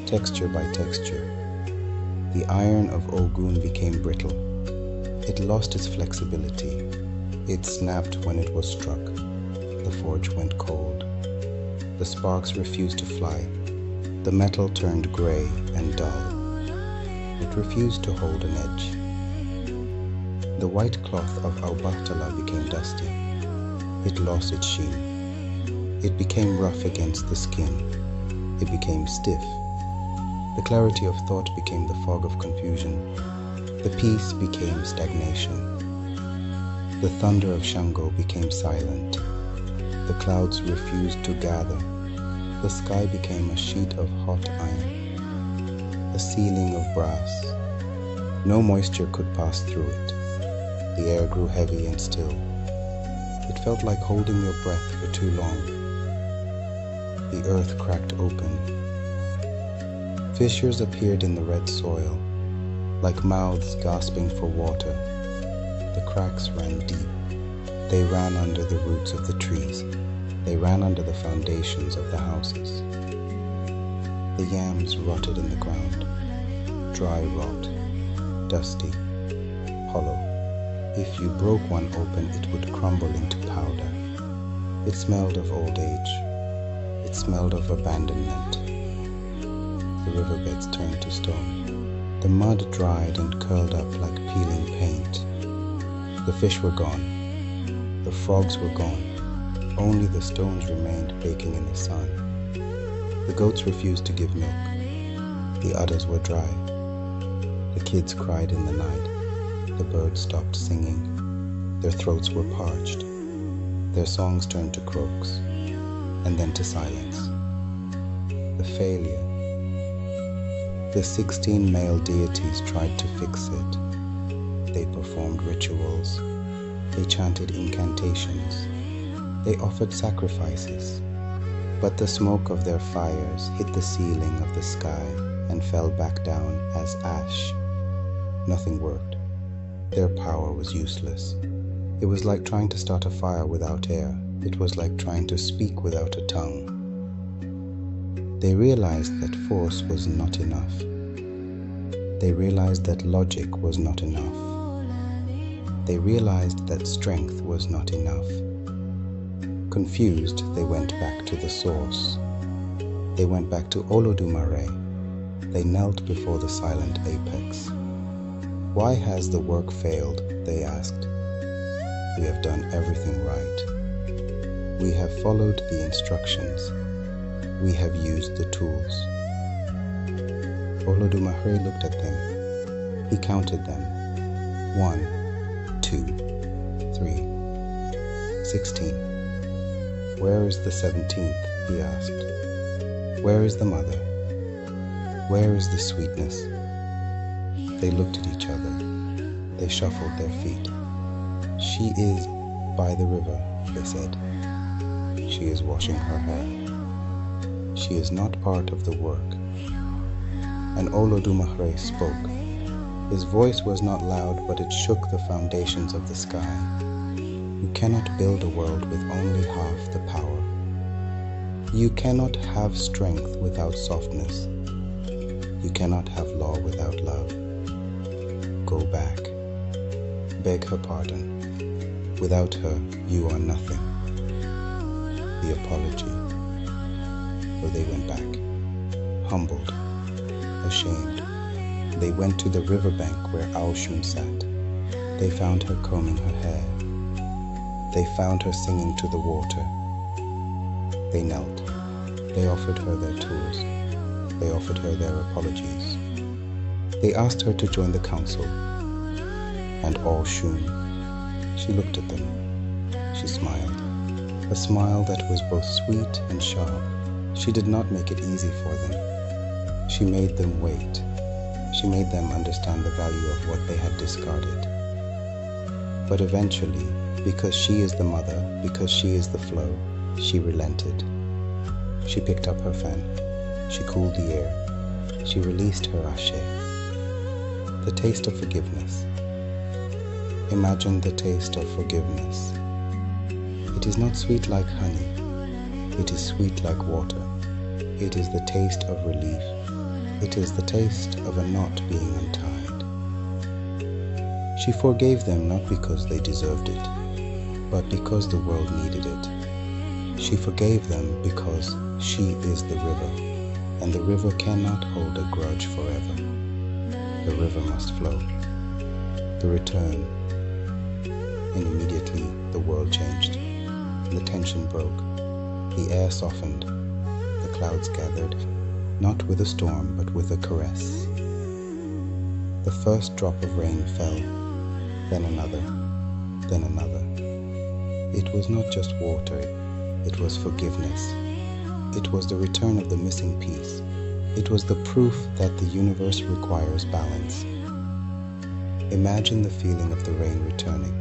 Speaker 1: texture by texture. The iron of Ogun became brittle. It lost its flexibility. It snapped when it was struck. The forge went cold. The sparks refused to fly. The metal turned gray and dull. It refused to hold an edge. The white cloth of Obatalá became dusty. It lost its sheen. It became rough against the skin. It became stiff. The clarity of thought became the fog of confusion. The peace became stagnation. The thunder of Shango became silent. The clouds refused to gather. The sky became a sheet of hot iron, a ceiling of brass. No moisture could pass through it. The air grew heavy and still. It felt like holding your breath for too long. The earth cracked open. Fissures appeared in the red soil, like mouths gasping for water. The cracks ran deep. They ran under the roots of the trees. They ran under the foundations of the houses. The yams rotted in the ground, dry rot, dusty, hollow. If you broke one open, it would crumble into powder. It smelled of old age. It smelled of abandonment. The riverbeds turned to stone. The mud dried and curled up like peeling paint. The fish were gone. The frogs were gone. Only the stones remained baking in the sun. The goats refused to give milk. The udders were dry. The kids cried in the night. The birds stopped singing. Their throats were parched. Their songs turned to croaks, and then to silence. The failure. The 16 male deities tried to fix it. They performed rituals. They chanted incantations. They offered sacrifices. But the smoke of their fires hit the ceiling of the sky and fell back down as ash. Nothing worked. Their power was useless. It was like trying to start a fire without air. It was like trying to speak without a tongue. They realized that force was not enough. They realized that logic was not enough. They realized that strength was not enough. Confused, they went back to the source. They went back to Olodumare. They knelt before the silent apex. Why has the work failed? They asked. We have done everything right. We have followed the instructions. We have used the tools. Olodumare looked at them. He counted them. 1, 2, 3, 16. Where is the 17th? He asked. Where is the mother? Where is the sweetness? They looked at each other. They shuffled their feet. She is by the river, they said. She is washing her hair. She is not part of the work. And Olodumare spoke. His voice was not loud, but it shook the foundations of the sky. You cannot build a world with only half the power. You cannot have strength without softness. You cannot have law without love. Go back. Beg her pardon. Without her, you are nothing. The apology. So they went back, humbled, ashamed. They went to the riverbank where Oshun sat. They found her combing her hair. They found her singing to the water. They knelt. They offered her their tools. They offered her their apologies. They asked her to join the council. And Oshun, she looked at them. She smiled. A smile that was both sweet and sharp. She did not make it easy for them. She made them wait. She made them understand the value of what they had discarded. But eventually, because she is the mother, because she is the flow, she relented. She picked up her fan. She cooled the air. She released her Ashe. The taste of forgiveness. Imagine the taste of forgiveness. It is not sweet like honey. It is sweet like water. It is the taste of relief. It is the taste of a knot being untied. She forgave them not because they deserved it, but because the world needed it. She forgave them because she is the river, and the river cannot hold a grudge forever. The river must flow. The return. And immediately the world changed. The tension broke. The air softened. The clouds gathered, not with a storm, but with a caress. The first drop of rain fell, then another, then another. It was not just water, it was forgiveness. It was the return of the missing piece. It was the proof that the universe requires balance. Imagine the feeling of the rain returning,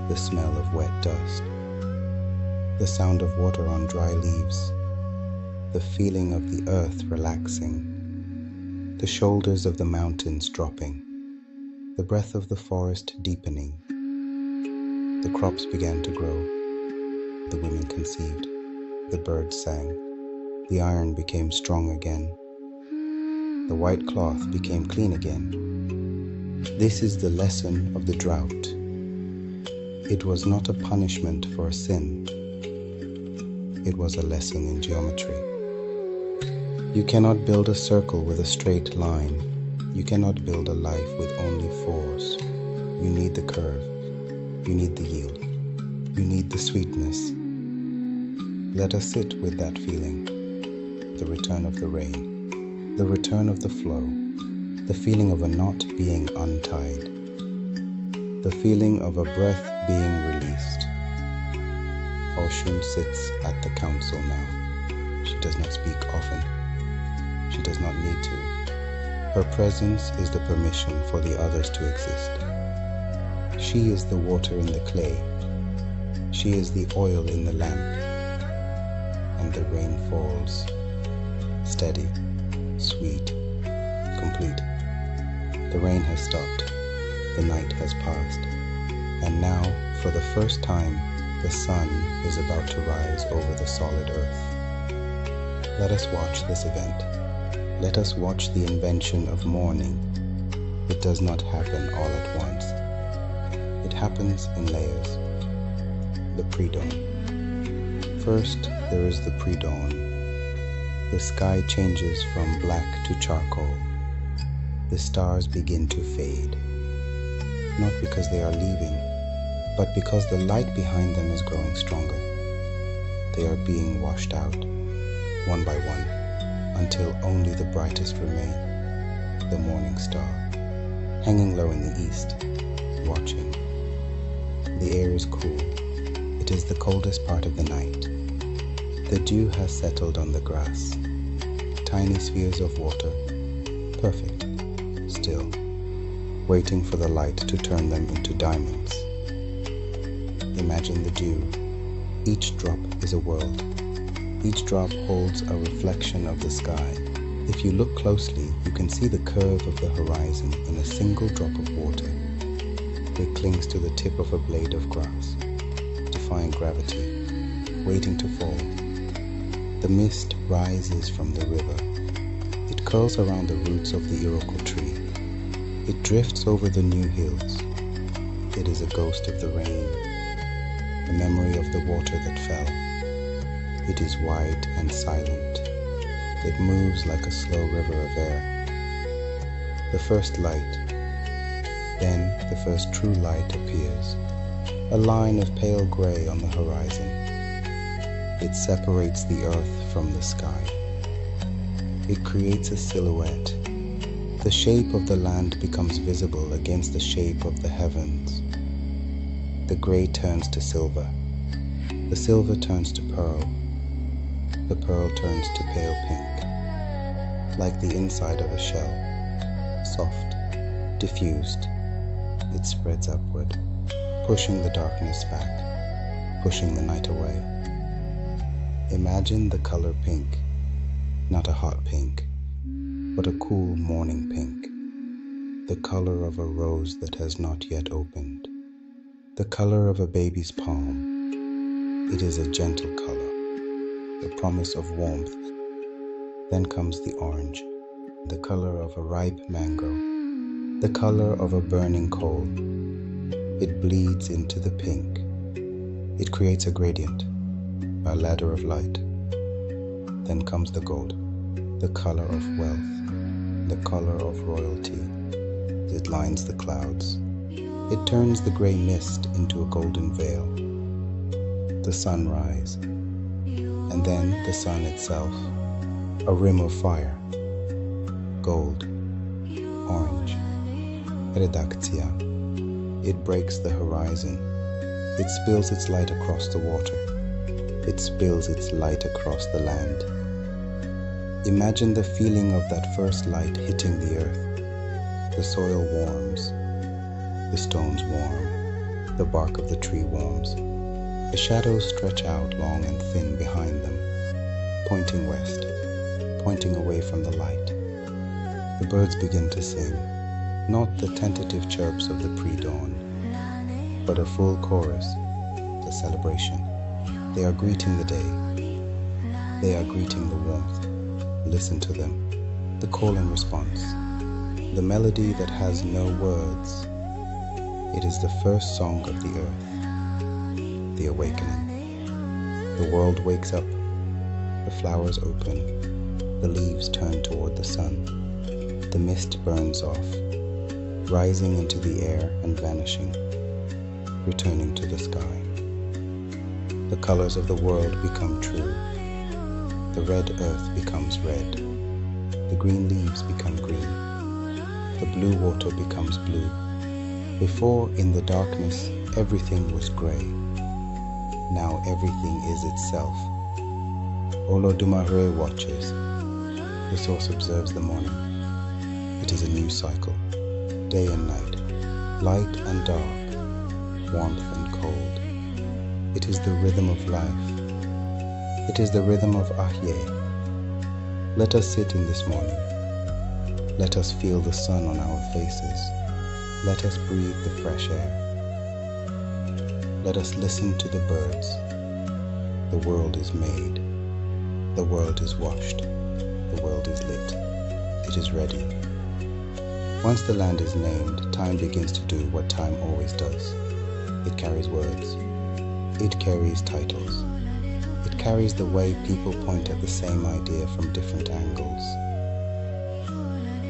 Speaker 1: the smell of wet dust, the sound of water on dry leaves, the feeling of the earth relaxing, the shoulders of the mountains dropping, the breath of the forest deepening. The crops began to grow, the women conceived, the birds sang, the iron became strong again, the white cloth became clean again. This is the lesson of the drought. It was not a punishment for a sin. It was a lesson in geometry. You cannot build a circle with a straight line. You cannot build a life with only force. You need the curve. You need the yield. You need the sweetness. Let us sit with that feeling, the return of the rain, the return of the flow, the feeling of a knot being untied, the feeling of a breath being released. Oshun sits at the council now. She does not speak often. She does not need to. Her presence is the permission for the others to exist. She is the water in the clay. She is the oil in the lamp. And the rain falls, steady, sweet, complete. The rain has stopped. The night has passed. And now, for the first time, the sun is about to rise over the solid earth. Let us watch this event. Let us watch the invention of morning. It does not happen all at once. It happens in layers. The pre-dawn. First, there is the pre-dawn. The sky changes from black to charcoal. The stars begin to fade. Not because they are leaving, but because the light behind them is growing stronger. They are being washed out, one by one, until only the brightest remain, the morning star, hanging low in the east, watching. The air is cool. It is the coldest part of the night. The dew has settled on the grass. Tiny spheres of water, perfect, still, waiting for the light to turn them into diamonds. Imagine the dew. Each drop is a world. Each drop holds a reflection of the sky. If you look closely, you can see the curve of the horizon in a single drop of water. It clings to the tip of a blade of grass, defying gravity, waiting to fall. The mist rises from the river. It curls around the roots of the Iroquois tree. It drifts over the new hills. It is a ghost of the rain, a memory of the water that fell. It is wide and silent. It moves like a slow river of air. The first light, then the first true light appears, a line of pale gray on the horizon. It separates the earth from the sky. It creates a silhouette. The shape of the land becomes visible against the shape of the heavens. The gray turns to silver. The silver turns to pearl. The pearl turns to pale pink, like the inside of a shell, soft, diffused. It spreads upward, pushing the darkness back, pushing the night away. Imagine the color pink, not a hot pink, but a cool morning pink, the color of a rose that has not yet opened, the color of a baby's palm. It is a gentle color, the promise of warmth. Then comes the orange, the color of a ripe mango, the color of a burning coal. It bleeds into the pink. It creates a gradient, a ladder of light. Then comes the gold, the color of wealth, the color of royalty. It lines the clouds. It turns the gray mist into a golden veil. The sunrise, and then the sun itself, a rim of fire, gold, orange, redakcja. It breaks the horizon. It spills its light across the water. It spills its light across the land. Imagine the feeling of that first light hitting the earth. The soil warms, the stones warm, the bark of the tree warms. The shadows stretch out long and thin behind them, pointing west, pointing away from the light. The birds begin to sing, not the tentative chirps of the pre-dawn, but a full chorus, the celebration. They are greeting the day. They are greeting the warmth. Listen to them, the call and response, the melody that has no words. It is the first song of the earth, the awakening. The world wakes up, the flowers open, the leaves turn toward the sun, the mist burns off, rising into the air and vanishing, returning to the sky. The colors of the world become true. The red earth becomes red. The green leaves become green. The blue water becomes blue. Before, in the darkness, everything was grey. Now everything is itself. Olodumare watches. The source observes the morning. It is a new cycle, day and night, light and dark, warmth and cold. It is the rhythm of life. It is the rhythm of Aiye. Let us sit in this morning. Let us feel the sun on our faces. Let us breathe the fresh air. Let us listen to the birds. The world is made. The world is washed. The world is lit. It is ready. Once the land is named, time begins to do what time always does. It carries words. It carries titles. It carries the way people point at the same idea from different angles.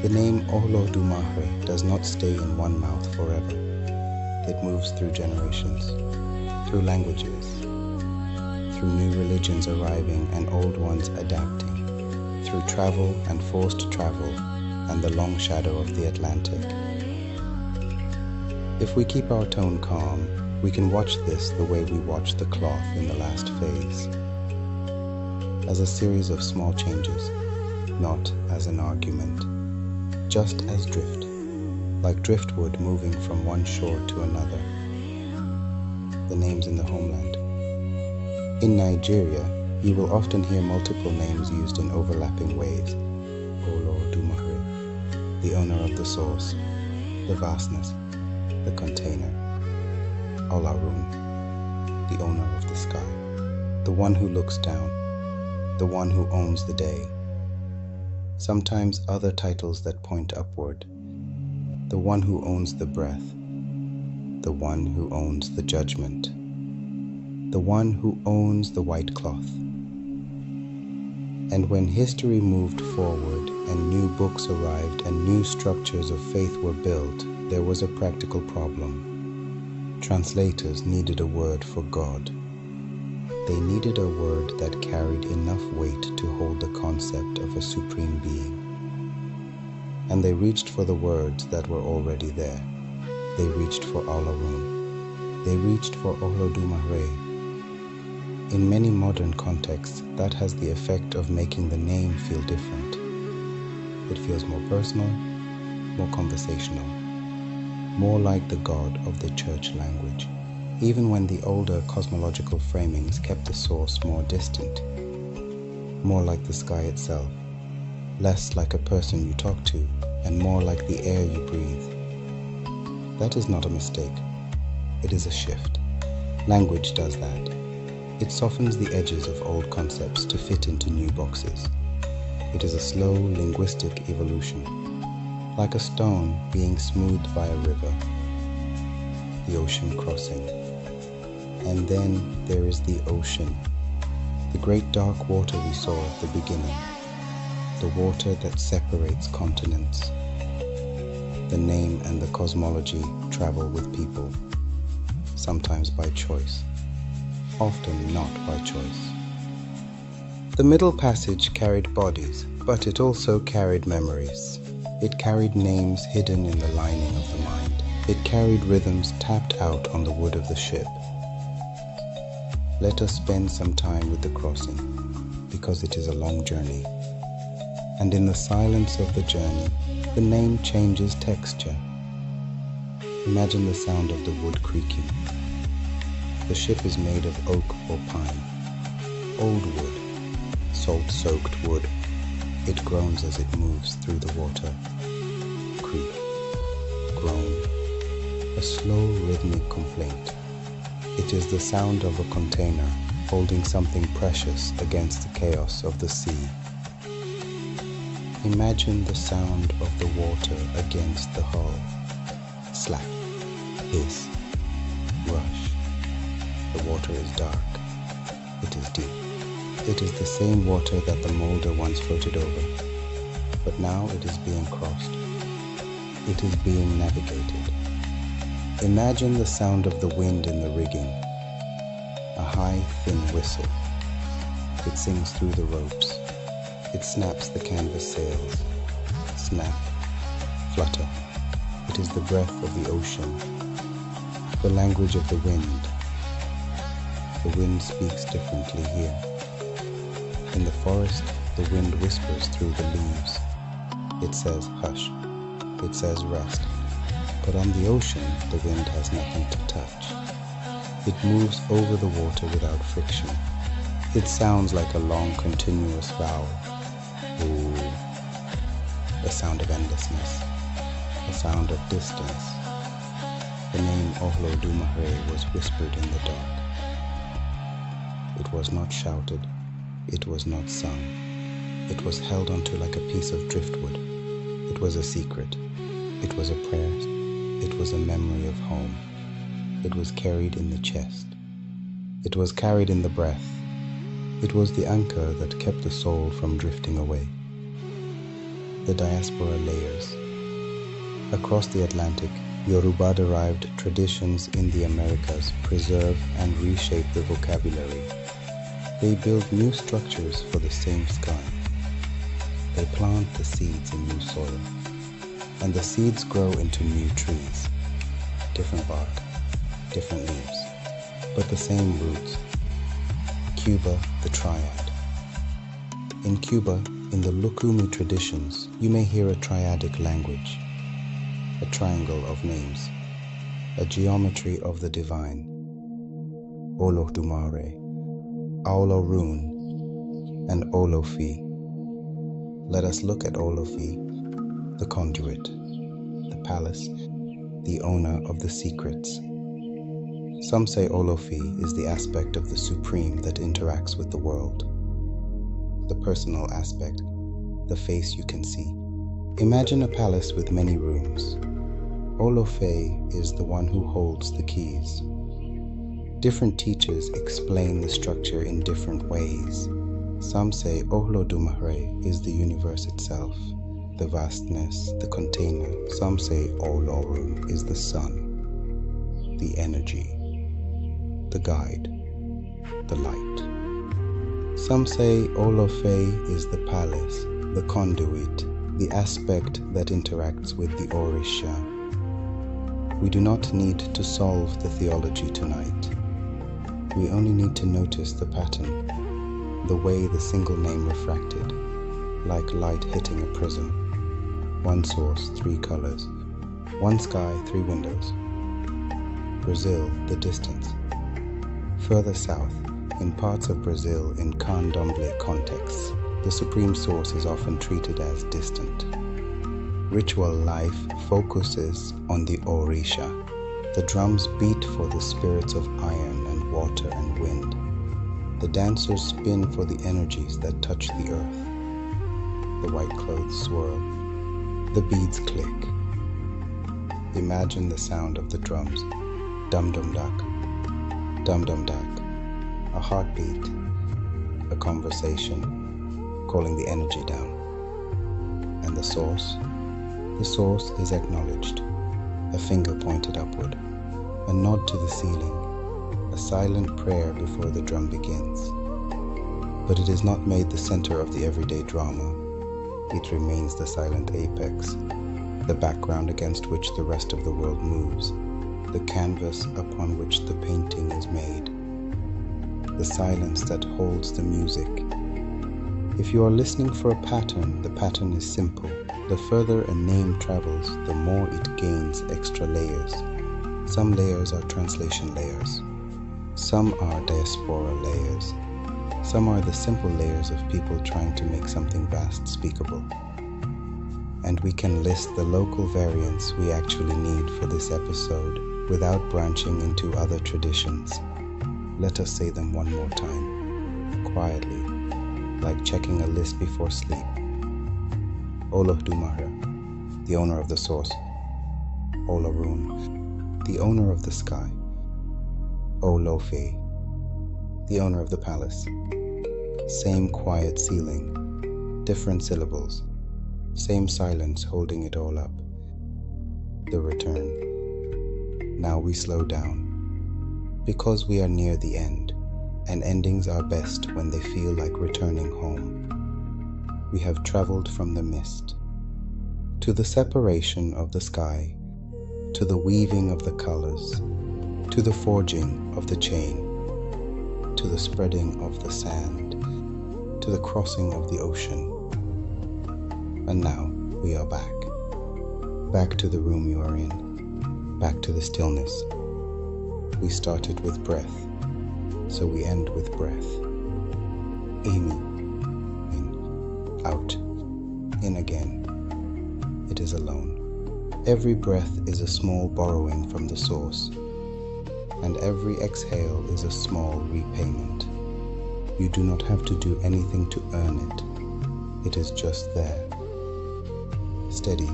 Speaker 1: The name Olodumare does not stay in one mouth forever. It moves through generations, through languages, through new religions arriving and old ones adapting, through travel and forced travel and the long shadow of the Atlantic. If we keep our tone calm, we can watch this the way we watch the cloth in the last phase, as a series of small changes, not as an argument, just as drift, like driftwood moving from one shore to another. The names in the homeland. In Nigeria, you will often hear multiple names used in overlapping ways. Olodumare, the owner of the source, the vastness, the container. Orun, the owner of the sky, the one who looks down, the one who owns the day. Sometimes other titles that point upward. The one who owns the breath, the one who owns the judgment, the one who owns the white cloth. And when history moved forward and new books arrived and new structures of faith were built, there was a practical problem. Translators needed a word for God. They needed a word that carried enough weight to hold the concept of a supreme being. And they reached for the words that were already there. They reached for Orun. They reached for Olodumare. In many modern contexts, that has the effect of making the name feel different. It feels more personal, more conversational, more like the God of the church language, even when the older cosmological framings kept the source more distant, more like the sky itself, less like a person you talk to, and more like the air you breathe. That is not a mistake. It is a shift. Language does that. It softens the edges of old concepts to fit into new boxes. It is a slow linguistic evolution, like a stone being smoothed by a river, the ocean crossing. And then there is the ocean, the great dark water we saw at the beginning, the water that separates continents. The name and the cosmology travel with people, sometimes by choice, often not by choice. The Middle Passage carried bodies, but it also carried memories. It carried names hidden in the lining of the mind. It carried rhythms tapped out on the wood of the ship. Let us spend some time with the crossing, because it is a long journey. And in the silence of the journey, the name changes texture. Imagine the sound of the wood creaking. The ship is made of oak or pine. Old wood, salt-soaked wood. It groans as it moves through the water. Creak, groan, a slow rhythmic complaint. It is the sound of a container holding something precious against the chaos of the sea. Imagine the sound of the water against the hull. Slap, hiss, rush. The water is dark. It is deep. It is the same water that the molder once floated over, but now it is being crossed. It is being navigated. Imagine the sound of the wind in the rigging. a high, thin whistle. It sings through the ropes. It snaps the canvas sails. Snap, flutter. It is the breath of the ocean, the language of the wind. The wind speaks differently here. In the forest, the wind whispers through the leaves. It says hush. It says rest. But on the ocean, the wind has nothing to touch. It moves over the water without friction. It sounds like a long, continuous vowel. Ooh. A sound of endlessness. A sound of distance. The name Olodumare was whispered in the dark. It was not shouted. It was not sung. It was held onto like a piece of driftwood. It was a secret. It was a prayer. It was a memory of home. It was carried in the chest. It was carried in the breath. It was the anchor that kept the soul from drifting away. The diaspora layers. Across the Atlantic, Yoruba-derived traditions in the Americas preserve and reshape the vocabulary. They build new structures for the same sky. They plant the seeds in new soil, and the seeds grow into new trees. Different bark, different leaves, but the same roots. Cuba, the triad. In Cuba, in the Lukumi traditions, you may hear a triadic language, a triangle of names, a geometry of the divine. Olódùmarè, Orun, and Olofi. Let us look at Olofi, the conduit, the palace, the owner of the secrets. Some say Olofi is the aspect of the supreme that interacts with the world. The personal aspect, the face you can see. Imagine a palace with many rooms. Olofi is the one who holds the keys. Different teachers explain the structure in different ways. Some say Olodumare is the universe itself, the vastness, the container. Some say Orun is the sun, the energy, the guide, the light. Some say Olofi is the palace, the conduit, the aspect that interacts with the Orisha. We do not need to solve the theology tonight. We only need to notice the pattern, the way the single name refracted, like light hitting a prism. One source, 3 colors. One sky, 3 windows. Brazil, the distance. Further south, in parts of Brazil in candomblé contexts, the supreme source is often treated as distant. Ritual life focuses on the Orisha. The drums beat for the spirits of iron and water and wind. The dancers spin for the energies that touch the earth. The white clothes swirl. The beads click. Imagine the sound of the drums. Dum-dum-duck. Dum-dum-duck. A heartbeat. A conversation, calling the energy down. And the source? The source is acknowledged. A finger pointed upward. A nod to the ceiling. A silent prayer before the drum begins. But it is not made the center of the everyday drama. It remains the silent apex, the background against which the rest of the world moves, the canvas upon which the painting is made, the silence that holds the music. If you are listening for a pattern, the pattern is simple. The further a name travels, the more it gains extra layers. Some layers are translation layers. Some are diaspora layers. Some are the simple layers of people trying to make something vast speakable. And we can list the local variants we actually need for this episode without branching into other traditions. Let us say them one more time, quietly, like checking a list before sleep. Olodumare, the owner of the source. Orun, the owner of the sky. Olofi, the owner of the palace. Same quiet ceiling, different syllables, same silence holding it all up. The return. Now we slow down, because we are near the end. and endings are best when they feel like returning home. We have traveled from the mist to the separation of the sky, to the weaving of the colors, to the forging of the chain, to the spreading of the sand, to the crossing of the ocean. And now we are back. Back to the room you are in, back to the stillness. We started with breath, so we end with breath. In, out, in again. It is alone. Every breath is a small borrowing from the source, and every exhale is a small repayment. You do not have to do anything to earn it. It is just there. Steady,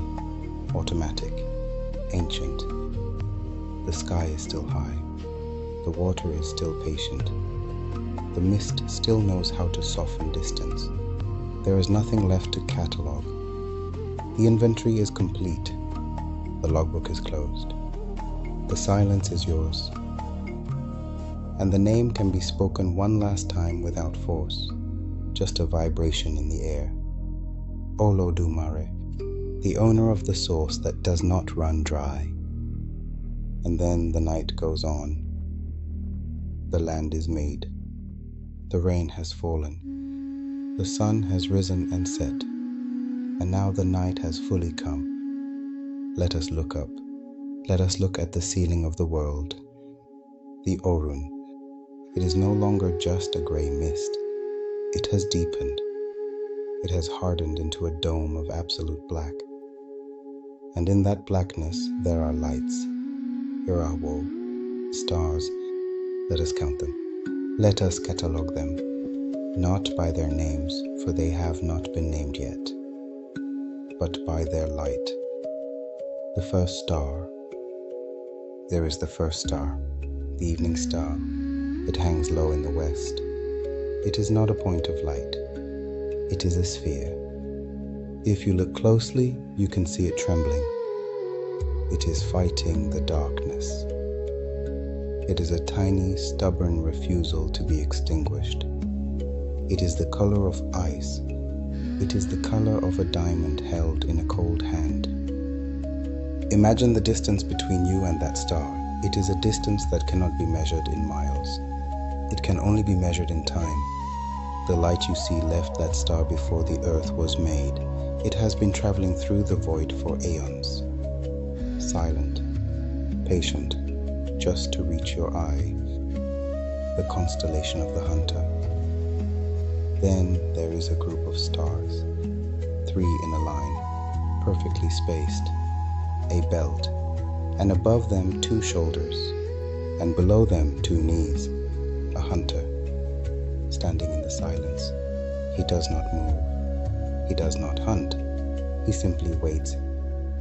Speaker 1: automatic, ancient. The sky is still high. The water is still patient. The mist still knows how to soften distance. There is nothing left to catalogue. The inventory is complete. The logbook is closed. The silence is yours. And the name can be spoken one last time without force, just a vibration in the air. Olodumare, the owner of the source that does not run dry. And then the night goes on. The land is made. The rain has fallen. The sun has risen and set. And now the night has fully come. Let us look up. Let us look at the ceiling of the world. The Orun. It is no longer just a grey mist. It has deepened. It has hardened into a dome of absolute black. And in that blackness there are lights. Here are stars. Let us count them. Let us catalogue them, not by their names, for they have not been named yet, but by their light. The first star. There is the first star, the evening star. It hangs low in the west. It is not a point of light. It is a sphere. If you look closely, you can see it trembling. It is fighting the darkness. It is a tiny, stubborn refusal to be extinguished. It is the color of ice. It is the color of a diamond held in a cold hand. Imagine the distance between you and that star. It is a distance that cannot be measured in miles. It can only be measured in time. The light you see left that star before the earth was made. It has been traveling through the void for aeons. Silent, patient, just to reach your eye. The constellation of the hunter. Then there is a group of stars, 3 in a line, perfectly spaced, a belt, and above them 2 shoulders, and below them 2 knees, a hunter, standing in the silence. He does not move. He does not hunt. He simply waits.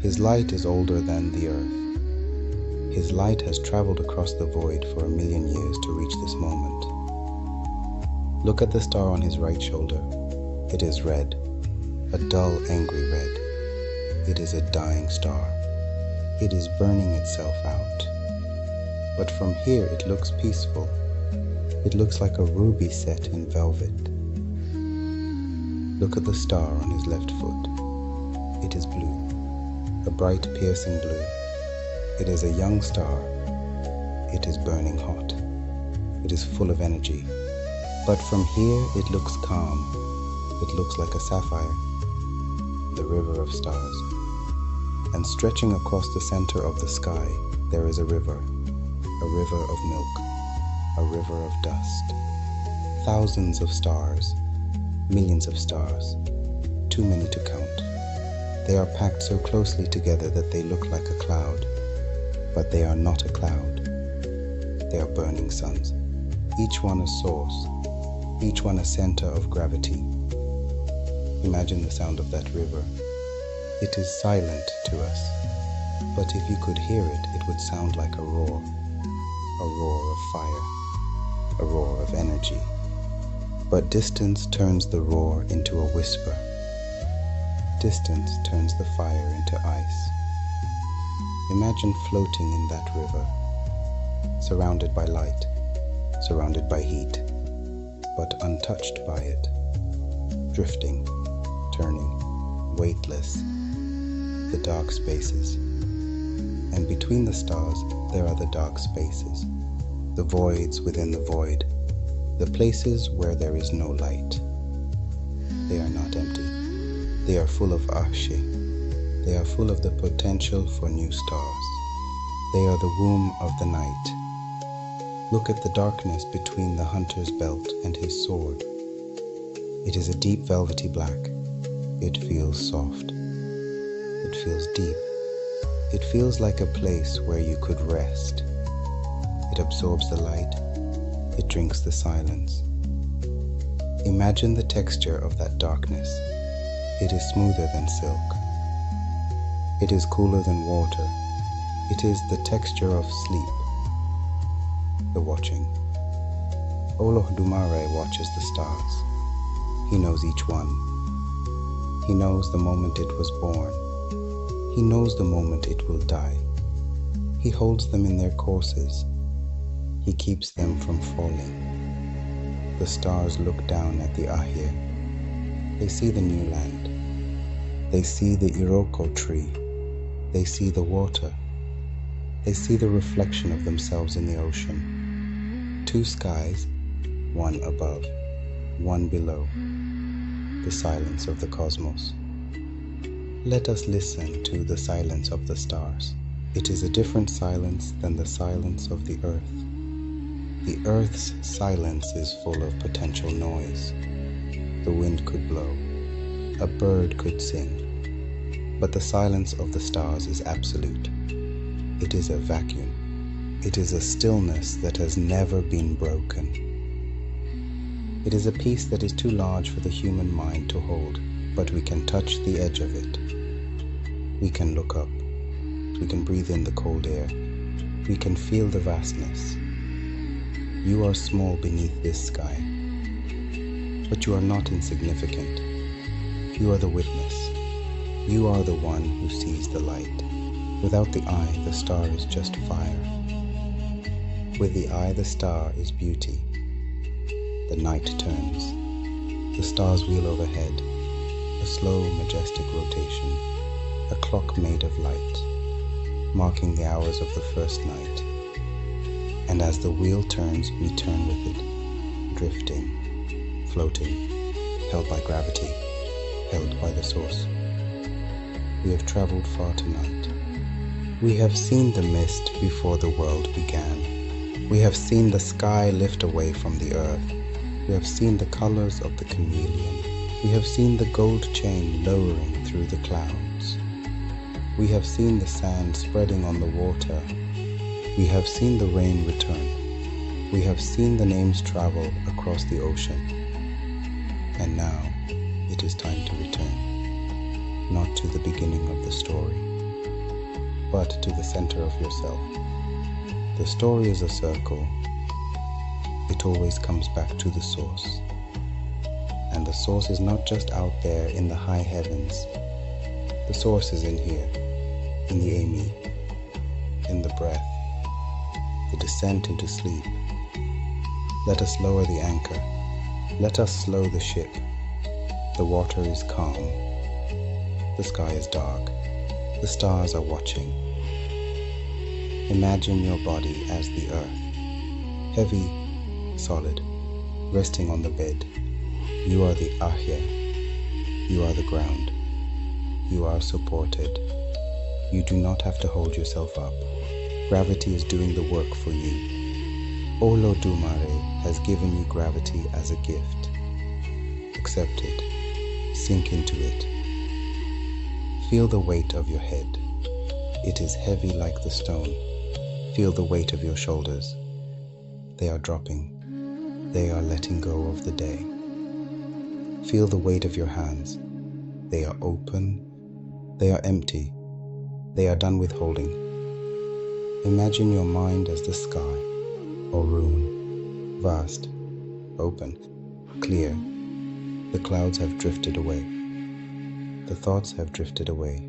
Speaker 1: His light is older than the earth. His light has traveled across the void for 1,000,000 years to reach this moment. Look at the star on his right shoulder. It is red, a dull, angry red. It is a dying star. It is burning itself out. But from here it looks peaceful. It looks like a ruby set in velvet. Look at the star on his left foot. It is blue, a bright, piercing blue. It is a young star. It is burning hot. It is full of energy. But from here it looks calm. It looks like a sapphire, the river of stars. And stretching across the center of the sky, there is a river of milk, a river of dust. Thousands of stars, millions of stars, too many to count. They are packed so closely together that they look like a cloud, but they are not a cloud. They are burning suns, each one a source, each one a center of gravity. Imagine the sound of that river. It is silent to us, but if you could hear it, it would sound like a roar of fire, a roar of energy. But distance turns the roar into a whisper. Distance turns the fire into ice. Imagine floating in that river, surrounded by light, surrounded by heat, but untouched by it, drifting, turning, weightless, the dark spaces. And between the stars there are the dark spaces, the voids within the void, the places where there is no light. They are not empty. They are full of Ashe. They are full of the potential for new stars. They are the womb of the night. Look at the darkness between the hunter's belt and his sword. It is a deep velvety black. It feels soft. It feels deep. It feels like a place where you could rest. It absorbs the light. It drinks the silence. Imagine the texture of that darkness. It is smoother than silk. It is cooler than water. It is the texture of sleep. The watching. Olodumare watches the stars. He knows each one. He knows the moment it was born. He knows the moment it will die. He holds them in their courses. He keeps them from falling. The stars look down at the Aiye. They see the new land. They see the Iroko tree. They see the water. They see the reflection of themselves in the ocean. Two skies, one above, one below. The silence of the cosmos. Let us listen to the silence of the stars. It is a different silence than the silence of the earth. The earth's silence is full of potential noise. The wind could blow. A bird could sing. But the silence of the stars is absolute. It is a vacuum. It is a stillness that has never been broken. It is a peace that is too large for the human mind to hold, but we can touch the edge of it. We can look up. We can breathe in the cold air. We can feel the vastness. You are small beneath this sky, but you are not insignificant. You are the witness. You are the one who sees the light. Without the eye, the star is just fire. With the eye, the star is beauty. The night turns. The stars wheel overhead. A slow, majestic rotation. A clock made of light, marking the hours of the first night. And as the wheel turns, we turn with it, drifting, floating, held by gravity, held by the source. We have traveled far tonight. We have seen the mist before the world began. We have seen the sky lift away from the earth. We have seen the colors of the chameleon. We have seen the gold chain lowering through the clouds. We have seen the sand spreading on the water. We have seen the rain return. We have seen the names travel across the ocean. And now it is time to return, not to the beginning of the story, but to the center of yourself. The story is a circle. It always comes back to the source. And the source is not just out there in the high heavens. The source is in here, in the Amy, in the breath, the descent into sleep. Let us lower the anchor. Let us slow the ship. The water is calm. The sky is dark. The stars are watching. Imagine your body as the earth, heavy, solid, resting on the bed. You are the Aiye. You are the ground. You are supported. You do not have to hold yourself up. Gravity is doing the work for you. Olodumare has given you gravity as a gift. Accept it. Sink into it. Feel the weight of your head. It is heavy like the stone. Feel the weight of your shoulders. They are dropping. They are letting go of the day. Feel the weight of your hands. They are open. They are empty. They are done with holding. Imagine your mind as the sky, Orun, vast, open, clear. The clouds have drifted away. The thoughts have drifted away.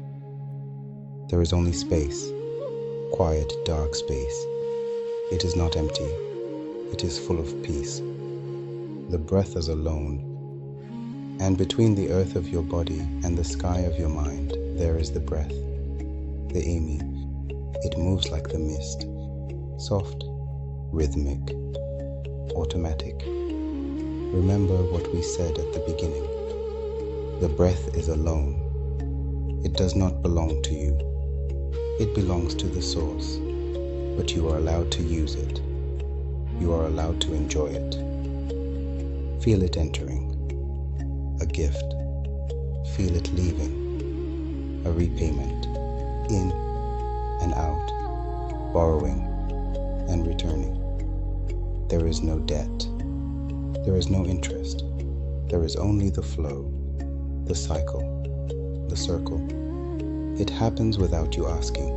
Speaker 1: There is only space, quiet, dark space. It is not empty. It is full of peace. the breath is alone. And between the earth of your body and the sky of your mind, there is the breath, the Amy. It moves like the mist, soft, rhythmic, automatic. Remember what we said at the beginning. The breath is alone. It does not belong to you. It belongs to the source, but you are allowed to use it. You are allowed to enjoy it. Feel it entering, a gift. Feel it leaving, a repayment, in and out, borrowing and returning. There is no debt. There is no interest. There is only the flow, the cycle, the circle. It happens without you asking.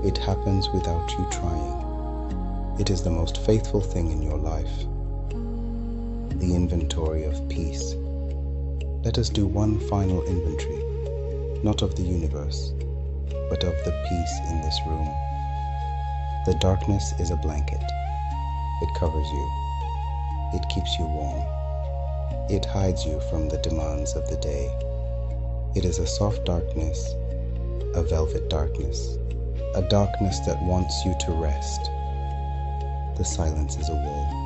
Speaker 1: It happens without you trying. It is the most faithful thing in your life. The inventory of peace. Let us do one final inventory, not of the universe, but of the peace in this room. The darkness is a blanket. It covers you. It keeps you warm. It hides you from the demands of the day. It is a soft darkness, a velvet darkness, a darkness that wants you to rest. The silence is a wall.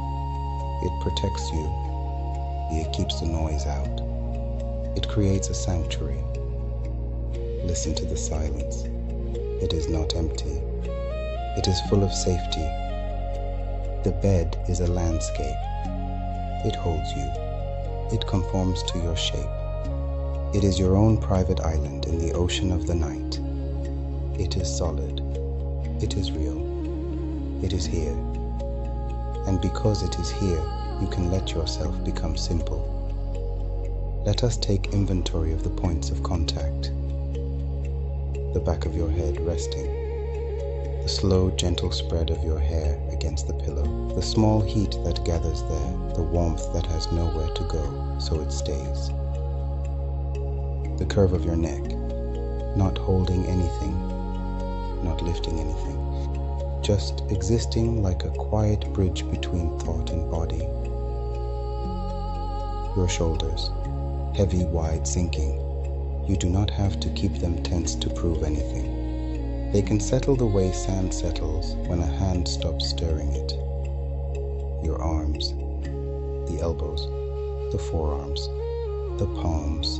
Speaker 1: It protects you. It keeps the noise out. It creates a sanctuary. Listen to the silence. It is not empty. It is full of safety. The bed is a landscape. It holds you. It conforms to your shape. It is your own private island in the ocean of the night. It is solid. It is real. It is here. And because it is here, you can let yourself become simple. Let us take inventory of the points of contact. The back of your head resting. The slow, gentle spread of your hair against the pillow. The small heat that gathers there. The warmth that has nowhere to go, so it stays. The curve of your neck. Not holding anything. Not lifting anything. Just existing like a quiet bridge between thought and body. Your shoulders. Heavy, wide, sinking. You do not have to keep them tense to prove anything. They can settle the way sand settles when a hand stops stirring it. Your arms, the elbows, the forearms, the palms.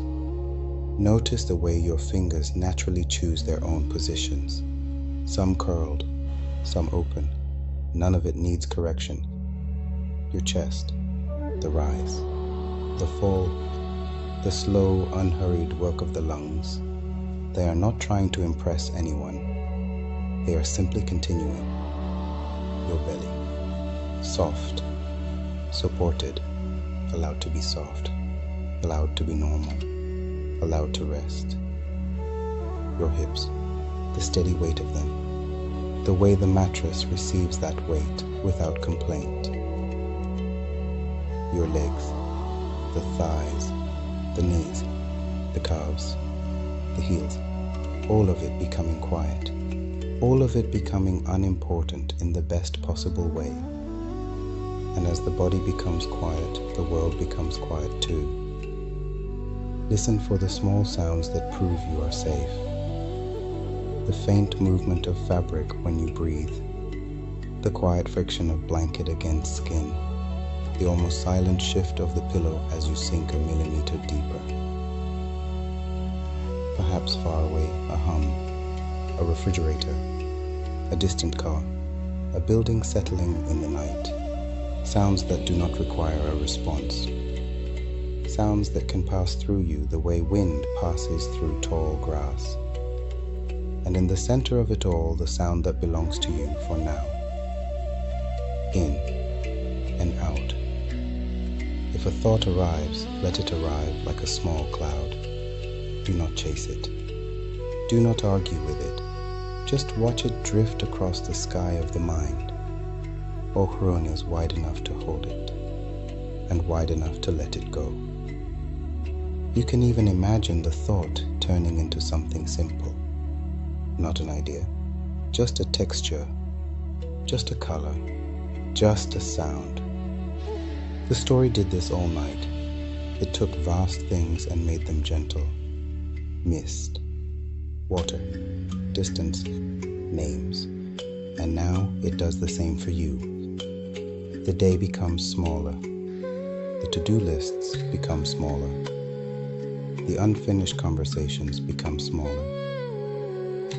Speaker 1: Notice the way your fingers naturally choose their own positions. Some curled, some open. None of it needs correction. Your chest, the rise, the fall, the slow, unhurried work of the lungs. They are not trying to impress anyone. They are simply continuing. Your belly, soft, supported, allowed to be soft, allowed to be normal, allowed to rest. Your hips, the steady weight of them, the way the mattress receives that weight without complaint. Your legs, the thighs, the knees, the calves, the heels, all of it becoming quiet, all of it becoming unimportant in the best possible way. And as the body becomes quiet, the world becomes quiet too. Listen for the small sounds that prove you are safe. The faint movement of fabric when you breathe, the quiet friction of blanket against skin, the almost silent shift of the pillow as you sink a millimeter deeper. Perhaps far away, a hum, a refrigerator, a distant car, a building settling in the night. Sounds that do not require a response. Sounds that can pass through you the way wind passes through tall grass. And in the center of it all, the sound that belongs to you for now. In and out. If a thought arrives, let it arrive like a small cloud. Do not chase it. Do not argue with it. Just watch it drift across the sky of the mind. Orun is wide enough to hold it, and wide enough to let it go. You can even imagine the thought turning into something simple. Not an idea, just a texture, just a color, just a sound. The story did this all night. It took vast things and made them gentle. Mist, water, distance, names. And now it does the same for you. The day becomes smaller. The to-do lists become smaller. The unfinished conversations become smaller.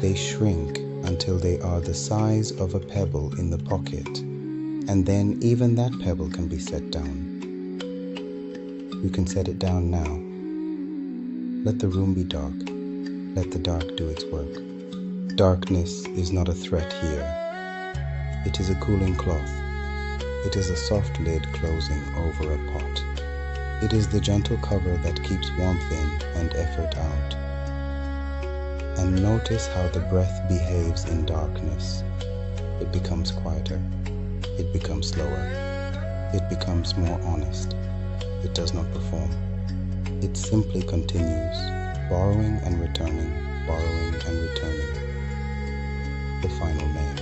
Speaker 1: They shrink until they are the size of a pebble in the pocket, and then even that pebble can be set down. You can set it down now. Let the room be dark. Let the dark do its work. Darkness is not a threat here. It is a cooling cloth. It is a soft lid closing over a pot. It is the gentle cover that keeps warmth in and effort out. And notice how the breath behaves in darkness. It becomes quieter. It becomes slower. It becomes more honest. It does not perform. It simply continues, borrowing and returning, borrowing and returning. The final name.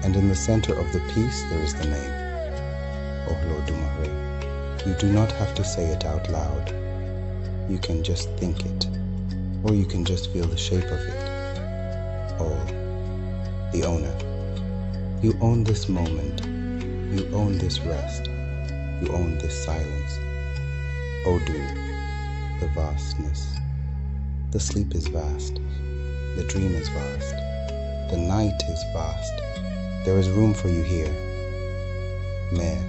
Speaker 1: And in the center of the piece there is the name, Olodumare. You do not have to say it out loud. You can just think it, or you can just feel the shape of it. All, the owner. You own this moment. You own this rest. You own this silence. Odu, the vastness. The sleep is vast. The dream is vast. The night is vast. There is room for you here. Mere,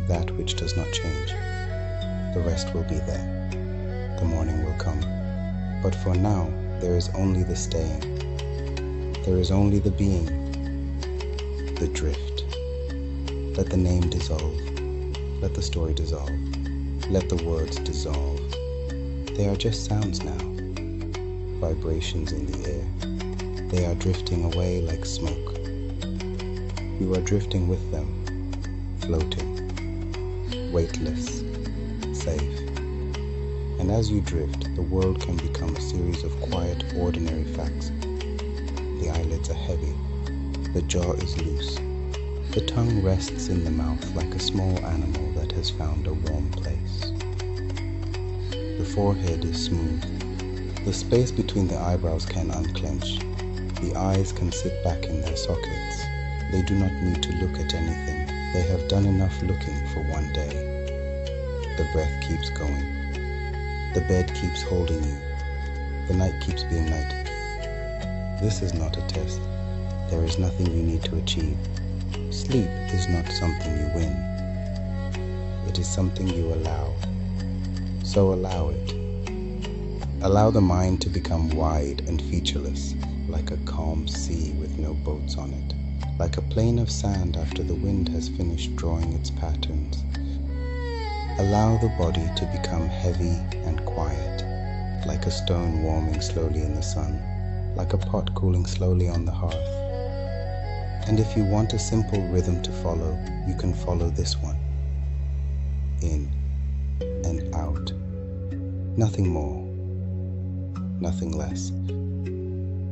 Speaker 1: that which does not change. The rest will be there. The morning will come. But for now, there is only the staying. There is only the being. The drift. Let the name dissolve. Let the story dissolve. Let the words dissolve. They are just sounds now. Vibrations in the air. They are drifting away like smoke. You are drifting with them, floating, weightless, safe. And as you drift, the world can become a series of quiet, ordinary facts. The eyelids are heavy. The jaw is loose. The tongue rests in the mouth like a small animal that has found a warm place. The forehead is smooth. The space between the eyebrows can unclench. The eyes can sit back in their sockets. They do not need to look at anything. They have done enough looking for one day. The breath keeps going. The bed keeps holding you. The night keeps being night. This is not a test. There is nothing you need to achieve. Sleep is not something you win. It is something you allow. So allow it. Allow the mind to become wide and featureless, like a calm sea with no boats on it. Like a plain of sand after the wind has finished drawing its patterns. Allow the body to become heavy and quiet, like a stone warming slowly in the sun, like a pot cooling slowly on the hearth. And if you want a simple rhythm to follow, you can follow this one. In and out. Nothing more, nothing less.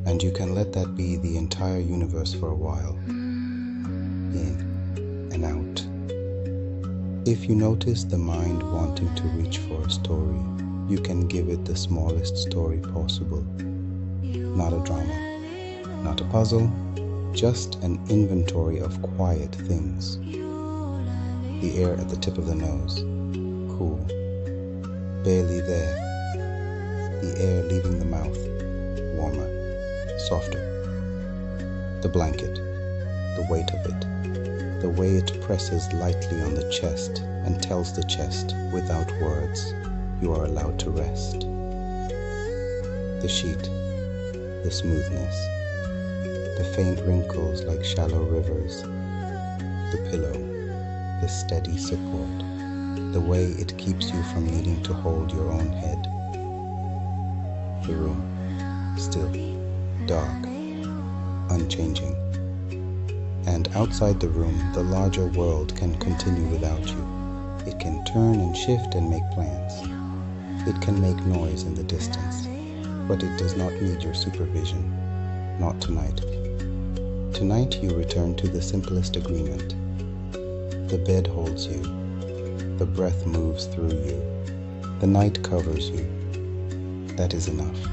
Speaker 1: And you can let that be the entire universe for a while. In and out. If you notice the mind wanting to reach for a story, you can give it the smallest story possible. Not a drama, not a puzzle, just an inventory of quiet things. The air at the tip of the nose, cool, barely there. The air leaving the mouth, warmer, softer. The blanket, the weight of it, the way it presses lightly on the chest and tells the chest, without words, you are allowed to rest. The sheet, the smoothness, the faint wrinkles like shallow rivers, the pillow, the steady support, the way it keeps you from needing to hold your own head. The room, still, dark, unchanging. And outside the room, the larger world can continue without you. It can turn and shift and make plans. It can make noise in the distance, but it does not need your supervision. Not tonight. Tonight you return to the simplest agreement. The bed holds you. The breath moves through you. The night covers you. That is enough.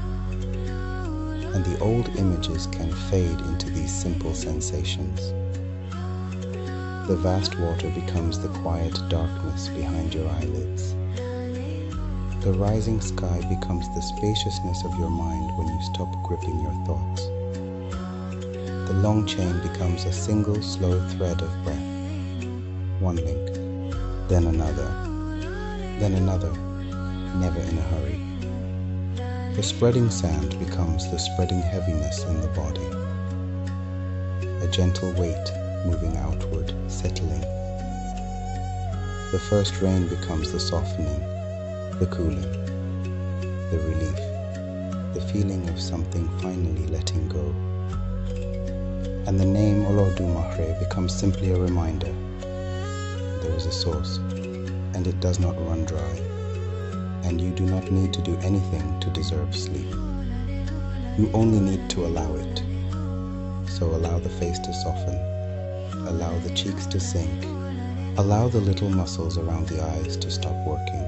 Speaker 1: And the old images can fade into these simple sensations. The vast water becomes the quiet darkness behind your eyelids. The rising sky becomes the spaciousness of your mind when you stop gripping your thoughts. The long chain becomes a single slow thread of breath. One link, then another, never in a hurry. The spreading sand becomes the spreading heaviness in the body. A gentle weight moving outward, settling. The first rain becomes the softening, the cooling, the relief, the feeling of something finally letting go. And the name Olodumare becomes simply a reminder. There is a source, and it does not run dry, and you do not need to do anything to deserve sleep. You only need to allow it. So allow the face to soften, allow the cheeks to sink, allow the little muscles around the eyes to stop working,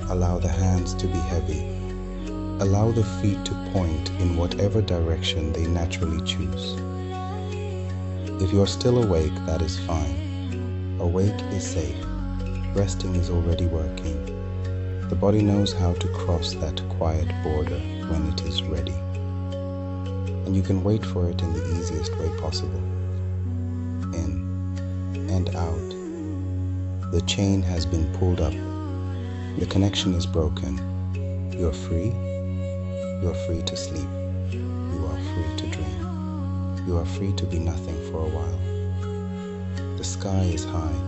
Speaker 1: allow the hands to be heavy, allow the feet to point in whatever direction they naturally choose. If you're still awake, that is fine. Awake is safe. Resting is already working. The body knows how to cross that quiet border when it is ready. And you can wait for it in the easiest way possible. In and out. The chain has been pulled up. The connection is broken. You're free. You're free to sleep. You are free to dream. You are free to be nothing for a while. The sky is high.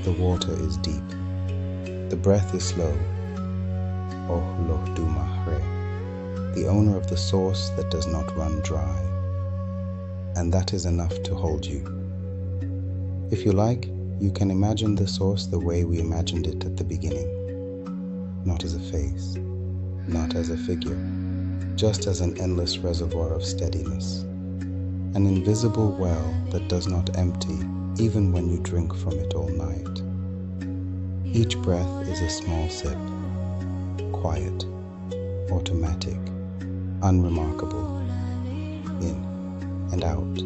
Speaker 1: The water is deep. The breath is slow. Olodumare, the owner of the source that does not run dry. And that is enough to hold you. If you like, you can imagine the source the way we imagined it at the beginning. Not as a face, not as a figure, just as an endless reservoir of steadiness. An invisible well that does not empty even when you drink from it all night. Each breath is a small sip, quiet, automatic, unremarkable, in and out.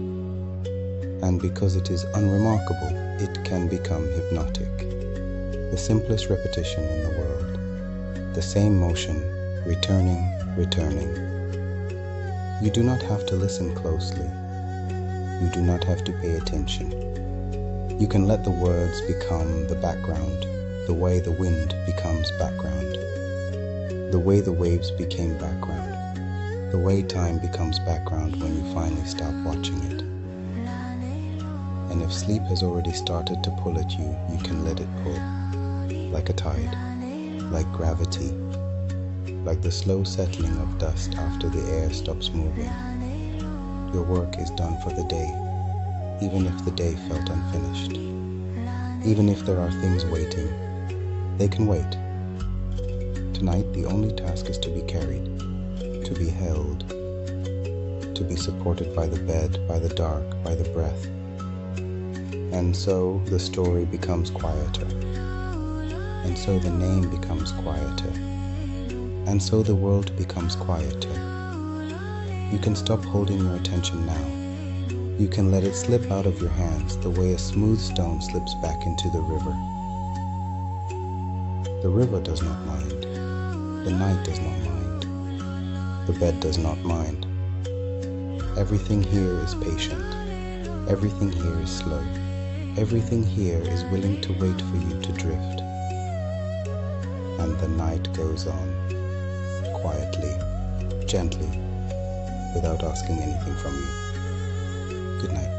Speaker 1: And because it is unremarkable, it can become hypnotic. The simplest repetition in the world. The same motion, returning. You do not have to listen closely. You do not have to pay attention. You can let the words become the background, the way the wind becomes background, the way the waves became background, the way time becomes background when you finally stop watching it. And if sleep has already started to pull at you, you can let it pull, like a tide, like gravity, like the slow settling of dust after the air stops moving. Your work is done for the day, even if the day felt unfinished. Even if there are things waiting, they can wait. Tonight, the only task is to be carried, to be held, to be supported by the bed, by the dark, by the breath. And so the story becomes quieter. And so the name becomes quieter. And so the world becomes quieter. You can stop holding your attention now. You can let it slip out of your hands the way a smooth stone slips back into the river. The river does not mind. The night does not mind. The bed does not mind. Everything here is patient. Everything here is slow. Everything here is willing to wait for you to drift. And the night goes on, quietly, gently, without asking anything from you. Good night.